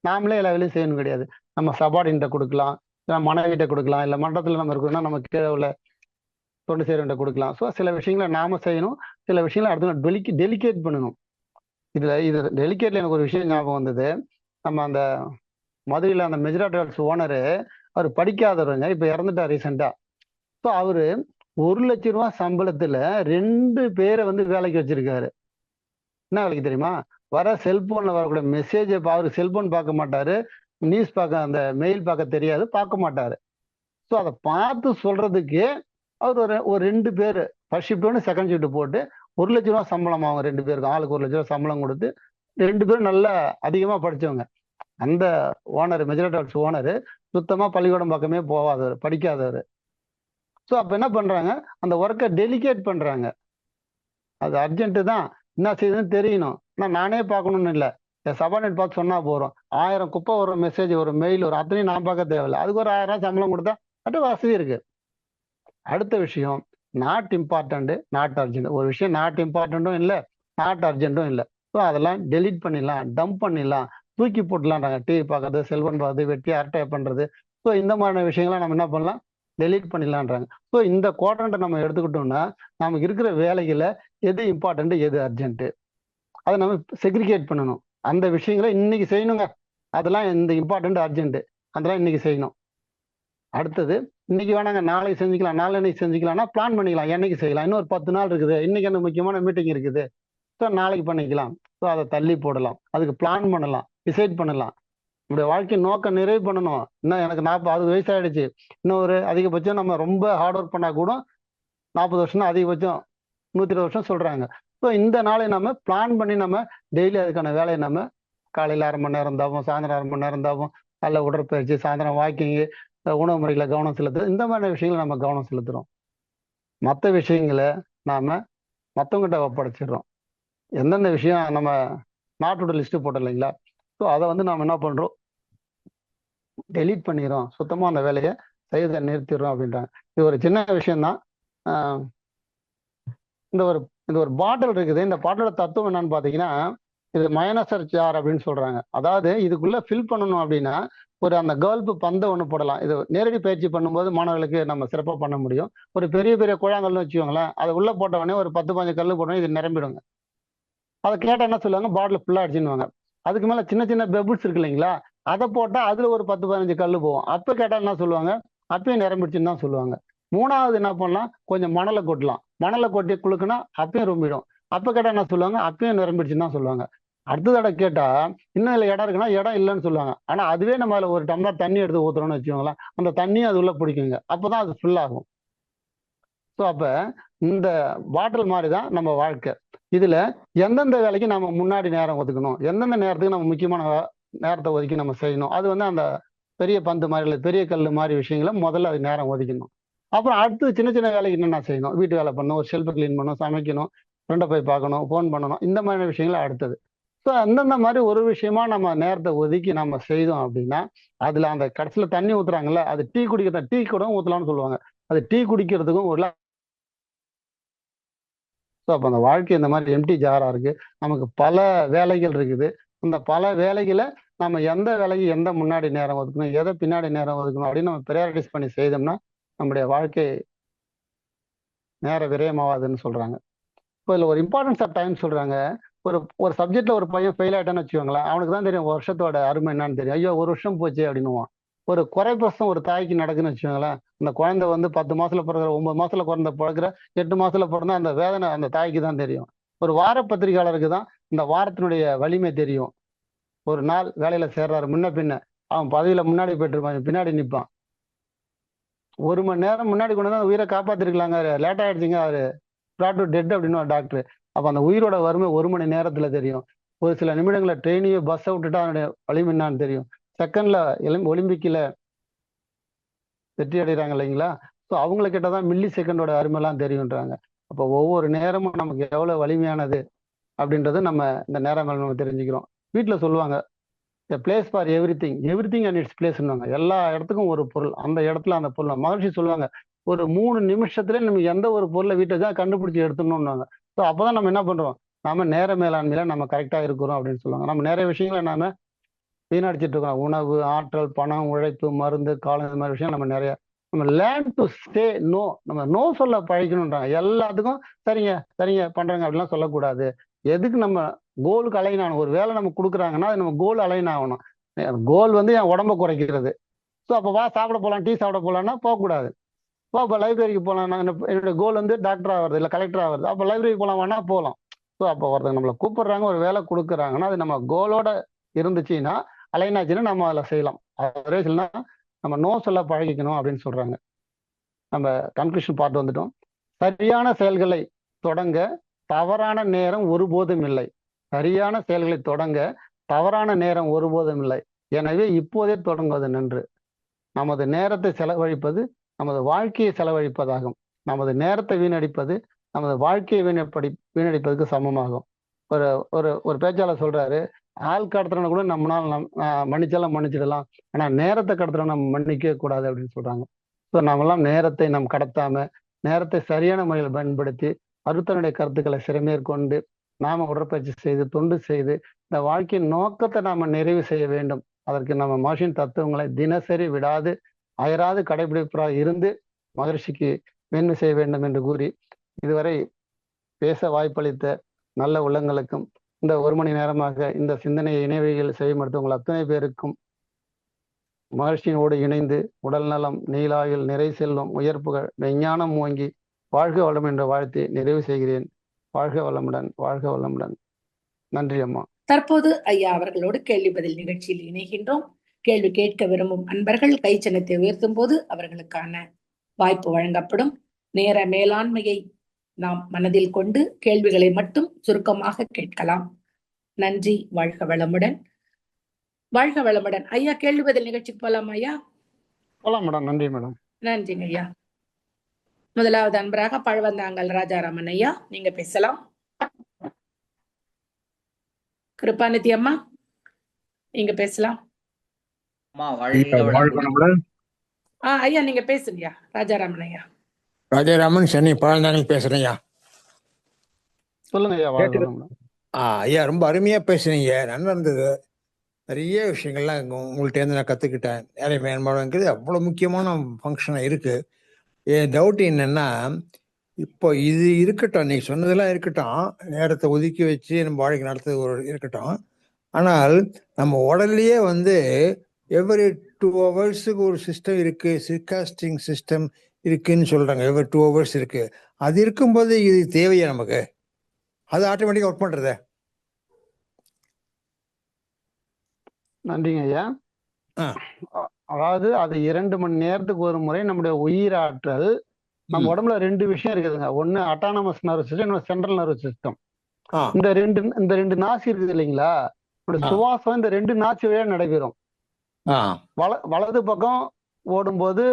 நாமளே எல்லா வேலையும் செய்யணும் கிடையாது. நம்ம சபார்டின்ட்ட கொடுக்கலாம், இல்லை மனைவிட்ட கொடுக்கலாம், இல்லை மண்டலத்தில் நம்ம இருக்கணும்னா நம்ம கீழே உள்ள தொண்டு செய்யறவன்ட்ட கொடுக்கலாம். ஸோ சில விஷயங்களை நாம செய்யணும், சில விஷயங்களை அடுத்த டெலிகேட் பண்ணணும். இது டெலிகேட்ல எனக்கு ஒரு விஷயம் ஞாபகம் வந்தது. நம்ம அந்த மதுரையில் அந்த மெஜ்ரா டிராவல்ஸ் ஓனரு, அவர் படிக்காதவருங்க, இப்ப இறந்துட்டார் ரீசெண்டா. ஸோ அவரு 1,00,000 சம்பளத்துல 2 பேரை வேலைக்கு வச்சிருக்காரு. என்ன வேலைக்கு தெரியுமா? வர செல்போன்ல வரக்கூடிய மெசேஜ், அவரு செல்போன் பார்க்க மாட்டாரு, நியூஸ் பார்க்க, அந்த மெயில் பார்க்க தெரியாது, பார்க்க மாட்டாரு. ஸோ அதை பார்த்து சொல்றதுக்கு அவர் ஒரு 2 பேர் ஃபர்ஸ்ட் ஷிஃப்ட் ஒன்று செகண்ட் ஷிஃப்ட் போட்டு 1,00,000 சம்பளம், அவங்க 2 பேருக்கு ஆளுக்கு 1,00,000 சம்பளம் கொடுத்து 2 பேரும் நல்லா அதிகமா படிச்சவங்க. அந்த ஓனர், மெஜ்ரா டிராவல்ஸ் ஓனர் சுத்தமா பள்ளிக்கூடம் பக்கமே போகாதவர், படிக்காதவர். ஸோ அப்ப என்ன பண்றாங்க, அந்த ஒர்க்கை டெலிகேட் பண்றாங்க. அது அர்ஜென்ட் தான், என்ன செய்யுதுன்னு தெரியணும், ஆனால் நானே பார்க்கணும்னு இல்லை, என் சபார்டினேட் பார்த்து சொன்னா போறோம். 1000 குப்பை ஒரு மெசேஜ், ஒரு மெயில், ஒரு அத்தனையும் நான் பார்க்க தேவையில்லை. அதுக்கு ஒரு 1000 சம்பளம் கொடுத்தா அது வசதி இருக்கு. அடுத்த விஷயம் நாட் இம்பார்ட்டன்ட் நாட் அர்ஜென்ட். ஒரு விஷயம் நாட் இம்பார்ட்டன்ட்டும் இல்லை, நாட் அர்ஜென்ட்டும் இல்லை. ஸோ அதெல்லாம் டெலிட் பண்ணிடலாம், டம்ப் பண்ணிடலாம், தூக்கி போட்டுலான்றாங்க. டிவி பார்க்கறது, செல்போன் பார்க்கறது, வெட்டி அரட்டை பண்றது. ஸோ இந்த மாதிரியான விஷயங்கள்லாம் நம்ம என்ன பண்ணலாம், டெலீட் பண்ணிடலான்றாங்க. ஸோ இந்த குவாட்ரண்ட்டை நம்ம எடுத்துக்கிட்டோம்னா நமக்கு இருக்கிற வேலைகளை எது இம்பார்ட்டன்ட் எது அர்ஜென்ட் அதை நம்ம செக்ரிகேட் பண்ணணும். அந்த விஷயங்களை இன்னைக்கு செய்யணுங்க. அதெல்லாம் இந்த இம்பார்ட்டன்ட் அர்ஜென்ட் அதெல்லாம் இன்னைக்கு செய்யணும். அடுத்தது இன்னைக்கு வேணாங்க, நாளைக்கு செஞ்சுக்கலாம், நாளைக்கு செஞ்சுக்கலாம்னா பிளான் பண்ணிக்கலாம், என்னைக்கு செய்யலாம். இன்னும் ஒரு 10 நாள் இருக்குது, இன்னைக்கு எனக்கு முக்கியமான மீட்டிங் இருக்குது, ஸோ நாளைக்கு பண்ணிக்கலாம். ஸோ அதை தள்ளி போடலாம், அதுக்கு பிளான் பண்ணலாம், டிசைட் பண்ணலாம். நம்முடைய வாழ்க்கை நோக்கம் நிறைவு பண்ணணும். இன்னும் எனக்கு 60 வயசு ஆயிடுச்சு, இன்னும் ஒரு அதிகபட்சம் நம்ம ரொம்ப ஹார்ட் ஒர்க் பண்ணா கூட 40 வருஷம், அதிகபட்சம் 120 வருஷம் சொல்றாங்க. ஸோ இந்த நாளை நம்ம பிளான் பண்ணி நம்ம டெய்லி அதுக்கான வேலையை நம்ம காலையில் 1/2 மணி நேரம் இருந்தாவும், சாயந்தரம் 1/2 மணி நேரம் இருந்தாவும், நல்ல உடற்பயிற்சி, சாயந்தரம் வாக்கிங்கு, உணவு முறைகளை கவனம் செலுத்துறது, இந்த மாதிரி விஷயங்களை நம்ம கவனம் செலுத்துறோம். மற்ற விஷயங்களை நாம மற்றவங்ககிட்ட ஒப்படைச்சிடுறோம். எந்தெந்த விஷயம் நம்ம நாட்டோட லிஸ்ட் போட்டோம் இல்லைங்களா, ஸோ அதை வந்து நாம் என்ன பண்றோம், டெலீட் பண்ணிடுறோம், சுத்தமா அந்த வேலையை செய்யறதை நிறுத்திடுறோம் அப்படின்றாங்க. இது ஒரு சின்ன விஷயம்தான். இந்த ஒரு பாட்டில் இருக்குது. இந்த பாட்டிலோட தத்துவம் என்னன்னு பாத்தீங்கன்னா, இது மயனசர் ஜார் அப்படின்னு சொல்றாங்க. அதாவது இதுக்குள்ள ஃபில் பண்ணணும் அப்படின்னா ஒரு அந்த கேர்ள்பு பந்தை ஒன்று போடலாம். இது நேரடி பயிற்சி பண்ணும்போது மாணவர்களுக்கு நம்ம சிறப்பாக பண்ண முடியும். ஒரு பெரிய பெரிய குழாங்கல்னு வச்சுக்கோங்களேன், அதை உள்ள போட்ட உடனே ஒரு 10-15 கல் போட்டோன்னே இது நிரம்பிடுங்க. அதை கேட்டால் என்ன சொல்லுவாங்க, பாட்டில் ஃபுல்லாக அடிச்சுன்னுவாங்க. அதுக்கு மேலே சின்ன சின்ன பெபுள்ஸ் இருக்கு இல்லைங்களா, அதை போட்டால் அதில் ஒரு 10-15 கல் போகும். அப்போ கேட்டால் என்ன சொல்லுவாங்க, அப்பயும் நிரம்பிடுச்சுன்னு தான் சொல்லுவாங்க. மூணாவது என்ன பண்ணலாம், கொஞ்சம் மணலை கொட்டலாம். மணலை கொட்டி குளுக்குனா அப்பயும் ரொம்பிடும். அப்போ கேட்டால் என்ன சொல்லுவாங்க, அப்பயும் நிரம்பிடுச்சுன்னு தான் சொல்லுவாங்க. அடுத்த தடவை கேட்டா இன்னும் இல்லை இடம் இருக்குன்னா இடம் இல்லைன்னு சொல்லுவாங்க. ஆனா அதுவே நம்ம அதில் ஒரு டம்ளர் தண்ணி எடுத்து ஊத்துறோம்னு வச்சுக்கோங்களேன், அந்த தண்ணியும் அது உள்ள பிடிக்குங்க. அப்பதான் அது ஃபுல் ஆகும். ஸோ அப்ப இந்த பாட்டில் மாதிரி தான் நம்ம வாழ்க்கை. இதுல எந்தெந்த வேலைக்கு நம்ம முன்னாடி நேரம் ஒதுக்கணும், எந்தெந்த நேரத்துக்கு நம்ம முக்கியமான நேரத்தை ஒதுக்கி நம்ம செய்யணும், அது வந்து அந்த பெரிய பந்து மாதிரி இல்லை பெரிய கல் மாதிரி விஷயங்களை முதல்ல அது நேரம் ஒதுக்கணும். அப்புறம் அடுத்து சின்ன சின்ன வேலைக்கு என்னென்ன செய்யணும், வீட்டு வேலை பண்ணணும், ஒரு ஷெல்ஃபை கிளீன் பண்ணணும், சமைக்கணும், ஃப்ரெண்டை போய் பார்க்கணும், ஃபோன் பண்ணணும், இந்த மாதிரி விஷயங்களை அடுத்தது. ஸோ அந்தந்த மாதிரி ஒரு விஷயமா நம்ம நேரத்தை ஒதுக்கி நம்ம செய்தோம் அப்படின்னா அதுல அந்த கடைசியில தண்ணி ஊத்துறாங்கல்ல, அது டீ குடிக்கிற டீ கூட ஊத்தலாம்னு சொல்லுவாங்க. அது டீ குடிக்கிறதுக்கும் ஒரு ஸோ அப்போ அந்த வாழ்க்கை இந்த மாதிரி எம்டி ஜாரா இருக்கு. நமக்கு பல வேலைகள் இருக்குது. அந்த பல வேலைகளை நம்ம எந்த வேலைக்கு எந்த முன்னாடி நேரம் ஒதுக்கணும், எதை பின்னாடி நேரம் ஒதுக்கணும் அப்படின்னு நம்ம ப்ரையாரிட்டிஸ் பண்ணி செய்தோம்னா நம்முடைய வாழ்க்கை நேர விரயமாவாதுன்னு சொல்றாங்க. இப்போ இதில் ஒரு இம்பார்ட்டன்ஸ் ஆஃப் டைம் சொல்றாங்க. ஒரு சப்ஜெக்ட்ல ஒரு பையன் ஃபெயில் ஆயிட்டான்னு வச்சுக்கோங்களேன், அவனுக்கு தான் தெரியும் வருஷத்தோட அருமை என்னன்னு தெரியும். ஐயோ ஒரு வருஷம் போச்சு அப்படின்னுவான். ஒரு குறைப்பசம் ஒரு தாய்க்கு நடக்குன்னு வச்சுக்கோங்களேன், அந்த குழந்தை வந்து 10 மாசத்துல பிறகுற, 9 மாசத்துல குழந்தை பிறகுற, 8 மாசத்துல பிறந்தா அந்த வேதனை அந்த தாய்க்கு தான் தெரியும். ஒரு வார பத்திரிகையாளருக்கு தான் இந்த வாரத்தினுடைய வலிமை தெரியும். ஒரு நாள் வேலையில சேர்றாரு, முன்ன பின்ன அவன் பதவியில முன்னாடி போயிட்டு இருப்பான், பின்னாடி நிற்பான். 1 மணி நேரம் முன்னாடி கொண்டு வந்து உயிரை காப்பாத்திருக்கலாங்க, லேட் ஆயிடுச்சுங்க, அவரு brought to dead அப்படின்னு டாக்டர். அப்ப அந்த உயிரோட வறுமை 1 மணி நேரத்துல தெரியும். ஒரு சில நிமிடங்களை ட்ரெயினையோ பஸ்ஸை விட்டுட்டா அதனுடைய வலிமை என்னான்னு தெரியும். செகண்ட்ல ஒலிம்பிக்ல வெற்றி அடைகிறாங்க இல்லைங்களா, ஸோ அவங்கள கிட்டதான் மில்லி செகண்டோட அருமைலாம் தெரியுன்றாங்க. அப்போ ஒவ்வொரு நேரமும் நமக்கு எவ்வளவு வலிமையானது அப்படின்றது நம்ம இந்த நேரம் நம்ம தெரிஞ்சுக்கிறோம். வீட்டில் சொல்லுவாங்க, place for everything and it's பிளேஸ்ன்னுவாங்க. எல்லா இடத்துக்கும் ஒரு பொருள், அந்த இடத்துல அந்த பொருள். மகிழ்ச்சி சொல்லுவாங்க, ஒரு 3 நிமிஷத்துல நம்ம எந்த ஒரு பொருளை வீட்டை தான் கண்டுபிடிச்சி எடுத்துடணும்னுவாங்க. ஸோ அப்போதான் நம்ம என்ன பண்றோம், நாம நேர மேலாண்மையில நம்ம கரெக்டா இருக்கிறோம் அப்படின்னு சொல்லுவாங்க. நம்ம நிறைய விஷயங்களை நாம வீணடிச்சிட்டு இருக்கோம். உணவு, ஆற்றல், பணம், உழைப்பு, மருந்து, காலம், இந்த மாதிரி விஷயம் நம்ம நிறைய நம்ம லேர்ன் டு ஸ்டே நோ. நம்ம நோ சொல்ல பழக்கணுன்றாங்க. எல்லாத்துக்கும் சரிங்க சரிங்க பண்றாங்க அப்படிலாம் சொல்லக்கூடாது. எதுக்கு நம்ம கோலுக்கு அலைன் ஆகணும். ஒரு வேலை நம்ம கொடுக்குறாங்கன்னா அது நம்ம கோல் அலைன் ஆகணும். கோல் வந்து என் உடம்ப குறைக்கிறது. ஸோ அப்போ வா சாப்பிட போகலாம், டீ சாப்பிட போகலான்னா போகக்கூடாது. இப்போ லைப்ரரிக்கு போகலாம், நான் என்னுடைய கோல் வந்து டாக்டர் ஆகிறது இல்லை கலெக்டர் ஆகிறது. அப்போ லைப்ரரிக்கு போகலாம் வேணா போகலாம். ஸோ அப்போ ஒருத்தங்க நம்மளை கூப்பிடுறாங்க, ஒரு வேலை கொடுக்குறாங்கன்னா அது நம்ம கோலோட இருந்துச்சுன்னா அலைன் ஆச்சுன்னா நம்ம அதில் செய்யலாம். அதே இல்லைன்னா நம்ம நோ சொல்ல பழகிக்கணும் அப்படின்னு சொல்றாங்க. நம்ம கன்க்ளூஷன் பார்த்து வந்துட்டோம். சரியான செயல்களை தொடங்க தவறான நேரம் ஒருபோதும் இல்லை. சரியான செயல்களை தொடங்க தவறான நேரம் ஒருபோதும் இல்லை. எனவே இப்போதே தொடங்குவது நன்று. நமது நேரத்தை செலவழிப்பது நமது வாழ்க்கையை செலவழிப்பதாகும். நமது நேரத்தை வீணடிப்பது நமது வாழ்க்கையை வீணடிப்பதற்கு சமமாகும். ஒரு ஒரு ஒரு பேச்சாளர் சொல்றாரு, ஆள் கடத்துறவனை கூட நம்மளால மன்னிச்சாலும் மன்னிச்சிடலாம், ஆனா நேரத்தை கடத்துறவனை நம்ம மன்னிக்கவே கூடாது அப்படின்னு சொல்றாங்க. ஸோ நம்மெல்லாம் நேரத்தை நம்ம கடத்தாம நேரத்தை சரியான முறையில் பயன்படுத்தி அருத்தனுடைய கருத்துக்களை சிறமேற்கொண்டு நாம உடற்பயிற்சி செய்து தொண்டு செய்து இந்த வாழ்க்கையின் நோக்கத்தை நாம நிறைவு செய்ய வேண்டும். அதற்கு நம்ம மகர்ஷியின் தத்துவங்களை தினசரி விடாது அயராது கடைபிடிப்பதாக இருந்து மகர்ஷிக்கு மேன்மை செய்ய வேண்டும் என்று கூறி இதுவரை பேச வாய்ப்பளித்த நல்ல உள்ளங்களுக்கும் இந்த 1 மணி நேரமாக இந்த சிந்தனையை இணைவைகள் செய்யமடுத்த உங்கள் அத்தனை பேருக்கும் மகர்ஷியோடு இணைந்து உடல் நலம், நீலாயுள், நிறை செல்வம், உயர்ப்புகள், விஞ்ஞானம் ஓங்கி வாழ்க வளம் என்ற வாழ்த்தை நிறைவு செய்கிறேன். வாழ்க வளமுடன், வாழ்க வளமுடன். நன்றி அம்மா. தற்போது ஐயா அவர்களோடு கேள்வி பதில் நிகழ்ச்சியில் இணைகின்றோம். கேள்வி கேட்க விரும்பும் அன்பர்கள் கை சின்னத்தை உயர்த்தும் போது அவர்களுக்கான வாய்ப்பு வழங்கப்படும். நேர மேலாண்மையை நாம் மனதில் கொண்டு கேள்விகளை மட்டும் சுருக்கமாக கேட்கலாம். நன்றி. வாழ்க வளமுடன். வாழ்க வளமுடன். ஐயா கேள்வி பதில் நிகழ்ச்சிக்கு போலாம் ஐயா. போலாம் மேடம். நன்றி மேடம். நன்றிங்க ஐயா. முதலாவது அன்பராக பழவந்தாங்கல் ராஜாராமன் ஐயா, நீங்க பேசலாம். கிருபாநிதி அம்மா, நீங்க பேசலாம். ஐயா நீங்க பேசுங்கய்யா. ராஜாராமன் ஐயா. ராஜாராமன், சென்னை பழந்தானி பேசுறேன் ஐயா. சொல்லுங்க ஐயா. வாழ்க வளமுடன். ஐயா, ரொம்ப அருமையா பேசுனீங்க, நல்லா இருந்தது. நிறைய விஷயங்கள்லாம் உங்கள்கிட்ட இருந்து நான் கத்துக்கிட்டேன். நிறைய மேம்பாடுங்கிறது அவ்வளவு முக்கியமான ஃபங்க்ஷனாக இருக்கு. என் டவுட் என்னன்னா, இப்போ இது இருக்கட்டும், நீங்க சொன்னதெல்லாம் இருக்கட்டும், நேரத்தை ஒதுக்கி வச்சு நம்ம வாழ்க்கை நடத்துறது ஒரு இருக்கட்டும். ஆனால் நம்ம உடல்லையே எவ்ரி 2 ஹவர்ஸுக்கு ஒரு சிஸ்டம் இருக்கு, சிர்காஸ்டிங் சிஸ்டம் இருக்குன்னு சொல்றாங்க. எவ்ரி 2 ஹவர்ஸ் இருக்கு. அது இருக்கும்போது இது தேவையா நமக்கு? அது ஆட்டோமேட்டிக்கா ஒர்க் பண்றத. நன்றிங்க ஐயா. அதாவது அது 2 மணி நேரத்துக்கு ஒரு முறை நம்முடைய உயிராற்றல் நம்ம உடம்புல 2 விஷயம் இருக்குதுங்க. ஒண்ணு அட்டானமஸ் நர்வஸ் சிஸ்டம், இன்னொரு சென்ட்ரல் நர்வஸ் சிஸ்டம். இந்த ரெண்டு நாசி இருக்குது இல்லைங்களா? சுவாசம் இந்த 2 நாசி வழியா நடைபெறும். வலது பக்கம் ஓடும்போது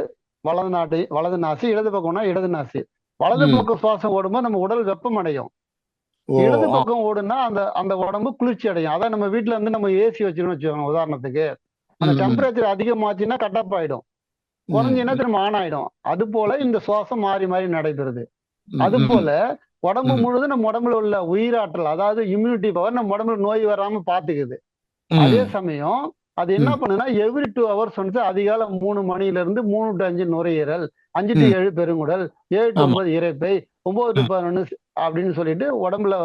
வலது நாசி, இடது பக்கம்னா இடது நாசி. வலது பக்கம் சுவாசம் ஓடும்போது நம்ம உடல் வெப்பம் அடையும். இடது பக்கம் ஓடுனா அந்த உடம்பு குளிர்ச்சி அடையும். அதான் நம்ம வீட்டுல நம்ம ஏசி வச்சுக்கணும்னு வச்சுக்கோங்க உதாரணத்துக்கு. அந்த டெம்பரேச்சர் அதிகமாச்சுன்னா கட்டப் ஆயிடும், குறைஞ்சின்னா திரும்ப ஆன் ஆயிடும். அது போல இந்த சுவாசம் மாறி மாறி நடைபெறுது. அது போல உடம்பு முழுதும் நம்ம உடம்புல உள்ள உயிராற்றல், அதாவது இம்யூனிட்டி பவர், நம்ம உடம்புல நோய் வராம பாத்துக்குது. அதே சமயம் அது என்ன பண்ணுன்னா எவ்ரி 2 ஹவர்ஸ் அதிகாலை 3 மணில இருந்து 3 to 5 நுரையீரல், 5 to 7 பெருங்குடல், 7 to 9 இரைப்பை, 9 to 11 அப்படின்னு சொல்லிட்டு உடம்புல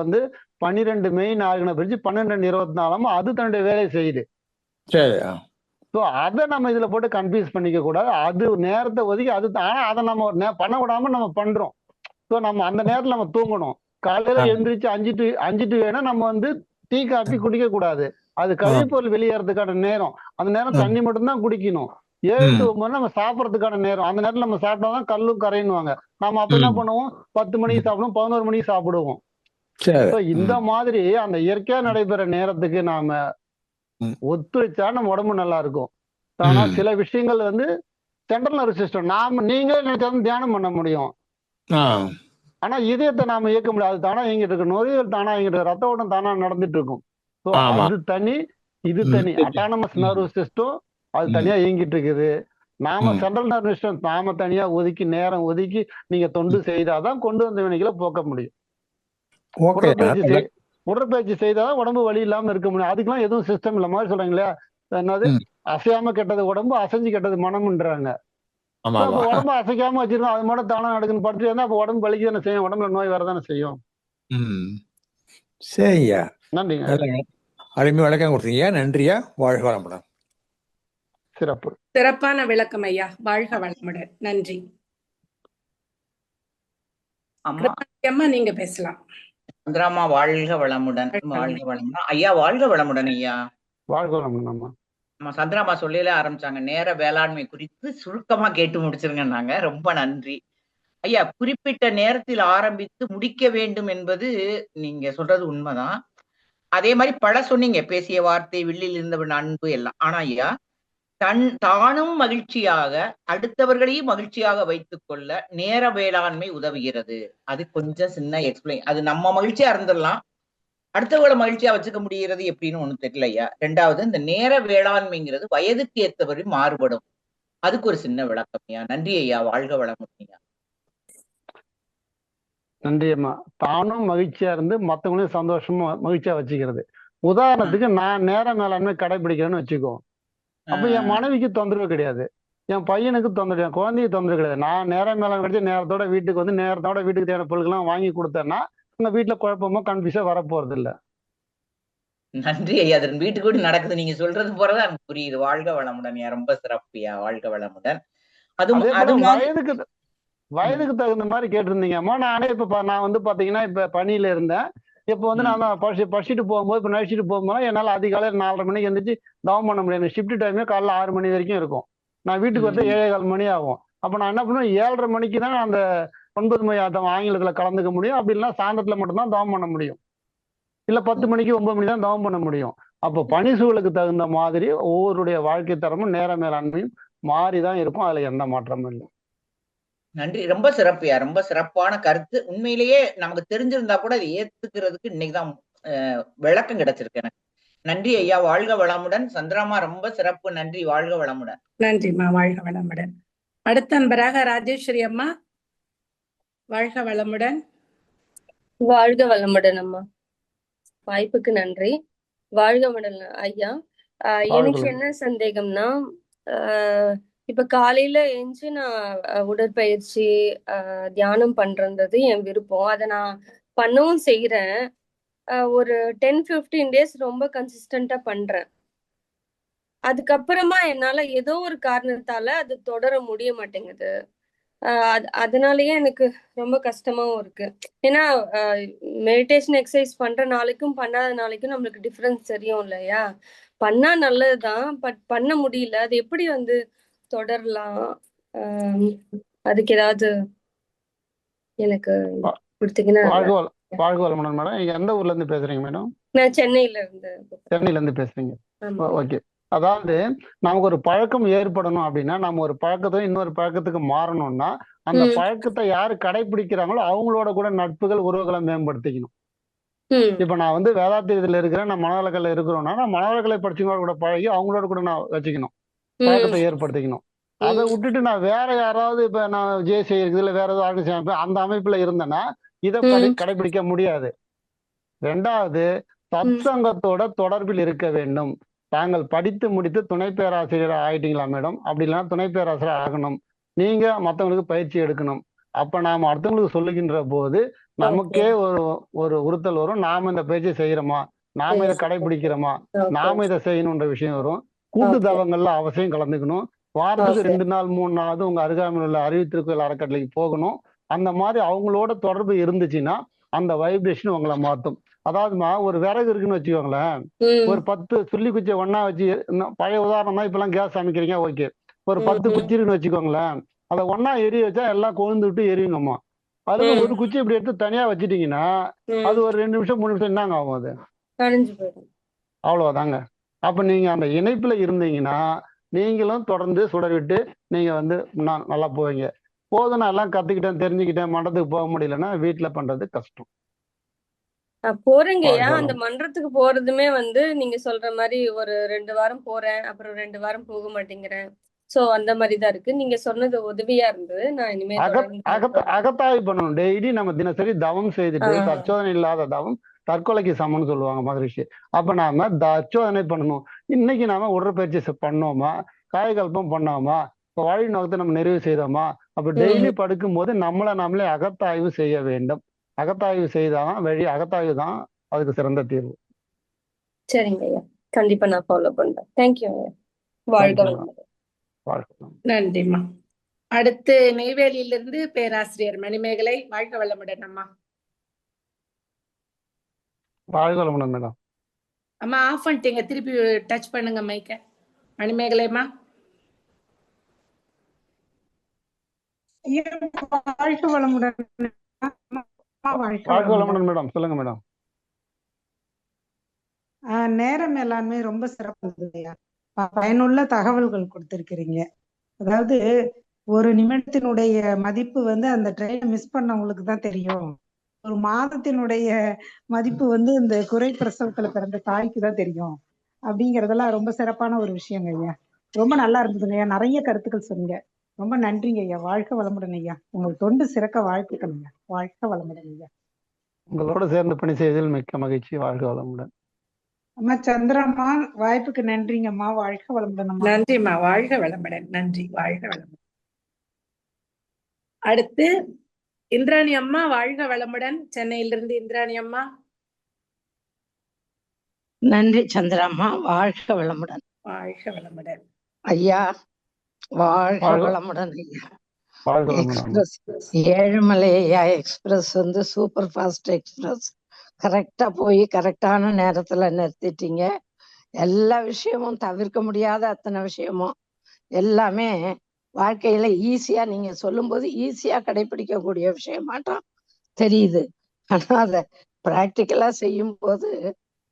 12 மெயின் ஆர்கனை பிரிச்சு 12-24 அது தன்னுடைய வேலையை செய்யுது. ஸோ அதை நம்ம இதுல போட்டு கன்ஃபியூஸ் பண்ணிக்க கூடாது. அது நேரத்தை ஒதுக்கி அது, ஆனா அதை நம்ம பண்ண விடாம நம்ம பண்றோம். ஸோ நம்ம அந்த நேரத்துல நம்ம தூங்கணும். காலையில எழுந்திரிச்சு 5 to வேணா நம்ம டீ காபி குடிக்க கூடாது. அது கழிப்பொருள் வெளியேறதுக்கான நேரம். அந்த நேரம் தண்ணி மட்டும்தான் குடிக்கணும். 7 to 9 நம்ம சாப்பிடறதுக்கான நேரம். அந்த நேரத்துல நம்ம சாப்பிட்டாதான் கல்லும் கரையுவாங்க. நம்ம அப்ப என்ன பண்ணுவோம்? 10 மணிக்கு சாப்பிடுவோம், 11 மணிக்கு சாப்பிடுவோம். இந்த மாதிரி அந்த இயற்கையா நடைபெற நேரத்துக்கு நாம ஒத்துழைச்சா நம்ம உடம்பு நல்லா இருக்கும். ஆனா சில விஷயங்கள் சென்ட்ரல் நர்வஸ் சிஸ்டம் நீங்களே நினைச்சாலும் தியானம் பண்ண முடியும். ஆனா இதயத்தை நாம இயக்க முடியாது. தானா இயங்கிட்டு இருக்கு. நுரையீரல் தானா இயங்கிட்டு இருக்கு. ரத்த ஓட்டம் தானா நடந்துட்டு இருக்கும். அது தனி, இது தனி. அட்டானமஸ் நர்வஸ் சிஸ்டம் அது தனியா இயங்கிட்டு இருக்குது. நாம சென்ட்ரல் நர்வஸ் சிஸ்டம் நாம தனியா ஒதுக்கி நேரம் ஒதுக்கி நீங்க தொண்டு செய்தாதான் கொண்டு வந்த வினைகளை போக்க முடியும். உடற்பயிற்சி செய்தாதான் உடம்பு வலி இல்லாம இருக்க முடியும். அதுக்கெல்லாம் எதுவும் சிஸ்டம் இல்ல. மாதிரி சொல்றாங்களே, என்னது அசையாம கெட்டது உடம்பு, அசைஞ்சு கெட்டது மனம்ன்றாங்க. அப்ப உடம்பு அசைக்காம வச்சிருக்கோம், அது மட்டும் தானா நடக்குன்னு படுத்து இருந்தா அப்ப உடம்பு வலிக்கு தானே செய்யும், உடம்புல நோய் வரதானே செய்யும். சரியா, நன்றிங்க. அருமை விளக்கம் கொடுத்தீங்க. நன்றியா. வாழ்க வளமுடன். சிறப்பு, சிறப்பான விளக்கம் ஐயா. வாழ்க வளமுடன். நன்றி. அம்மா நீங்க பேசலாம். சந்திராமா, வாழ்க வளமுடன். வாழ்க வளமுடன் ஐயா. வாழ்க வளமுடன் ஐயா. வாழ்க வளமுடன் அம்மா. சந்திராமா சொல்லில ஆரம்பிச்சாங்க, நேர வேளாண்மை குறித்து சுருக்கமா கேட்டு முடிச்சிருங்கன்னாங்க. ரொம்ப நன்றி ஐயா. குறிப்பிட்ட நேரத்தில் ஆரம்பித்து முடிக்க வேண்டும் என்பது நீங்க சொல்றது உண்மைதான். அதே மாதிரி பல சொன்னீங்க, பேசிய வார்த்தை, வில்லில் இருந்தவன் அன்பு எல்லாம். ஆனா ஐயா, தானும் மகிழ்ச்சியாக அடுத்தவர்களையும் மகிழ்ச்சியாக வைத்துக் கொள்ள நேர வேளாண்மை உதவுகிறது. அது கொஞ்சம் சின்ன எக்ஸ்பிளைன். அது நம்ம மகிழ்ச்சியா இருந்துடலாம், அடுத்தவர்களை மகிழ்ச்சியா வச்சுக்க முடிகிறது எப்படின்னு ஒண்ணு தெரியல ஐயா. 2வது, இந்த நேர வேளாண்மைங்கிறது வயதுக்கு ஏற்றவரை மாறுபடும். அதுக்கு ஒரு சின்ன விளக்கம் ஐயா. நன்றி ஐயா. வாழ்க வளமுடன் ஐயா. நன்றி அம்மா. தானும் மகிழ்ச்சியா இருந்து மத்தவங்களையும் சந்தோஷமா மகிழ்ச்சியா வச்சுக்கிறது. உதாரணத்துக்கு நான் நேர மேலாண்மை கடைபிடிக்கிறேன்னு வச்சுக்கோ. அப்ப என் மனைவிக்கு தொந்தரவு கிடையாது, என் பையனுக்கு தொந்தரவு, என் குழந்தைக்கு தொந்தரவு கிடையாது. நான் நேரம் மேலாண்மை கிடைச்சி நேரத்தோட வீட்டுக்கு நேரத்தோட வீட்டுக்கு தேவையான பொருட்கள்லாம் வாங்கி கொடுத்தேன்னா உங்க வீட்டுல குழப்பமோ கன்ஃபியூஸா வரப்போறது இல்ல. நன்றி ஐயா. அது வீட்டுக்கு கூட நடக்குது. நீங்க சொல்றது போறதா எனக்கு புரியுது. வாழ்க வளமுடன் ஐயா. ரொம்ப சிறப்புயா. வாழ்க வளமுடன். வயதுக்கு தகுந்த மாதிரி கேட்டிருந்தீங்க அம்மா. நானே இப்ப நான் பாத்தீங்கன்னா இப்ப பணியில இருந்தேன். இப்ப நான் படிச்சுட்டு போகும்போது, இப்ப நடிச்சுட்டு போகும்போது என்னால அதிகாலையில் 4:30 மணிக்கு எந்திரிச்சு தவம் பண்ண முடியாது. ஷிஃப்ட் டைமே காலைல 6 மணி வரைக்கும் இருக்கும். நான் வீட்டுக்கு வந்து 7:15 மணி ஆகும். அப்ப நான் என்ன பண்ணுவேன், 7:30 மணிக்கு தான் அந்த 9 மணி ஆங்கிலத்துல கலந்துக்க முடியும். அப்படி இல்லைன்னா சாயந்தரத்துல மட்டும்தான் தவம் பண்ண முடியும். இல்ல 10 மணிக்கு 9 மணி தான் தவம் பண்ண முடியும். அப்போ பணி சூழலுக்கு தகுந்த மாதிரி ஒவ்வொருடைய வாழ்க்கை தரமும் நேர மேலாண்மையும் மாறிதான் இருக்கும். அதுல எந்த மாற்றமும் இல்லை. நன்றி. ரொம்ப சிறப்புயா. ரொம்ப சிறப்பான கருத்து. உண்மையிலேயே நமக்கு தெரிஞ்சிருந்தா கூட அதை ஏத்துக்கிறதுக்கு இன்னைக்குதான் விளக்கம் கிடைச்சிருக்கு எனக்கு. நன்றி ஐயா. வாழ்க வளமுடன். சந்திராமா ரொம்ப சிறப்பு. நன்றி. வாழ்க வளமுடன். நன்றிம்மா. வாழ்க வளமுடன். அடுத்த நண்பராக ராஜேஸ்வரி அம்மா, வாழ்க வளமுடன். வாழ்க வளமுடன் அம்மா. வாய்ப்புக்கு நன்றி. வாழ்க வளமுடன் ஐயா. எனக்கு என்ன சந்தேகம்னா, இப்ப காலையில எழுந்து நான் உடற்பயிற்சி தியானம் பண்றது என் விருப்பம். அதை நான் பண்ணவும் செய்யறேன். ஒரு 10-15 days ரொம்ப கன்சிஸ்டண்டா பண்றேன். அதுக்கப்புறமா என்னால ஏதோ ஒரு காரணத்தால அது தொடர முடிய மாட்டேங்குது. அதனாலயே எனக்கு ரொம்ப கஷ்டமாவும் இருக்கு. ஏன்னா மெடிடேஷன் எக்ஸசைஸ் பண்ற நாளைக்கும் பண்ணாத நாளைக்கும் நம்மளுக்கு டிஃபரன்ஸ் தெரியும் இல்லையா? பண்ணா நல்லதுதான், பட் பண்ண முடியல. அது எப்படி தொடரலாம்? அதுக்கு ஏதாவது எனக்கு கொடுத்தீங்கன்னா. வாழ்க வளமுடன் மேடம். நீங்க எந்த ஊர்ல இருந்து பேசுறீங்க மேடம்? நான் சென்னையில இருந்து பேசுறீங்க. ஓகே. அதாவது நமக்கு ஒரு பழக்கம் ஏற்படணும் அப்படின்னா, நம்ம ஒரு பழக்கத்தை இன்னொரு பழக்கத்துக்கு மாறணும்னா, அந்த பழக்கத்தை யாரு கடைபிடிக்கிறாங்களோ அவங்களோட கூட நட்புகள், உறவுகளை மேம்படுத்திக்கணும். இப்ப நான் வேதாத்திரியத்துல இருக்கிறேன், நான் மனவளக்கலை இருக்கிறோம்னா, நான் மனவளக்கலை படிச்சவங்களோட கூட பழகி அவங்களோட கூட நான் வச்சுக்கணும், பழக்கத்தை ஏற்படுத்திக்கணும். அதை விட்டுட்டு நான் வேற யாராவது, இப்ப நான் ஜேசி இருக்குது இல்ல வேற ஏதாவது அமைப்பு, அந்த அமைப்புல இருந்தேன்னா இதை கடைபிடிக்க முடியாது. ரெண்டாவது, சத்சங்கத்தோட தொடர்பில் இருக்க வேண்டும். தாங்கள் படித்து முடித்து துணை பேராசிரியர் ஆயிட்டீங்களா மேடம்? அப்படி இல்லைன்னா துணை பேராசிரியர் ஆகணும். நீங்க மற்றவங்களுக்கு பயிற்சி எடுக்கணும். அப்ப நாம அடுத்தவங்களுக்கு சொல்லுகின்ற போது நமக்கே ஒரு உறுத்தல் வரும். நாம இந்த பயிற்சி செய்யறோமா, நாம இதை கடைபிடிக்கிறோமா, நாம இதை செய்யணும்ன்ற விஷயம் வரும். கூட்டு தவங்கள்ல அவசியம் கலந்துக்கணும். வாரத்துக்கு 2 நாள் 3 நாளாவது உங்க அருகாமையில் உள்ள அறிவுத்திருக்கோயில் அறக்கட்டளைக்கு போகணும். அந்த மாதிரி அவங்களோட தொடர்பு இருந்துச்சுன்னா அந்த வைப்ரேஷன் உங்களை மாற்றும். அதாவதுமா, ஒரு விறகு இருக்குன்னு வச்சுக்கோங்களேன், ஒரு 10 சுள்ளி குச்சியை ஒன்னா வச்சு, பழைய உதாரணம் தான், இப்பெல்லாம் கேஸ் சமைக்கிறீங்க, ஓகே, ஒரு 10 குச்சி இருக்குன்னு வச்சுக்கோங்களேன், அதை ஒன்னா எரிய வச்சா எல்லாம் கொழுந்து விட்டு எரியுங்கம்மா. அதுல ஒரு குச்சி இப்படி எடுத்து தனியா வச்சுட்டீங்கன்னா அது ஒரு 2 நிமிஷம் 3 நிமிஷம் என்னங்க ஆகும்? அது அவ்வளவுதாங்க. அப்ப நீங்க அந்த இணைப்புல இருந்தீங்கன்னா நீங்களும் தொடர்ந்து சுடர்விட்டு நீங்க நல்லா போவீங்க. போதும், நான் எல்லாம் கத்துக்கிட்டேன், தெரிஞ்சுக்கிட்டேன், மன்றத்துக்கு போக முடியலன்னா வீட்டுல பண்றது கஷ்டம். போறேங்கய்யா. அந்த மன்றத்துக்கு போறதுமே நீங்க சொல்ற மாதிரி ஒரு 2 வாரம் போறேன், அப்புறம் 2 வாரம் போக மாட்டேங்கிறேன். சோ அந்த மாதிரிதான் இருக்கு. நீங்க சொன்னது உதவியா இருந்தது. நான் இனிமே அகத்தாய்வு பண்ணணும். டெய்லி நம்ம தினசரி தவம் செய்துட்டு, தற்சோதனை இல்லாத தவம் தற்கொலைக்கு சமம்னு சொல்லுவாங்க மகரிஷி. அப்ப நாம தற்சோதனை பண்ணணும். இன்னைக்கு நாம உடற்பயிற்சி பண்ணோமா, காயகல்பம் பண்ணோமா, வாழ்வு நோக்கத்தை நம்ம நிறைவு செய்தோமா? அப்ப டெய்லி படுக்கும் போது நாமளே அகத்தாய்வு செய்ய வேண்டும். அகத்தாய்வு செய்தாதான் அகத்தாய்வு தான் அதுக்கு சிறந்த தீர்வு. சரிங்க ஐயா, கண்டிப்பா நான் ஃபாலோ பண்றேன். தேங்க்யூ ஐயா. வாழ்க வளமுடன். நன்றிம்மா. அடுத்து நெய்வேலியிலிருந்து பேராசிரியர் மணிமேகலை. வாழ்க வளமுடன் அம்மா. வாழ்க வளமுடன் மேடம். அம்மா ஆஃப் பண்ணிட்டீங்க, திருப்பி டச் பண்ணுங்க மைக்க. மணிமேகலைமா. வாழ்க வளமுடன். வாழ்க வளமுடன் மேடம். சொல்லுங்க மேடம். நேர மேலாண்மை ரொம்ப சிறப்பு, பயனுள்ள தகவல்கள் கொடுத்திருக்கிறீங்க. அதாவது ஒரு நிமிடத்தினுடைய மதிப்பு அந்த ட்ரெயினை மிஸ் பண்ணவங்களுக்கு தான் தெரியும். ஒரு மாதத்தினுடைய மதிப்பு இந்த குறை பிரசவத்துல பிறந்த தாய்க்கு தான் தெரியும். அப்படிங்கறதெல்லாம் ரொம்ப சிறப்பான ஒரு விஷயங்க ஐயா. ரொம்ப நல்லா இருந்ததுங்க ஐயா. நிறைய கருத்துக்கள் சொன்னீங்க. ரொம்ப நன்றிங்க ஐயா. வாழ்க வளமுடன் ஐயா. உங்களுக்கு தொண்டு சிறக்க வாழ்த்துக்கள் ஐயா. வாழ்க வளமுடன் ஐயா. உங்களோட சேர்ந்து பணி செய்வதில் மிக்க மகிழ்ச்சி. வாழ்க வளமுடன். அம்மா சந்திரம்மா, வாய்ப்புக்கு நன்றிங்கம்மா. வாழ்க வளமுடன். நன்றிம்மா. வாழ்க வளமுடன். நன்றி. வாழ்க வளமுடன். அடுத்து இந்திராணி அம்மா. வாழ்க வளமுடன். சென்னையிலிருந்து இந்திராணி அம்மா. நன்றி சந்திராம்மா. வாழ்க வளமுடன். வாழ்க வளமுடன் ஐயா. வாழ்க வளமுடன் ஐயா. எக்ஸ்பிரஸ் ஏழுமலை ஐயா எக்ஸ்பிரஸ் சூப்பர் ஃபாஸ்ட் எக்ஸ்பிரஸ். கரெக்டா போய் கரெக்டான நேரத்துல நிறுத்திட்டீங்க. எல்லா விஷயமும் தவிர்க்க முடியாத அத்தனை விஷயமும் எல்லாமே வாழ்க்கையில ஈஸியா, நீங்க சொல்லும் போது ஈஸியா கடைபிடிக்கக்கூடிய விஷயமாட்டம் தெரியுது. ஆனா அதை பிராக்டிக்கலா செய்யும் போது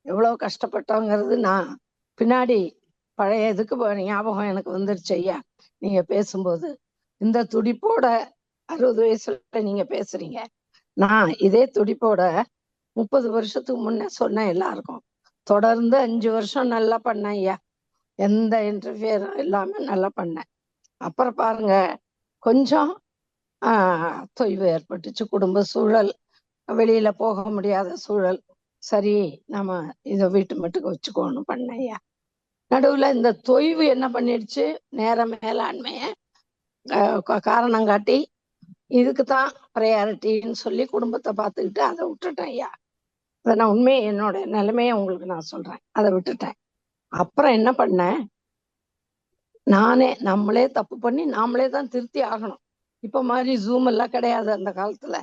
எவ்வளவு கஷ்டப்பட்டோங்கிறது நான் பின்னாடி பழைய இதுக்கு ஞாபகம் எனக்கு வந்துருச்சு ஐயா நீங்க பேசும்போது. இந்த துடிப்போட 60 வயசுல நீங்க பேசுறீங்க. நான் இதே துடிப்போட 30 வருஷத்துக்கு முன்ன சொன்னேன் எல்லாருக்கும். தொடர்ந்து 5 வருஷம் நல்லா பண்ணேன் ஐயா. எந்த இன்டர்ஃபியரும் இல்லாம நல்லா பண்ணேன். அப்புறம் பாருங்க கொஞ்சம் தொய்வு ஏற்பட்டுச்சு. குடும்ப சூழல், வெளியில போக முடியாத சூழல். சரி நம்ம இதை வீட்டு மட்டும் வச்சுக்கோன்னு பண்ணேன் ஐயா. நடுவுல இந்த தொய்வு என்ன பண்ணிடுச்சு, நேர மேலாண்மைய காரணம் காட்டி இதுக்குதான் ப்ரையாரிட்டின்னு சொல்லி குடும்பத்தை பார்த்துக்கிட்டு அதை விட்டுட்டேன் ஐயா. அதை நான் உண்மையை என்னோட நிலைமையை உங்களுக்கு நான் சொல்றேன். அதை விட்டுட்டேன். அப்புறம் என்ன பண்ணேன், நம்மளே தப்பு பண்ணி நாமளே தான் திருத்தி ஆகணும். இப்ப மாதிரி ஜூம் எல்லாம் கிடையாது அந்த காலத்துல.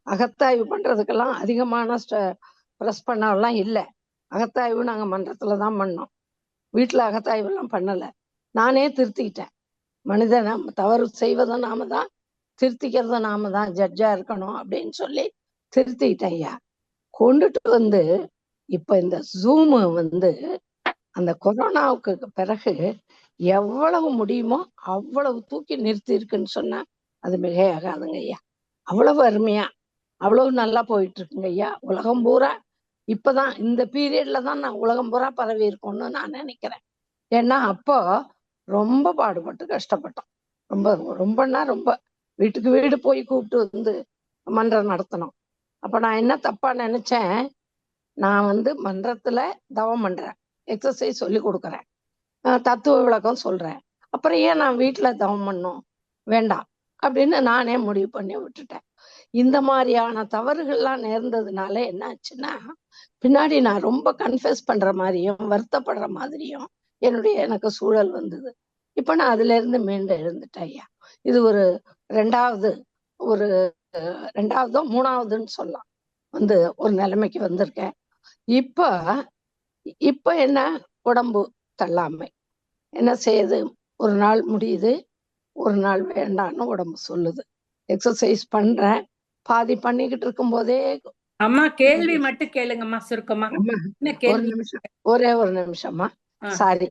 அகத்தாய்வு பண்றதுக்கெல்லாம் அதிகமான ப்ரெஸ் பண்ணலாம் இல்லை. அகத்தாய்வு நாங்க மன்றத்துலதான் பண்ணோம். வீட்டுல அகத்தாய்வு எல்லாம் பண்ணல. நானே திருத்திக்கிட்டேன். மனிதனை தவறு செய்வதும் நாம தான், திருத்திக்கிறதும் நாம தான், ஜட்ஜா இருக்கணும் அப்படின்னு சொல்லி திருத்திக்கிட்டேன் ஐயா. கொண்டுட்டு வந்து இப்ப இந்த ஜூம் வந்து அந்த கொரோனாவுக்கு பிறகு எவ்வளவு முடியுமோ அவ்வளவு தூக்கி நிறுத்தி இருக்குன்னு சொன்னா அது மிகையாகாதுங்க ஐயா. அவ்வளவு அருமையா, அவ்வளவு நல்லா போயிட்டு இருக்குங்க ஐயா. உலகம் பூரா இப்பதான் இந்த பீரியட்ல தான் நான் உலகம் பூரா பரவி இருக்கோம்னு நான் நினைக்கிறேன். ஏன்னா அப்போ ரொம்ப பாடுபட்டு கஷ்டப்பட்டோம். ரொம்பன்னா ரொம்ப வீட்டுக்கு வீடு போய் கூப்பிட்டு வந்து மன்றம் நடத்தணும். அப்ப நான் என்ன தப்பா நினைச்சேன், நான் வந்து மன்றத்துல தவம் பண்றேன், எக்ஸசைஸ் சொல்லி கொடுக்குறேன், தத்துவ விளக்கம் சொல்றேன். அப்புறம் ஏன் நான் வீட்டுல தவம் பண்ணும், வேண்டாம் அப்படின்னு நானே முடிவு பண்ணி விட்டுட்டேன். இந்த மாதிரியான தவறுகள்லாம் நேர்ந்ததுனால என்ன ஆச்சுன்னா, பின்னாடி நான் ரொம்ப கன்ஃபெஸ் பண்ற மாதிரியும் வருத்தப்படுற மாதிரியும் எனக்கு சூழல் வந்தது. இப்ப நான் அதுல இருந்து மீண்டு எழுந்துட்டேன் ஐயா. இது ஒரு ரெண்டாவதோ மூணாவதுன்னு சொல்லலாம் வந்து ஒரு நிலைமைக்கு வந்திருக்கேன். இப்ப என்ன, உடம்பு தள்ளாமை என்ன செய்யுது, ஒரு நாள் முடியுது, ஒரு நாள் வேண்டான்னு உடம்பு சொல்லுது. எக்ஸசைஸ் பண்றேன், பாதி பண்ணிக்கிட்டு இருக்கும் போதே. அம்மா கேள்வி மட்டும் கேளுங்கம்மா சுருக்கமா. ஒரு நிமிஷம், ஒரே ஒரு நிமிஷமா, சாரி.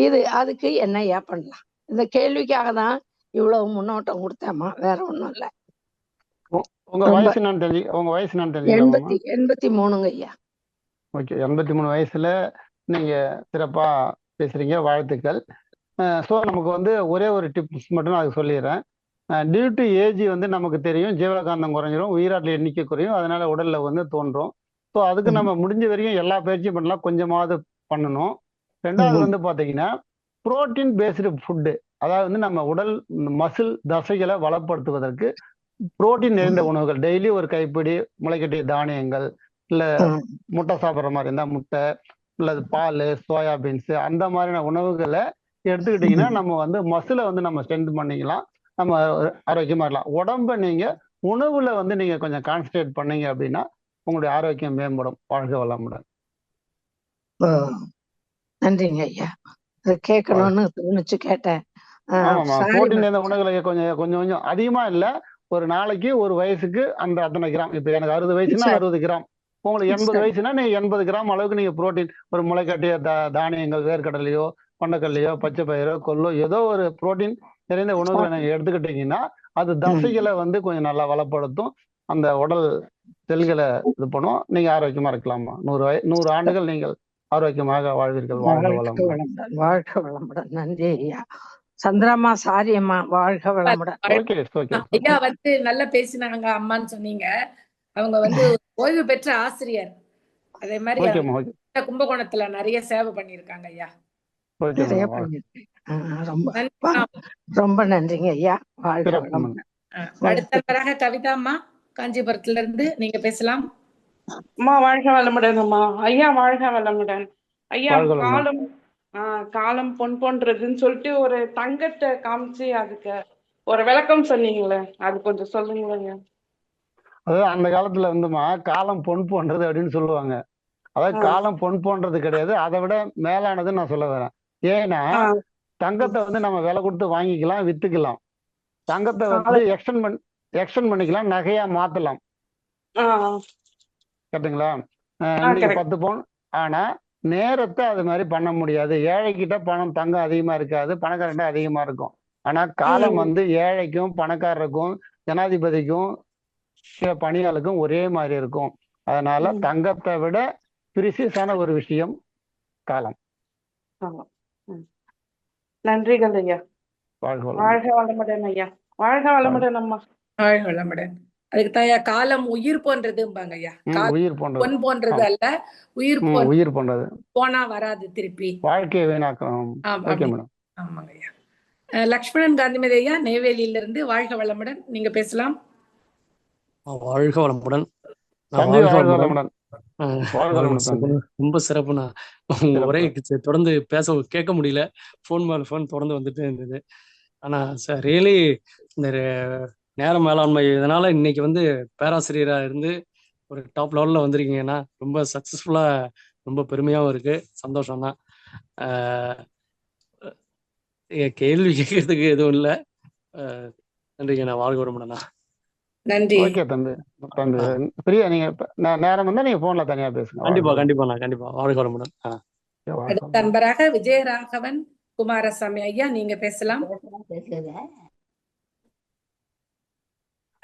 இது அதுக்கு என்னையா பண்ணலாம், இந்த கேள்விக்காக தான் இவ்வளவு முன்னோட்டம் கொடுத்தேம்மா, வேற ஒண்ணும் இல்ல. உங்க வயசு என்னன்னு தெரிஞ்சுக்கலாமா? 83ங்க ஐயா. ஓகே, 83 வயசுல நீங்க சிறப்பா பேசுறீங்க, வாழ்த்துக்கள். ஸோ நமக்கு வந்து ஒரே ஒரு டிப்ஸ் மட்டும் அதுக்கு சொல்லிடுறேன். டியூ டு ஏஜ் வந்து நமக்கு தெரியும், ஜீவகாந்தம் குறைஞ்சிரும், உயிராற்றல் எண்ணிக்கை குறையும், அதனால உடல்ல வந்து தோன்றும். ஸோ அதுக்கு நம்ம முடிஞ்ச வரைக்கும் எல்லா பயிற்சியும் பண்ணலாம், கொஞ்சமாவது பண்ணணும். ரெண்டாவது வந்து பார்த்தீங்கன்னா புரோட்டீன் பேஸ்டு ஃபுட்டு, அதாவது வந்து நம்ம உடல் மசில் தசைகளை வளப்படுத்துவதற்கு புரோட்டீன் நிறைந்த உணவுகள், டெய்லி ஒரு கைப்பிடி முளைக்கட்டிய தானியங்கள், இல்லை முட்டை சாப்பிட்ற மாதிரி இருந்தால் முட்டை, இல்லை பால், சோயாபீன்ஸ், அந்த மாதிரியான உணவுகளை எடுத்துக்கிட்டிங்கன்னா நம்ம வந்து மசிலை வந்து நம்ம ஸ்ட்ரென்த் பண்ணிக்கலாம், நம்ம ஆரோக்கியமாக இருக்கலாம். உடம்பை நீங்கள் உணவுல வந்து நீங்கள் கொஞ்சம் கான்சன்ட்ரேட் பண்ணீங்க அப்படின்னா உங்களுடைய ஆரோக்கியம் மேம்படும். வாழ்க வளமுடன். நன்றிங்க ஐயா, கேட்கணும்னு தோணுச்சு, கேட்டேன். ஆமாம்மா, புரோட்டீன் நிறைந்த உணவுகளை கொஞ்சம் கொஞ்சம் அதிகமாக இல்லை, ஒரு நாளைக்கு ஒரு வயசுக்கு அந்த அத்தனை கிராம். இப்போ எனக்கு 60 வயசுனா 60 கிராம், உங்களுக்கு 80 வயசுனா நீங்க 80 கிராம் அளவுக்கு நீங்க புரோட்டீன், ஒரு முளைக்கட்டிய தானியங்கள், வேர்க்கடலையோ கொண்டக்கடலையோ பச்சை பயிரோ கொள்ளோ ஏதோ ஒரு புரோட்டீன் நிறைந்த உணவுகளை நீங்க எடுத்துக்கிட்டீங்கன்னா அது தசைகளை வந்து கொஞ்சம் நல்லா வளப்படுத்தும், அந்த உடல் செல்களை இது பண்ணும், நீங்க ஆரோக்கியமா இருக்கலாமா. 100 ஆண்டுகள் நீங்கள் ஆரோக்கியமாக வாழ்வீர்கள். வாழ்க வளமுடன். வாழ்க வளமுடன். நன்றி ஐயா. சந்திரம்மா, சாரி அம்மா, வாழ்க வளமுடன். ஐயா வந்து நல்லா பேசினாங்க அம்மான்னு சொன்னீங்க. அவங்க வந்து ஓய்வு பெற்ற ஆசிரியர், அதே மாதிரி கும்பகோணத்துல நிறைய சேவை பண்ணிருக்காங்க ஐயா. ரொம்ப நன்றிங்க ஐயா, வாழ்க வளமுடன். அடுத்தவராக கவிதா அம்மா காஞ்சிபுரத்துல இருந்து நீங்க பேசலாம். அம்மா வாழ்க வளமுடன். அம்மா ஐயா வாழ்க வளமுடன். ஐயா, காலம் பொன் போன்றதுன்னு சொல்லிட்டு ஒரு தங்கத்தை காமிச்சு அதுக்கு ஒரு விளக்கம் சொன்னீங்களே, அது கொஞ்சம் சொல்லுங்க. அதாவது அந்த காலத்துல வந்துமா காலம் பொன் போன்றது அப்படின்னு சொல்லுவாங்க. அதாவது காலம் பொன் போன்றது கிடையாது, அதை விட மேலானதுன்னு நான் சொல்ல வரேன். ஏன்னா தங்கத்தை வந்து நம்ம விலை கொடுத்து வாங்கிக்கலாம், வித்துக்கலாம். தங்கத்தை வந்து எக்ஸ்டெண்ட் பண்ணிக்கலாம், நகையா மாத்தலாம். கரெக்டுங்களா? நீங்க 10 பவுன், ஆனா நேரத்தை அது மாதிரி பண்ண முடியாது. ஏழைக்கிட்ட பணம் தங்கம் அதிகமா இருக்காது, பணக்காரர்கிட்ட அதிகமா இருக்கும். ஆனா காலம் வந்து ஏழைக்கும் பணக்காரருக்கும் ஜனாதிபதிக்கும் சில பணியாளுக்கும் ஒரே மாதிரி இருக்கும். அதனால தங்கத்தை விட பிரிசியஸான ஒரு விஷயம் காலம். நன்றிகள் ஐயா. வாழ்க வாழ்க வளமுடன் ஐயா. வாழ்க வளமுடன் அம்மா. வாழ்க வளமுடன். அதுக்கு தாயா காலம் உயிர் போன்றதும்பாங்க ஐயா. உயிர் போன்றது, பொன் போன்றது அல்ல, உயிர் உயிர் போன்றது. போனா வராது திருப்பி, வாழ்க்கையை வீணாக்கும். Okay madam. ஆமாங்க ஐயா. லக்ஷ்மணன் காந்திமதி ஐயா நெய்வேலியிலிருந்து வாழ்க வளமுடன், நீங்க பேசலாம். வாழ்க வளமுடன். ரொம்ப சிறப்புண்ணா. உங்க ஒரே தொடர்ந்து கேட்க முடியல, போன் மேல போன் தொடர்ந்து வந்துட்டே இருந்தது. ஆனா ரியலி இந்த நேர மேலாண்மை இதனால இன்னைக்கு வந்து பேராசிரியரா இருந்து ஒரு டாப் லெவல்ல வந்திருக்கீங்கன்னா ரொம்ப சக்சஸ்ஃபுல்லா, ரொம்ப பெருமையாவும் இருக்கு, சந்தோஷம் தான். கேள்வி கேட்கறதுக்கு எதுவும் இல்லை. நன்றிங்க, நான் வாழ்க வளமுடனா. நன்றி. ஓகே தம்பி. பிரியா, நீங்க நேரம் வந்தா நீங்க போன்ல தனியா பேசுங்க. கண்டிப்பா வாழ்க வளமுடன். அடுத்த நண்பராக விஜயராகவன் குமாரசாமி ஐயா, நீங்க பேசலாம்.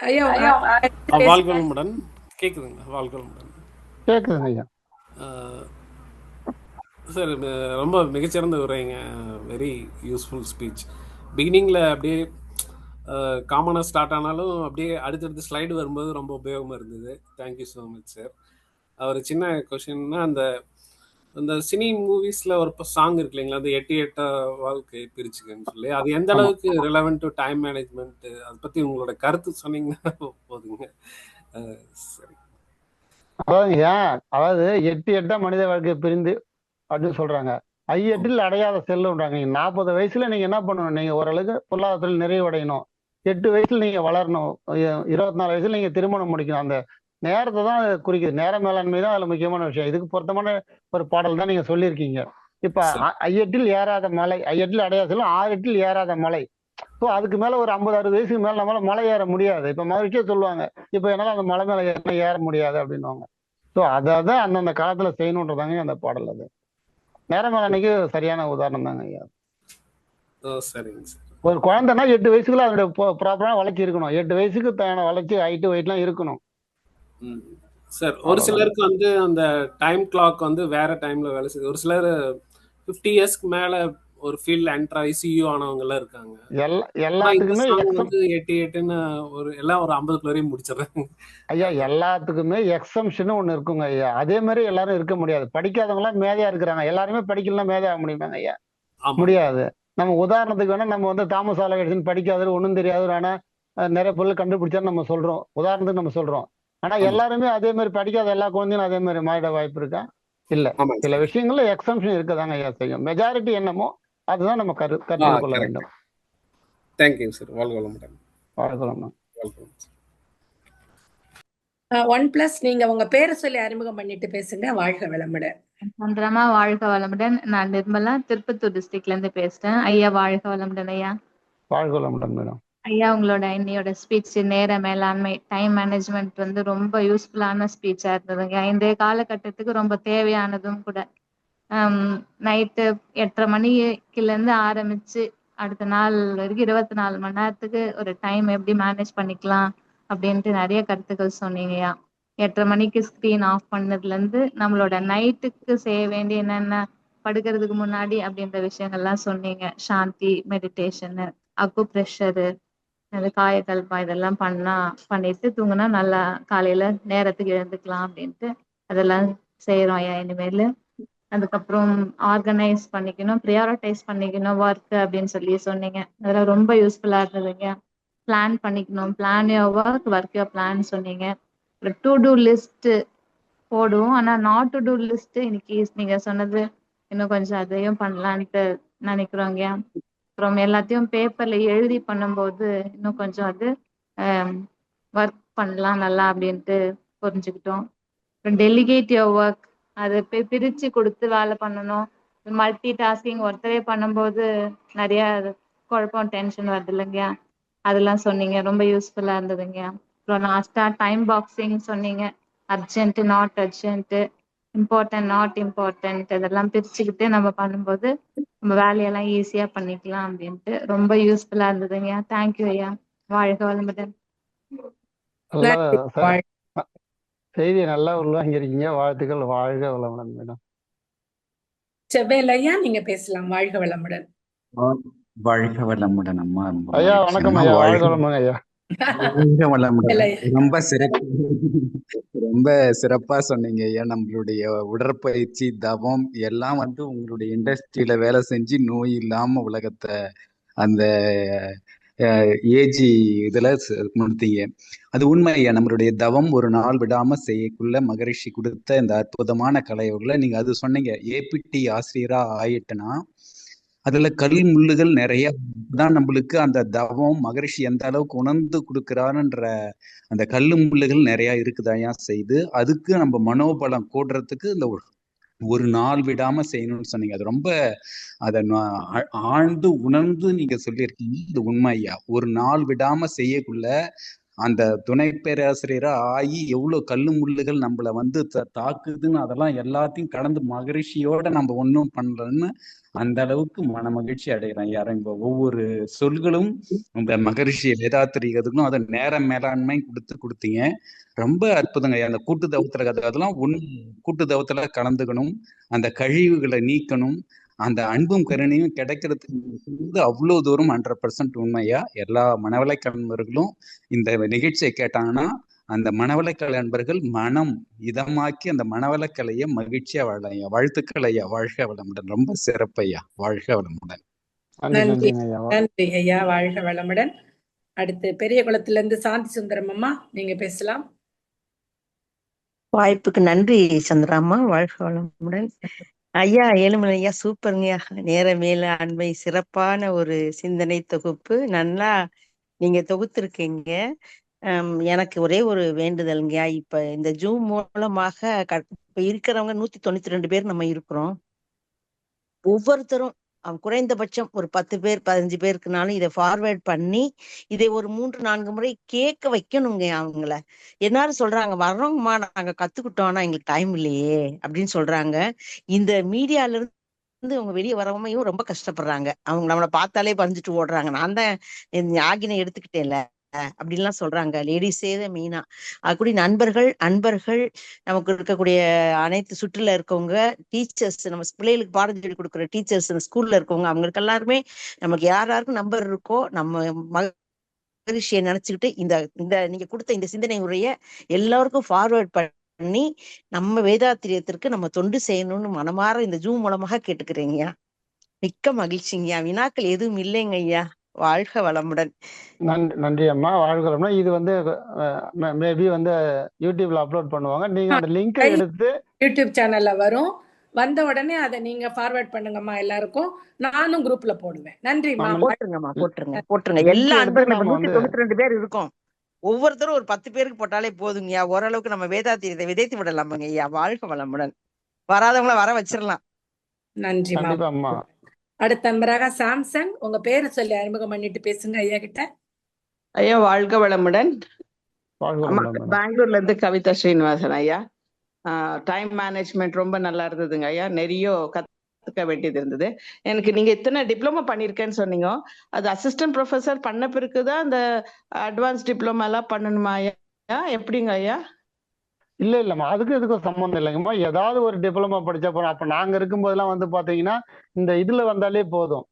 ஐயா வாழ்க வளமுடன். கேக்குதுங்களா? வாழ்க வளமுடன். கேக்குதுங்க ஐயா. சார், ரொம்ப மிகச்சிறந்த உரைங்க. Very useful speech. பிகினிங்ல அப்படியே காமனாக ஸ்டார்ட் ஆனாலும் அப்படியே அடுத்தடுத்து ஸ்லைடு வரும்போது ரொம்ப உபயோகமாக இருந்தது. Thank you so much sir. ஒரு சின்ன கொஷின்னா, அந்த சினி மூவிஸில் ஒரு சாங் இருக்கு இல்லைங்களா, அந்த 8 வாழ்க்கை பிரிச்சுக்கன்னு சொல்லி, அது எந்த அளவுக்கு ரிலவெண்ட் டு டைம் மேனேஜ்மெண்ட், அதை பற்றி உங்களோட கருத்து சொன்னீங்கன்னா போதுங்க. சரி. அதாவது 8 மனித வாழ்க்கை பிரிந்து அப்படின்னு சொல்றாங்க. 8 அடையாத செல்லுன்றாங்க. 40 வயசுல நீங்க என்ன பண்ணணும்? நீங்க ஓரளவுக்கு பொருளாதாரத்தில் நிறைவடையணும். 8 வயசுல நீங்க வளரணும். 24 வயசுல நீங்க திருமணம் முடிக்கணும். அந்த நேரத்தை தான் குறிக்குது. நேர மேலாண்மை தான் அதுல முக்கியமான விஷயம். இதுக்கு பொருத்தமான ஒரு பாடல் தான் நீங்க சொல்லியிருக்கீங்க. இப்ப 8 ஏறாத மலை, 8 அடையாத செல்லும், 6 ஏறாத மலை. ஸோ அதுக்கு மேல ஒரு 50-60 வயசுக்கு மேல நம்மளால மலை ஏற முடியாது. இப்ப மகிழ்ச்சியா சொல்லுவாங்க, இப்ப என்னால அந்த மலை மேல ஏற முடியாது அப்படின்வாங்க. ஸோ அதான் அந்தந்த காலத்துல செய்யணுன்றதாங்க அந்த பாடல். அது நேர மேலாண்மைக்கு சரியான உதாரணம் தாங்க ஐயா. சரிங்க சார். ஒரு குழந்தைன்னா 8 வயசுக்குள்ள அதோட ப்ராப்பரான வளர்ச்சி இருக்கணும். 8 வயசுக்கு தேவையான வளர்ச்சி, ஹைட், வெயிட்லாம் இருக்கணும் சார். ஒரு சிலருக்கு வந்து அந்த டைம் கிளாக் வந்து வேற டைம்ல வேலை செய்யுது. ஒரு சிலர் 50 இயர்ஸ்க்கு மேல ஒரு ஃபீல்ட்ல என்டர் ஆகி சிஇஓ ஆனவங்க எல்லாம் இருக்காங்க. எல்லாத்துக்குமே எல்லாம் ஒரு 50 வரையும் முடிச்சிடறாங்க ஐயா. எல்லாத்துக்குமே எக்ஸம்ஷன் ஒண்ணு இருக்குங்க ஐயா. அதே மாதிரி எல்லாரும் இருக்க முடியாது. படிக்காதவங்க எல்லாம் மேதையா இருக்கிறாங்க. எல்லாருமே படிக்கலாம் மேதையா முடியுமாங்க ஐயா? முடியாது. நம்ம உதாரணத்துக்கு வேணா நம்ம வந்து தாமஸ் ஆல்வா எடிசன் படிக்காதவர், ஒன்றும் தெரியாதவர், ஆனா நிறைய பொருள் கண்டுபிடிச்சான்னு நம்ம சொல்றோம், உதாரணத்துக்கு நம்ம சொல்றோம். ஆனா எல்லாருமே அதே மாதிரி படிக்காத எல்லா குழந்தையும் அதே மாதிரி மாறிட வாய்ப்பு இருக்கா? இல்ல. சில விஷயங்கள்ல எக்ஸம்ஷன் இருக்கதாங்க ஐயா செய்யும். மெஜாரிட்டி என்னமோ அதுதான் நம்ம கருத்தில் கொள்ள வேண்டும். Thank you sir. வாழ்க வளமுடன். வாழ்க வளமுடன். OnePlus, நீங்க உங்க பேரை சொல்லி அறிமுகம் பண்ணிட்டு பேசுங்க. வாழ்க வளமுடன். சந்திரமா, வாழ்க வளமுடன். நான் நிர்மலா, திருப்பத்தூர் டிஸ்ட்ரிக்ட்ல இருந்து பேசுறேன். ஐயா வாழ்க வளமுடன் ஐயா. வாழ்க வளமுடன் மேடம். ஐயா, உங்களோட இன்னையோட ஸ்பீச் நேர மேலாண்மை, டைம் மேனேஜ்மெண்ட் வந்து ரொம்ப யூஸ்ஃபுல்லான ஸ்பீச்சா இருந்ததுங்க. இன்றைய காலகட்டத்துக்கு ரொம்ப தேவையானதும் கூட. நைட்டு 8:30 மணிக்குல இருந்து ஆரம்பிச்சு அடுத்த நாள் வரைக்கும் 24 மணி நேரத்துக்கு ஒரு டைம் எப்படி மேனேஜ் பண்ணிக்கலாம் அப்படின்ட்டு நிறைய கருத்துக்கள் சொன்னீங்கய்யா. 8:30 மணிக்கு ஸ்கிரீன் ஆஃப் பண்ணதுல இருந்து நம்மளோட நைட்டுக்கு செய்ய வேண்டிய என்னென்ன, படுக்கிறதுக்கு முன்னாடி அப்படின்ற விஷயங்கள்லாம் சொன்னீங்க. சாந்தி, மெடிடேஷனு, அக்கு ப்ரெஷரு, அந்த காயக்கல்பா இதெல்லாம் பண்ணிட்டு தூங்குனா நல்லா காலையில நேரத்துக்கு எழுந்துக்கலாம் அப்படின்ட்டு அதெல்லாம் செய்யறோம் ஐயா இனிமேல். அதுக்கப்புறம் ஆர்கனைஸ் பண்ணிக்கணும், ப்ரியாரிட்டைஸ் பண்ணிக்கணும் ஒர்க் அப்படின்னு சொல்லி சொன்னீங்க. அதெல்லாம் ரொம்ப யூஸ்ஃபுல்லா இருந்ததுங்க. பிளான் பண்ணிக்கணும், plan your work, work your plan சொன்னீங்க. டு டூ லிஸ்ட் போடுவோம், ஆனா நாட் டு டூ லிஸ்ட் இன்னைக்கு நீங்க சொன்னது இன்னும் கொஞ்சம் அதையும் பண்ணலான்ட்டு நினைக்கிறோங்க. அப்புறம் எல்லாத்தையும் பேப்பர்ல எழுதி பண்ணும்போது இன்னும் கொஞ்சம் அது ஒர்க் பண்ணலாம் நல்லா அப்படின்ட்டு புரிஞ்சுக்கிட்டோம். அப்புறம் டெலிகேட் யோர் ஒர்க், அதை பிரிச்சு கொடுத்து வேலை பண்ணணும். மல்டி டாஸ்கிங் ஒருத்தரே பண்ணும்போது நிறைய குழப்பம், டென்ஷன் வருது இல்லைங்க, அதெல்லாம் சொன்னீங்க. ரொம்ப யூஸ்ஃபுல்லா இருந்ததுங்க. அப்புறம் லாஸ்டா டைம் பாக்ஸிங் சொன்னீங்க. Urgent, not urgent, important not important இதெல்லாம் பிரிச்சுக்கிட்டு நம்ம பண்ணும்போது நம்ம வேலையெல்லாம் ஈஸியா பண்ணிக்கலாம் அப்படின்ட்டு ரொம்ப யூஸ்ஃபுல்லா இருந்ததுங்க. தேங்க்யூ ஐயா. வாழ்க வளமுடன். நல்லா நன்றி. செய்தியை நல்லா உள்வாங்கியிருக்கீங்க. வாழ்த்துக்கள். வாழ்க வளமுடன் மேடம். செவ்வேல் ஐயா, நீங்க பேசலாம். வாழ்க வளமுடன். வாழ்க வளமுடன் அம்மா. ஐயா வணக்கம் ஐயா. வாழ்க வளமுடன் ஐயா. வாழ்க வளமுடன். ரொம்ப சிறப்பா சொன்னீங்க ஐயா. நம்மளுடைய உடற்பயிற்சி, தவம் எல்லாம் உங்களுடைய இண்டஸ்ட்ரியில வேலை செஞ்சு நோய் இல்லாம உலகத்தை அந்த ஏஜி இதுல முடித்தீங்க. அது உண்மை ஐயா. நம்மளுடைய தவம் ஒரு நாள் விடாம செய்யக்குள்ள மகரிஷி கொடுத்த இந்த அற்புதமான கலையுள்ள நீங்க அது சொன்னீங்க. ஏபிடி ஆசிரியரா ஆயிட்டுனா அதுல கல் முள்ளுகள் நிறைய தான். நம்மளுக்கு அந்த தவம் மகரிஷி எந்த அளவுக்கு உணர்ந்து கொடுக்கிறாருன்ற அந்த கல்லு முள்ளுகள் நிறைய இருக்குதாயா செய்து அதுக்கு நம்ம மனோபலம் கூடுறதுக்கு இந்த ஒரு நாள் விடாம செய்யணும்னு சொன்னீங்க. அது ரொம்ப அதை ஆழ்ந்து உணர்ந்து நீங்க சொல்லியிருக்கீங்க. இது உண்மை ஐயா. ஒரு நாள் விடாம செய்யக்குள்ள அந்த துணை பேராசிரியரா ஆகி எவ்வளவு கல்லு முள்ளுகள் நம்மளை தாக்குதுன்னு அதெல்லாம் எல்லாத்தையும் கடந்து மகிழ்ச்சியோட நம்ம ஒன்றும் பண்றோன்னு அந்த அளவுக்கு மன மகிழ்ச்சி அடைகிறேன் யாரும். இப்போ ஒவ்வொரு சொல்களும் இந்த மகரிஷி வேதாத்திரிகளுக்கும் அதை நேர மேலாண்மை கொடுத்தீங்க. ரொம்ப அற்புதங்க. அந்த கூட்டு தவத்துல அதெல்லாம் கூட்டு தவத்துல கலந்துக்கணும், அந்த கழிவுகளை நீக்கணும், அந்த அன்பும் கருணையும் கிடைக்கிறதுக்கு அவ்வளவு தூரம் 100% உண்மையா. எல்லா மனவளக்கல்வர்களும் இந்த நிகழ்ச்சியை கேட்டாங்கன்னா அந்த மனவளக்கலை அன்பர்கள் மனம் இதமாக்கி அந்த மனவளக்கலையை மகிழ்ச்சியா வாழ வாழ்த்துக்கள் ஐயா. வாழ்க வளமுடன். ரொம்ப சிறப்பையா. வாழ்க வளமுடன். நன்றி. நன்றி ஐயா. வாழ்க வளமுடன். அடுத்து பெரிய குளத்துல இருந்து சாந்தி சுந்தரம் அம்மா, நீங்க பேசலாம். வாய்ப்புக்கு நன்றி சந்திராமா. வாழ்க வளமுடன் ஐயா. ஏழுமலை ஐயா சூப்பருங்கய்யா. நேர மேலாண்மை சிறப்பான ஒரு சிந்தனை தொகுப்பு நல்லா நீங்க தொகுத்திருக்கீங்க. எனக்கு ஒரே ஒரு வேண்டுதல்ங்கய்யா. இப்ப இந்த ஜூம் மூலமாக இப்ப இருக்கிறவங்க 192 பேர் நம்ம இருக்கிறோம். ஒவ்வொருத்தரும் குறைந்தபட்சம் ஒரு 10 பேர் 15 பேருக்குனாலும் இதை ஃபார்வேர்ட் பண்ணி இதை ஒரு 3-4 முறை கேட்க வைக்கணுங்க. அவங்கள எல்லாரும் சொல்றாங்க வர்றோங்கம்மா நாங்க கத்துக்கிட்டோம் ஆனா எங்களுக்கு டைம் இல்லையே அப்படின்னு சொல்றாங்க. இந்த மீடியால இருந்து அவங்க வெளியே வரவமையும் ரொம்ப கஷ்டப்படுறாங்க. அவங்க நம்மளை பார்த்தாலே பறிஞ்சுட்டு ஓடுறாங்க. நான் தான் ஆகினை எடுத்துக்கிட்டேன்ல அப்படின்லாம் சொல்றாங்க. லேடிஸே தான் மெயினா. அதுக்கூடி அன்பர்கள் நமக்கு இருக்கக்கூடிய அனைத்து சுற்றுல இருக்கவங்க, டீச்சர்ஸ், நம்ம பிள்ளைகளுக்கு பாடம் சொல்லி கொடுக்குற டீச்சர்ஸ், ஸ்கூல்ல இருக்கவங்க, அவங்களுக்கு எல்லாருமே நமக்கு யாருக்கும் நம்பர் இருக்கோ நம்ம மகிழ்ச்சியை நினைச்சுக்கிட்டு இந்த நீங்க கொடுத்த இந்த சிந்தனை உரைய எல்லாருக்கும் ஃபார்வர்ட் பண்ணி நம்ம வேதாத்திரியத்திற்கு நம்ம தொண்டு செய்யணும்னு மனமாற இந்த ஜூம் மூலமாக கேட்டுக்கிறீங்க. மிக்க மகிழ்ச்சிங்கய்யா. வினாக்கள் எதுவும் இல்லைங்க ஐயா. வாழ்க வளமுடன். நன்றி அம்மா. வாழ்க வளமுடன். இது மேபி யூடியூப்ல அப்லோட் பண்ணுவாங்க. நீங்க அந்த லிங்க் எடுத்து யூடியூப் சேனல்ல வரும். வந்த உடனே அதை நீங்க ஃபார்வர்ட் பண்ணுங்கம்மா எல்லாருக்கும். நானும் குரூப்ல போடுவேன். நன்றிம்மா. போட்டுருங்க. எல்லா அன்பர்களும் 192 பேர் இருக்கும். ஒவ்வொருத்தரும் ஒரு 10 பேருக்கு போட்டாலே போதுங்கய்யா. ஓரளவுக்கு நம்ம வேதாத்திரியத்தை விதைத்து விடலாமாங்க ஐயா. வாழ்க வளமுடன். வராதவங்கள வர வச்சிடலாம். நன்றிம்மா. அடுத்த நம்பராக சாம்சன், உங்க பேரை சொல்லி அறிமுகம் பண்ணிட்டு பேசுங்க ஐயா கிட்ட. ஐயா வாழ்க வளமுடன். பெங்களூர்ல இருந்து கவிதா ஸ்ரீனிவாசன் ஐயா. டைம் மேனேஜ்மெண்ட் ரொம்ப நல்லா இருந்ததுங்க ஐயா. நிறைய கத்துக்க வேண்டியது இருந்தது எனக்கு. நீங்க இத்தனை டிப்ளமோ பண்ணிருக்கேன்னு சொன்னீங்க. அது அசிஸ்டன்ட் ப்ரொஃபசர் பண்ண பிறகுதான் இந்த அட்வான்ஸ் டிப்ளமா எல்லாம் பண்ணணுமா ஐயா? எப்படிங்க ஐயா? இல்லம்மா, இதுக்கும் சம்மந்தம் இல்லைங்கம்மா. ஏதாவது ஒரு டிப்ளமா படிச்சா போறோம். அப்ப நாங்க இருக்கும்போதெல்லாம் பாத்தீங்கன்னா இந்த இதுல வந்தாலே போதும்.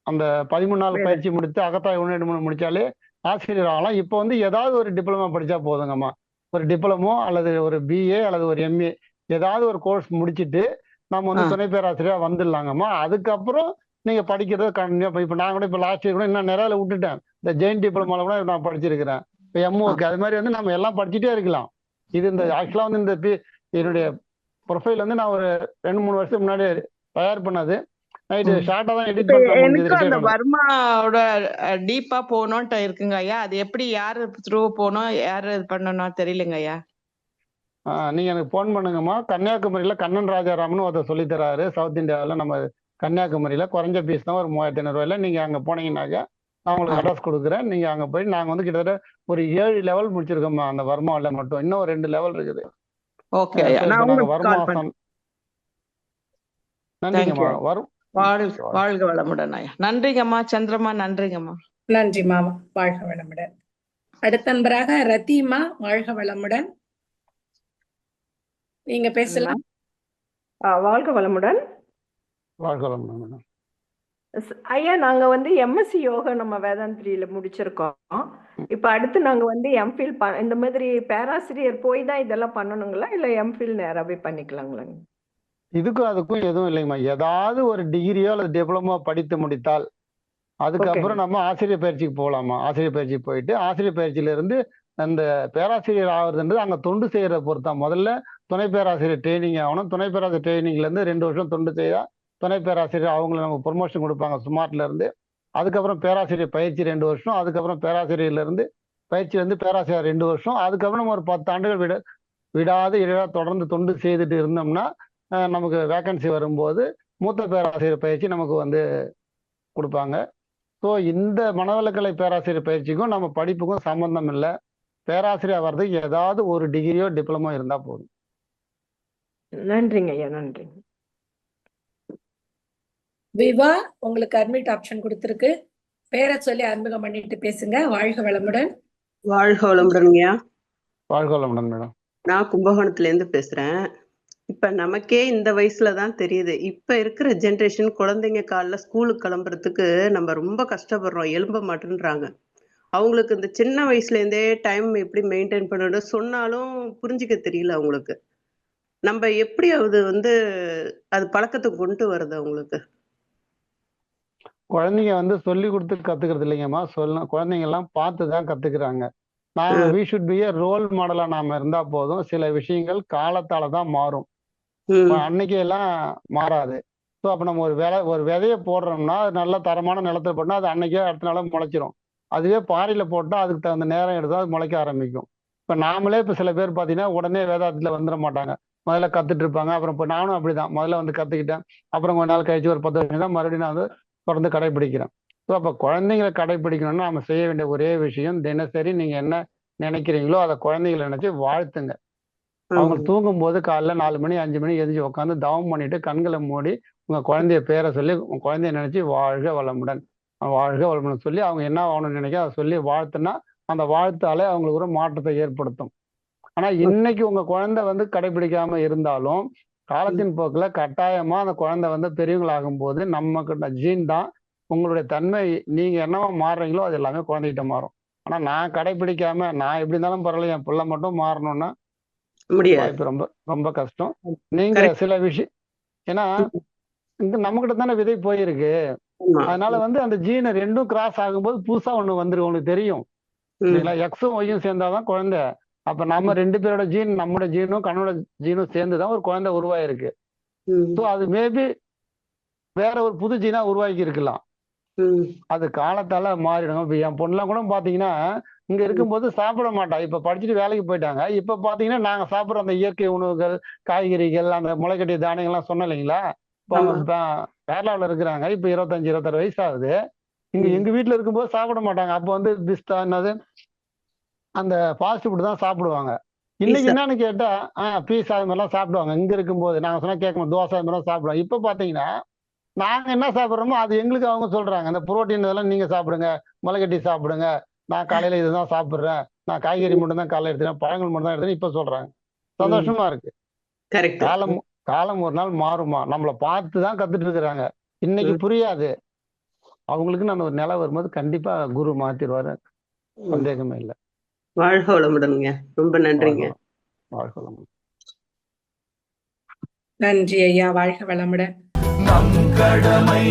அந்த 13 நாள் பயிற்சி முடித்து அகத்தாய் 1-2-3 முடிச்சாலே ஆசிரியர் ஆகலாம். இப்போ ஏதாவது ஒரு டிப்ளமா படிச்சா போதுங்கம்மா. ஒரு டிப்ளமோ அல்லது ஒரு பிஏ அல்லது ஒரு எம்ஏ ஏதாவது ஒரு கோர்ஸ் முடிச்சுட்டு நம்ம துணை பேராசிரியரா வந்துடலாங்கம்மா. அதுக்கப்புறம் நீங்க படிக்கிறது கண்டினியூ. இப்ப நான் கூட இப்ப லாஸ்ட் இயர் கூட இன்னும் நிறைய விட்டுட்டேன். இந்த ஜெயின் டிப்ளமால கூட நான் படிச்சிருக்கிறேன். எம்ஓக்கு அது மாதிரி நம்ம எல்லாம் படிச்சுட்டே இருக்கலாம். இது இந்த ஆக்சுவலா இந்த என்னுடைய ப்ரொஃபைல் நான் ஒரு 2-3 வருஷம் முன்னாடி தயார் பண்ணது. நைட்டு ஷார்ட்டா தான் எடிட் எனக்கு அந்த வர்மாவோட டீப்பா போகணும்ட்டு இருக்குங்க ஐயா. அது எப்படி யாரு த்ரூ போகணும், யாரு இது பண்ணணும் தெரியலங்க ஐயா. நீங்க எனக்கு போன் பண்ணுங்கம்மா. கன்னியாகுமரியில கண்ணன் ராஜாராமன் ஒருத்தர் சொல்லி தராரு. சவுத் இந்தியாவில் நம்ம கன்னியாகுமரியில குறைஞ்ச பீஸ் தான், ஒரு 3500 ரூபாயில. நீங்க அங்க போனீங்கன்னாக்கா நான் உங்களுக்கு அட்ரஸ் கொடுக்குறேன். நீங்க அங்க போய் நாங்க கிட்டத்தட்ட ஒரு 7 லெவல் முடிச்சிருக்கோம்மா அந்த வர்மாவில மட்டும். இன்னும் ஒரு 2 லெவல் இருக்குது. ஓகே ஐயா, ஸோ நான் இப்போ நாங்கள் உங்களுக்கு கால் வருமாசம் பண்ணேன். நன்றிங்கம்மா. தேங்க்யூ. வாழ்க வளமுடன் ஐயா. நன்றிங்கம்மா சந்திரம்மா, நன்றிங்கம்மா. நன்றிம்மா, வாழ்க வளமுடன். அடுத்த நண்பராக ரத்திமா, வாழ்க வளமுடன். நீங்க பேசலாம். வாழ்க வளமுடன். வாழ்க வளமுடன் மேடம். ஐயா, நாங்க வந்து எம்எஸ்சி யோகா நம்ம வேதாந்திரியில முடிச்சிருக்கோம். இப்ப அடுத்து நாங்க வந்து எம்ஃபில் இந்த மாதிரி பேராசிரியர் போய் தான் இதெல்லாம் பண்ணணுங்களா, இல்ல எம்ஃபில் நேராவே பண்ணிக்கலாங்களாங்க? இதுக்கும் அதுக்கும் எதுவும் இல்லைங்கம்மா. ஏதாவது ஒரு டிகிரியோ அல்லது டிப்ளமோ படித்து முடித்தால் அதுக்கப்புறம் நம்ம ஆசிரியர் பயிற்சிக்கு போகலாமா. ஆசிரியர் பயிற்சி போயிட்டு ஆசிரியர் பயிற்சியிலிருந்து அந்த பேராசிரியர் ஆகுறதுன்றது அங்கே தொண்டு செய்யறத பொறுத்தான். முதல்ல துணை பேராசிரியர் ட்ரைனிங் ஆகணும். துணை பேராசிரியர் ட்ரைனிங்லேருந்து 2 வருஷம் தொண்டு செய்யா துணை பேராசிரியர் அவங்கள நம்ம ப்ரொமோஷன் கொடுப்பாங்க ஸ்மார்ட்ல இருந்து. அதுக்கப்புறம் பேராசிரியர் பயிற்சி 2 வருஷம். அதுக்கப்புறம் பேராசிரியர்லேருந்து பயிற்சி வந்து பேராசிரியர் 2 வருஷம். அதுக்கப்புறம் நம்ம ஒரு 10 ஆண்டுகள் விடாது தொடர்ந்து தொண்டு செய்துட்டு இருந்தோம்னா நமக்கு வேக்கன்சி வரும்போது மூத்த பேராசிரியர் பயிற்சி நமக்கு வந்து கொடுப்பாங்க. ஸோ இந்த மனவளக்கலை பேராசிரியர் பயிற்சிக்கும் நம்ம படிப்புக்கும் சம்பந்தம் இல்லை. பேராசிரியர் வர்றதுக்கு ஏதாவது ஒரு டிகிரியோ டிப்ளமோ இருந்தால் போதும். நன்றிங்க ஐயா, நன்றிங்க. விவா, உங்களுக்கு அட்மிட் ஆப்ஷன் கொடுத்துருக்கு. பேரை சொல்லி அறிமுகம் பண்ணிட்டு பேசுங்க. வாழ்க வளமுடன். வாழ்க வளமுடன்யா. வாழ்க வளமுடன் மேடம். நான் கும்பகோணத்துல இருந்து பேசுறேன். இப்ப நமக்கே இந்த வயசுல தான் தெரியுது, இப்ப இருக்கிற ஜென்ரேஷன் குழந்தைங்க காலைல ஸ்கூலுக்கு கிளம்புறதுக்கு நம்ம ரொம்ப கஷ்டப்படுறோம், எழும்ப மாட்டேன்றாங்க. அவங்களுக்கு இந்த சின்ன வயசுல இருந்தே டைம் எப்படி மெயின்டைன் பண்ணணும் சொன்னாலும் புரிஞ்சுக்க தெரியல அவங்களுக்கு. நம்ம எப்படி அது பழக்கத்துக்கு கொண்டு வருது அவங்களுக்கு? குழந்தைங்க வந்து சொல்லி கொடுத்து கத்துக்கிறது இல்லைங்கம்மா. குழந்தைங்க எல்லாம் பார்த்து தான் கத்துக்கிறாங்க. வி ஷுட் பி ரோல் மாடலா நாம இருந்தா போதும். சில விஷயங்கள் காலத்தால தான் மாறும், அன்னைக்கு எல்லாம் மாறாது. ஸோ அப்போ நம்ம ஒரு விதையை போடுறோம்னா அது நல்ல தரமான நிலத்துல போட்டோம்னா அது அன்னைக்கே அடுத்த நாள் முளைச்சிரும். அதுவே பாறையில போட்டால் அதுக்கு தகுந்த நேரம் எடுத்தால் அது முளைக்க ஆரம்பிக்கும். இப்போ நாமளே இப்போ சில பேர் பார்த்தீங்கன்னா உடனே வேதாந்தத்தில் வந்துட மாட்டாங்க. முதல்ல கத்துட்டு இருப்பாங்க. அப்புறம் இப்போ நானும் அப்படிதான், முதல்ல வந்து கத்துக்கிட்டேன். அப்புறம் கொஞ்ச நாள் கழிச்சு ஒரு 10 வருஷம் தான் மறுபடியும் நான் வந்து தொடர்ந்து கடைபிடிக்கிறேன். ஸோ அப்போ குழந்தைங்களை கடைபிடிக்கணும்னா நம்ம செய்ய வேண்டிய ஒரே விஷயம், தினசரி நீங்க என்ன நினைக்கிறீங்களோ அதை குழந்தைகளை நினைச்சு வாழ்த்துங்க. அவங்க தூங்கும் போது காலைல 4 மணி 5 மணி எதிர்த்து உட்காந்து தவம் பண்ணிட்டு கண்களை மூடி உங்க குழந்தைய பேரை சொல்லி உங்க குழந்தைய நினைச்சு வாழ்க வளமுடன் வாழ்க வளமுடன் சொல்லி அவங்க என்ன ஆகணும்னு நினைக்க அதை சொல்லி வாழ்த்துனா அந்த வாழ்த்தாலே அவங்களுக்கு ஒரு மாற்றத்தை ஏற்படுத்தும். ஆனா இன்னைக்கு உங்க குழந்தை வந்து கடைபிடிக்காம இருந்தாலும் காலத்தின் போக்குல கட்டாயமா அந்த குழந்தை வந்து பெரியவங்களாகும் போது நமக்கு ஜீன் தான் உங்களுடைய தன்மை, நீங்க என்னவா மாறுறீங்களோ அது எல்லாமே குழந்தைகிட்ட மாறும். ஆனா நான் கடைபிடிக்காம நான் எப்படி இருந்தாலும் பரவாயில்ல என் பிள்ளை மட்டும் மாறணும்னா வாய்ப்பு ரொம்ப ரொம்ப கஷ்டம். நீங்க சில விஷயம் ஏன்னா இங்க நம்ம கிட்ட தானே விதை போயிருக்கு. அதனால வந்து அந்த ஜீனை ரெண்டும் கிராஸ் ஆகும்போது புதுசா ஒண்ணு வந்துருக்கு, உங்களுக்கு தெரியும் இல்லைங்களா? எக்ஸும் ஒய்யும் சேர்ந்தாதான் குழந்தை. அப்ப நம்ம 2 பேரோட ஜீன், நம்மளோட ஜீனும் கண்ணோட ஜீனும் சேர்ந்துதான் ஒரு குழந்தை உருவாயிருக்கு. ஸோ அது மேபி வேற ஒரு புது ஜீனா உருவாக்கி இருக்கலாம். அது காலத்தால மாறிடும். இப்ப என் பொண்ணுலாம் கூட பாத்தீங்கன்னா இங்க இருக்கும்போது சாப்பிட மாட்டா. இப்ப படிச்சுட்டு வேலைக்கு போயிட்டாங்க. இப்ப பாத்தீங்கன்னா நாங்க சாப்பிடுற அந்த இயற்கை உணவுகள், காய்கறிகள், அந்த முளைக்கட்டிய தானியங்கள்லாம் சொன்னோம் இல்லைங்களா? இப்போ அவங்க கேரளாவில் இருக்கிறாங்க. இப்ப 25 26 வயசு ஆகுது. இங்க எங்க வீட்டுல இருக்கும்போது சாப்பிட மாட்டாங்க. அப்போ வந்து பிஸ்தா என்னது அந்த ஃபாஸ்ட் ஃபுட் தான் சாப்பிடுவாங்க. இன்னைக்கு என்னன்னு கேட்டா பீஸா அது மாதிரிலாம் சாப்பிடுவாங்க. இங்க இருக்கும்போது நாங்க சொன்னா கேட்கணும், தோசை அது மாதிரிலாம் சாப்பிடுவாங்க. இப்ப பாத்தீங்கன்னா நாங்க என்ன சாப்பிட்றோமோ அது எங்களுக்கு அவங்க சொல்றாங்க, இந்த புரோட்டீன் இதெல்லாம் நீங்க சாப்பிடுங்க, முளைக்கட்டி சாப்பிடுங்க, நான் காலையில இதுதான் சாப்பிடுறேன், நான் காய்கறி மட்டும் தான் காலையில எடுத்துக்கிறேன், பழங்கள் மட்டும் தான் எடுத்துக்கிறேன் இப்ப சொல்றாங்க. சந்தோஷமா இருக்கு. காலம் ஒரு நாள் மாறுமா, நம்மளை பார்த்து தான் கத்துட்டு இருக்கிறாங்க. இன்னைக்கு புரியாது அவங்களுக்கு. நான் ஒரு நிலை வரும்போது கண்டிப்பா குரு மாத்திடுவாரு, சந்தேகமே இல்லை. வாழ்க வளமுடனுங்க. ரொம்ப நன்றிங்க. வாழ்க வளமுடன். நன்றி ஐயா, வாழ்க வளமுடன். நம் கடமை